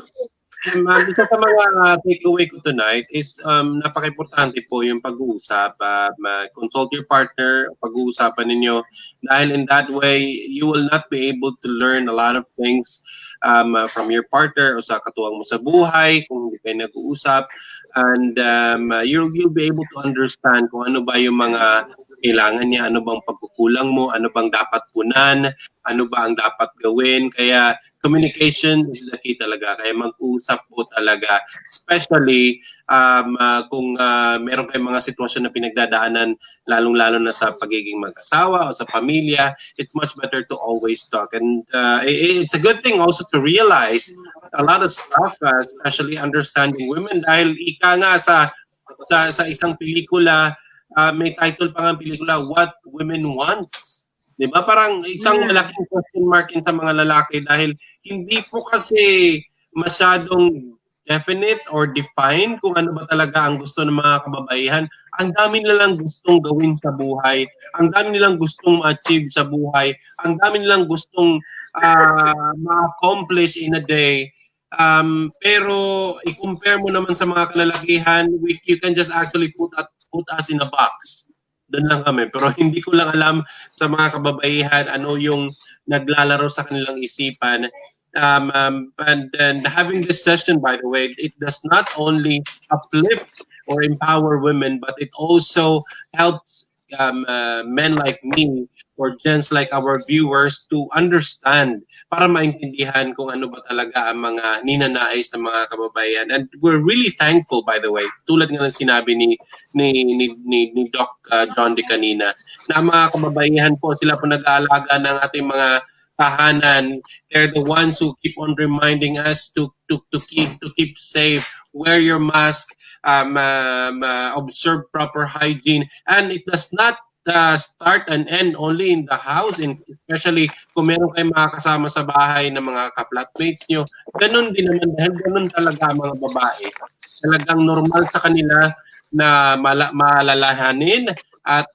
Isa sa mga takeaway ko tonight is napaka-importante po yung pag-uusap. Consult your partner, pag-uusapan ninyo. Dahil in that way, you will not be able to learn a lot of things from your partner o sa katuwang mo sa buhay kung hindi kayo nag-uusap. And you'll be able to understand kung ano ba yung mga kailangan niya, ano bang pagkukulang mo, ano bang dapat punan, ano ba ang dapat gawin. Kaya communication is the key talaga. Kaya mag-usap po talaga. Especially kung meron kayong mga sitwasyon na pinagdadaanan, lalong-lalo na sa pagiging mag-asawa o sa pamilya, it's much better to always talk. And it's a good thing also to realize a lot of stuff, especially understanding women. Dahil ika nga sa isang pelikula, may title pa nga pelikula, What Women Wants. Diba? Parang isang malaking question mark sa mga lalaki dahil hindi po kasi masyadong definite or define kung ano ba talaga ang gusto ng mga kababaihan. Ang dami nilang gustong gawin sa buhay. Ang dami nilang gustong ma-achieve sa buhay. Ang dami nilang gustong ma-accomplish in a day. Pero i-compare mo naman sa mga kalalakihan, you can just actually put us in a box. Doon lang kami. Pero hindi ko lang alam sa mga kababaihan ano yung naglalaro sa kanilang isipan. And having this session, by the way, it does not only uplift or empower women, but it also helps men like me or gents like our viewers to understand para maintindihan kung ano ba talaga ang mga ninanais ng mga kababaihan. And we're really thankful, by the way, tulad nga ng sinabi ni Doc Djonde kanina, na mga kababaihan po, sila po nag-aalaga ng ating mga tahanan. They're the ones who keep on reminding us to keep safe, wear your mask, observe proper hygiene, and it does not start and end only in the house, especially kung meron kayong mga kasama sa bahay na mga ka-flatmates nyo. Ganun din naman dahil ganun talaga mga babae. Talagang normal sa kanila na malalahanin at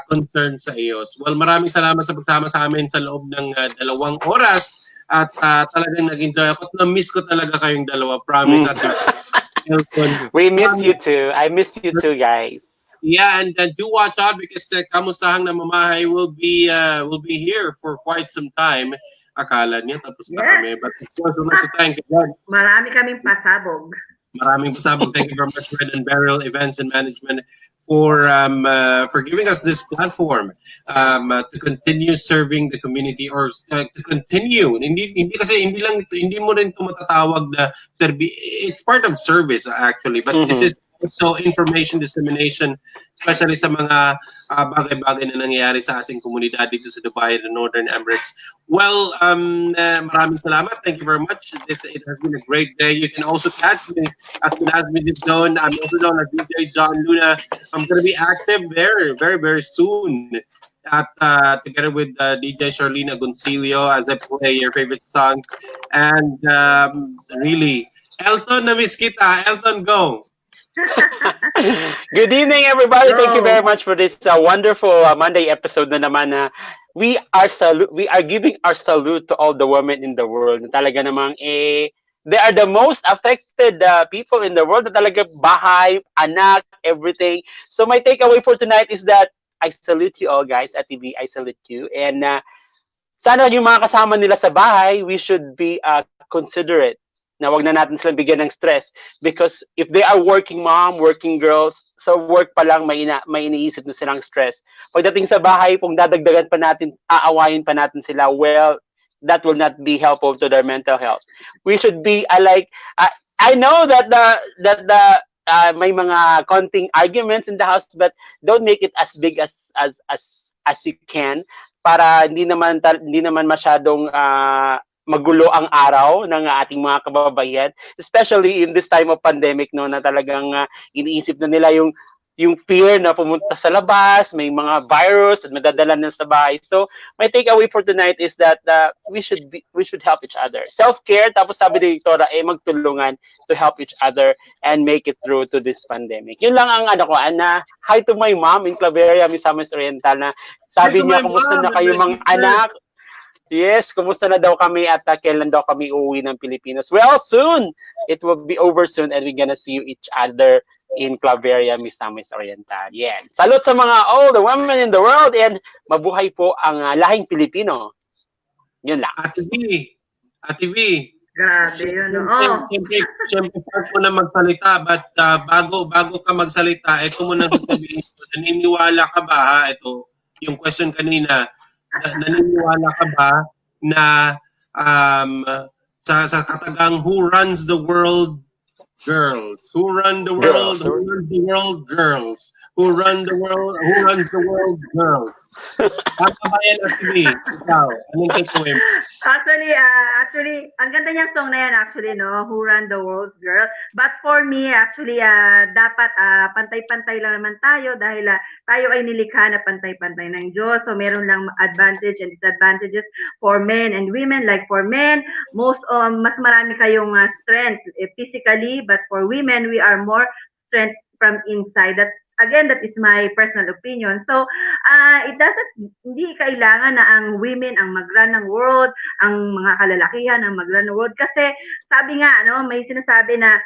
concern sa iyo. Well, maraming salamat sa pagsama sa amin sa loob ng 2 oras at talagang nag-enjoy ako. Na-miss ko talaga kayong dalawa. Promise at Elton. We miss you too. I miss you too, guys. Yeah, and do watch out because Kamustahang na Mamahay will be here for quite some time. Akala niya tapos na kami. But of course, we'd like to thank God. Marami kaming pasabog. Maraming pasabog. Thank you very much, Red and Beryl Events and Management, for giving us this platform to continue serving the community or to continue. Hindi mo rin ito matatawag na it's part of service actually, but this is also information dissemination, especially sa mga bagay-bagay na nangyayari sa ating komunidad dito sa Dubai and the Northern Emirates. Well, maraming salamat. Thank you very much. It has been a great day. You can also catch me at the Last Music Zone. I'm also known as DJ John Luna. I'm going to be active very, very, very soon at together with DJ Charlene Agoncillo as I play your favorite songs. And really, Elton, na-miss kita. Elton, go. Good evening, everybody. Thank you very much for this wonderful Monday episode na naman. We are giving our salute to all the women in the world. Talaga namang they are the most affected people in the world. Talaga bahay, anak, everything. So my takeaway for tonight is that I salute you all, guys. At TV, I salute you. And sana yung mga kasama nila sa bahay, we should be considerate na wag na natin silang bigyan ng stress, because if they are working mom, working girls, sa work pa lang may iniisip na silang stress. Pagdating sa bahay, kung dadagdagan pa natin, aawayin pa natin sila, well, that will not be helpful to their mental health. We should be I know that may mga konting arguments in the house, but don't make it as big as you can para hindi naman masyadong magulo ang araw ng ating mga kababayan, especially in this time of pandemic, no, na talagang iniisip na nila yung fear na pumunta sa labas, may mga virus at madadala na sa bahay. So my takeaway for tonight is that we should help each other. Self-care, tapos sabi ni Diktora, magtulungan to help each other and make it through to this pandemic. Yun lang ang hi to my mom in Claveria, Misamis Oriental, na sabi niya, kumusta na kayo mga anak? Yes, kumusta na daw kami at kailan daw kami uuwi ng Pilipinas? Well, soon! It will be over soon and we're gonna see each other in Claveria, Misamis Oriental. Yeah. Salute sa mga all the women in the world and mabuhay po ang lahing Pilipino. Yun lang. Ate V. Grabe yun. Siyempre, part mo na magsalita, but bago ka magsalita, ito mo na sabihin, naniniwala ka ba, ha? Ito, yung question kanina, naniniwala ka ba na sa katagang who runs the world, girls? Who run the world? Who runs the world? Girls. Who runs the world? Girls. Tama ba yan, Ate? Ikaw, anong takeaway mo? Actually, ang ganda niyang song na yan actually, no? Who Run the World, Girl. But for me, actually, dapat pantay-pantay lang naman tayo dahil tayo ay nilikha na pantay-pantay ng Diyos. So, meron lang advantage and disadvantages for men and women. Like for men, mas marami kayong strength physically, but for women, we are more strength from inside. Again, that is my personal opinion. So, hindi kailangan na ang women ang mag-run ng world, ang mga kalalakihan ang mag-run ng world. Kasi, sabi nga, may sinasabi na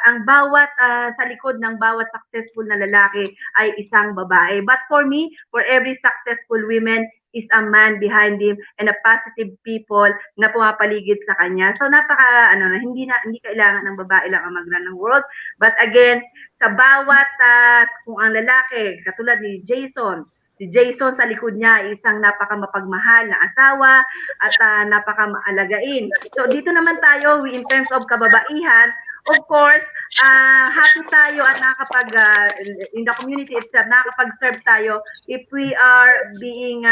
ang bawat sa likod ng bawat successful na lalaki ay isang babae. But for me, for every successful woman is a man behind him and a positive people na pumapaligid sa kanya. So hindi kailangan ng babae lang ang mag-run ng world. But again, sa bawat kung ang lalaki, katulad ni Jason, si Jason sa likod niya ay isang napakamapagmahal na asawa at napakamaalagain. So dito naman tayo in terms of kababaihan, of course, happy tayo at in the community itself, nakakapag-serve tayo if we are being,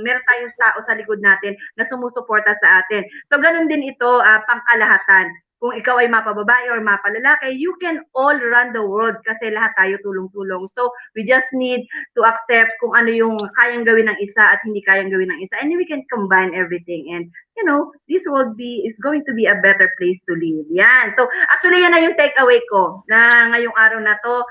meron tayong tao sa likod natin na sumusuporta sa atin. So, ganun din ito, pangkalahatan. Kung ikaw ay mapababae or mapalalaki, you can all run the world kasi lahat tayo tulong-tulong. So, we just need to accept kung ano yung kayang gawin ng isa at hindi kayang gawin ng isa. And we can combine everything. And, this world is going to be a better place to live. Yan. So, actually, yan na yung takeaway ko na ngayong araw na to.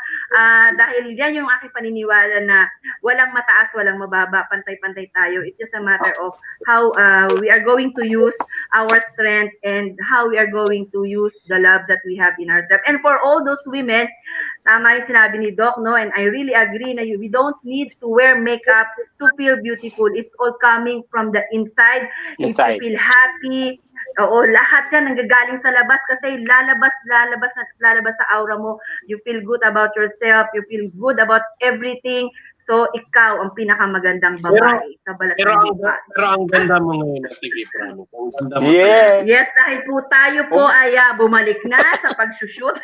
Dahil yan yung aking paniniwala na walang mataas, walang mababa, pantay-pantay tayo. It's just a matter of how we are going to use our strength and how we are going to use the love that we have in ourselves. And for all those women, tama yung sinabi ni Doc, no? And I really agree na we don't need to wear makeup to feel beautiful. It's all coming from the inside. If you feel happy, lahat yan nanggagaling sa labas kasi lalabas sa aura mo. You feel good about yourself. You feel good about everything. So, ikaw ang pinakamagandang babae sa balat ng lupa. Pero ang ganda mo ngayon, Ate Promise. Ang ganda mo. Yeah. Yes, dahil po tayo po ay bumalik na sa pag-shoot.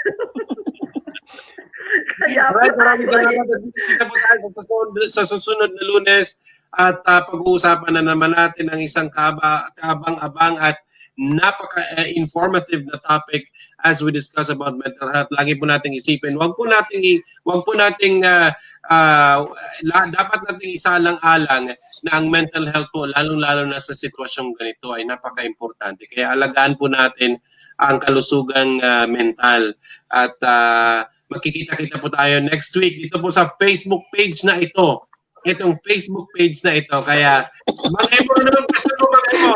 Maraming salamat. Kita po tayo sa susunod na Lunes at pag-uusapan na naman natin ang isang kaabang-abang at napaka-informative na topic as we discuss about mental health. Lagi po nating isipin. Wag po nating dapat nating isalang-alang na ang mental health po, lalong-lalo na sa sitwasyong ganito, ay napaka-importante. Kaya alagaan po natin ang kalusugang mental. At magkikita-kita po tayo next week dito po sa Facebook page na ito. Itong Facebook page na ito. Kaya, Mang-Emo, ano naman kasi mo, Mang-Emo?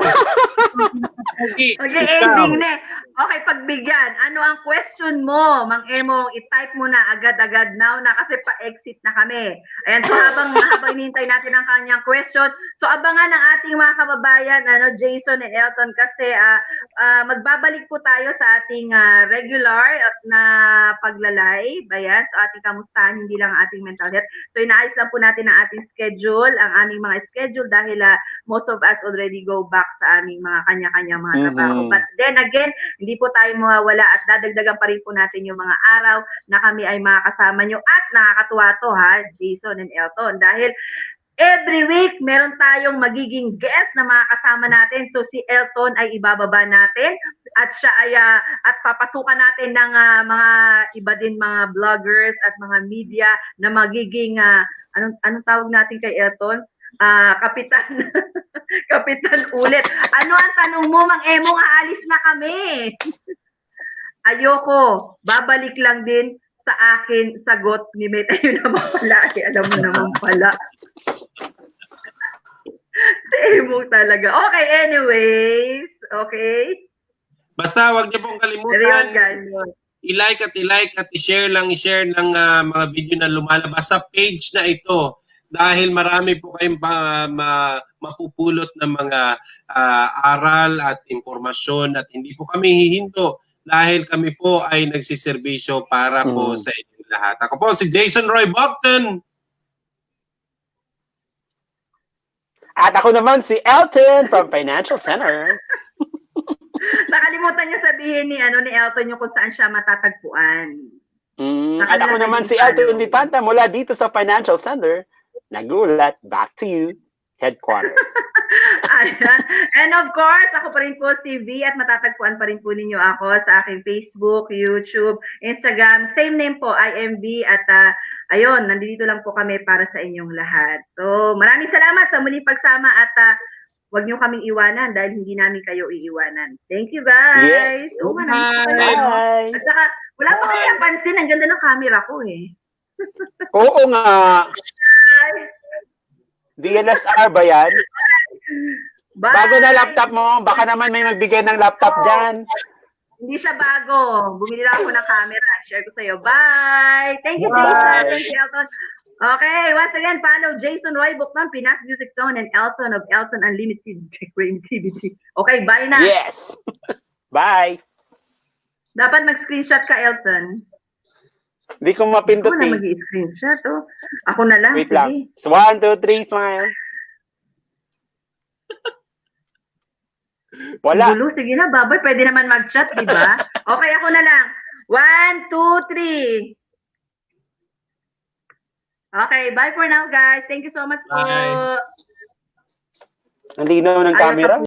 Ending na. Okay, pagbigyan. Ano ang question mo, Mang-Emo? I-type mo na agad-agad now na kasi pa-exit na kami. Ayan, so habang hinihintay natin ang kanyang question, so abangan ng ating mga kababayan, Jason and Elton, kasi magbabalik po tayo sa ating regular na paglalay. Ayan, so ating kamustahan, hindi lang ating mental health. So inaayos lang po natin ang ating schedule, ang aming mga schedule dahil most of us already go back sa aming mga kanya-kanya mga trabaho. But then again, hindi po tayo mawawala at dadagdagan pa rin po natin yung mga araw na kami ay makakasama nyo at nakakatuwa to, ha, Jason and Elton, dahil every week, meron tayong magiging guest na mga kasama natin. So, si Elton ay ibababa natin at siya ay, at papasukan natin ng mga iba din mga vloggers at mga media na magiging, anong tawag natin kay Elton? Kapitan. Kapitan ulit. Ano ang tanong mo, Mang Emong, aalis na kami. Ayoko, babalik lang din sa akin sagot ni Meta. Yun naman pala, alam mo naman pala. Si Emong talaga. Okay, anyways. Okay. Basta wag niyo pong Ayun, kalimutan. I-like at i-share ng mga video na lumalabas sa page na ito. Dahil marami po kayong mapupulot ng mga aral at informasyon at hindi po kami hihinto dahil kami po ay nagsiservisyo para po sa inyo lahat. Ako po si Jason Roy Bogton. At ako naman si Elton from Financial Center. Nakalimutan niya sabihin ni Elton yung kung saan siya matatagpuan. At ako naman si Elton Lipanta mula dito sa Financial Center. Nagulat, back to you, headquarters. Ayan. And of course, ako pa rin po si V at matatagpuan pa rin po ninyo ako sa aking Facebook, YouTube, Instagram. Same name po, I Am Vhie. At ayun, nandito lang po kami para sa inyong lahat. So, maraming salamat sa muling pagsama at huwag niyo kaming iwanan dahil hindi namin kayo iiwanan. Thank you, guys. Yes. Oh, bye. At saka, wala pa kayo napansin. Ang ganda ng camera ko eh. Oo nga. DLSR ba yan? Bye. Bago na laptop mo, baka naman may magbigay ng laptop dyan. Hindi siya bago. Bumili lang ako ng camera. Share ko sa'yo. Bye! Thank you, Jason. Thank you, Elton. Okay, once again, follow Jason Roy Bogton, Pinas Music Zone, and Elton of Elton Unlimited Creativity. Okay, bye na. Yes. Bye. Dapat mag-screenshot ka, Elton. Hindi ko mapindot Ako na eh. mag-screenshot, oh. Ako na lang. Wait sige. lang. 1, 2, 3, smile. Wala. Gulo, sige na, baboy. Pwede naman mag-chat, di ba? Okay, ako na lang. 1, 2, 3. Okay, bye for now, guys. Thank you so much po. Bye. Ang linaw ng camera.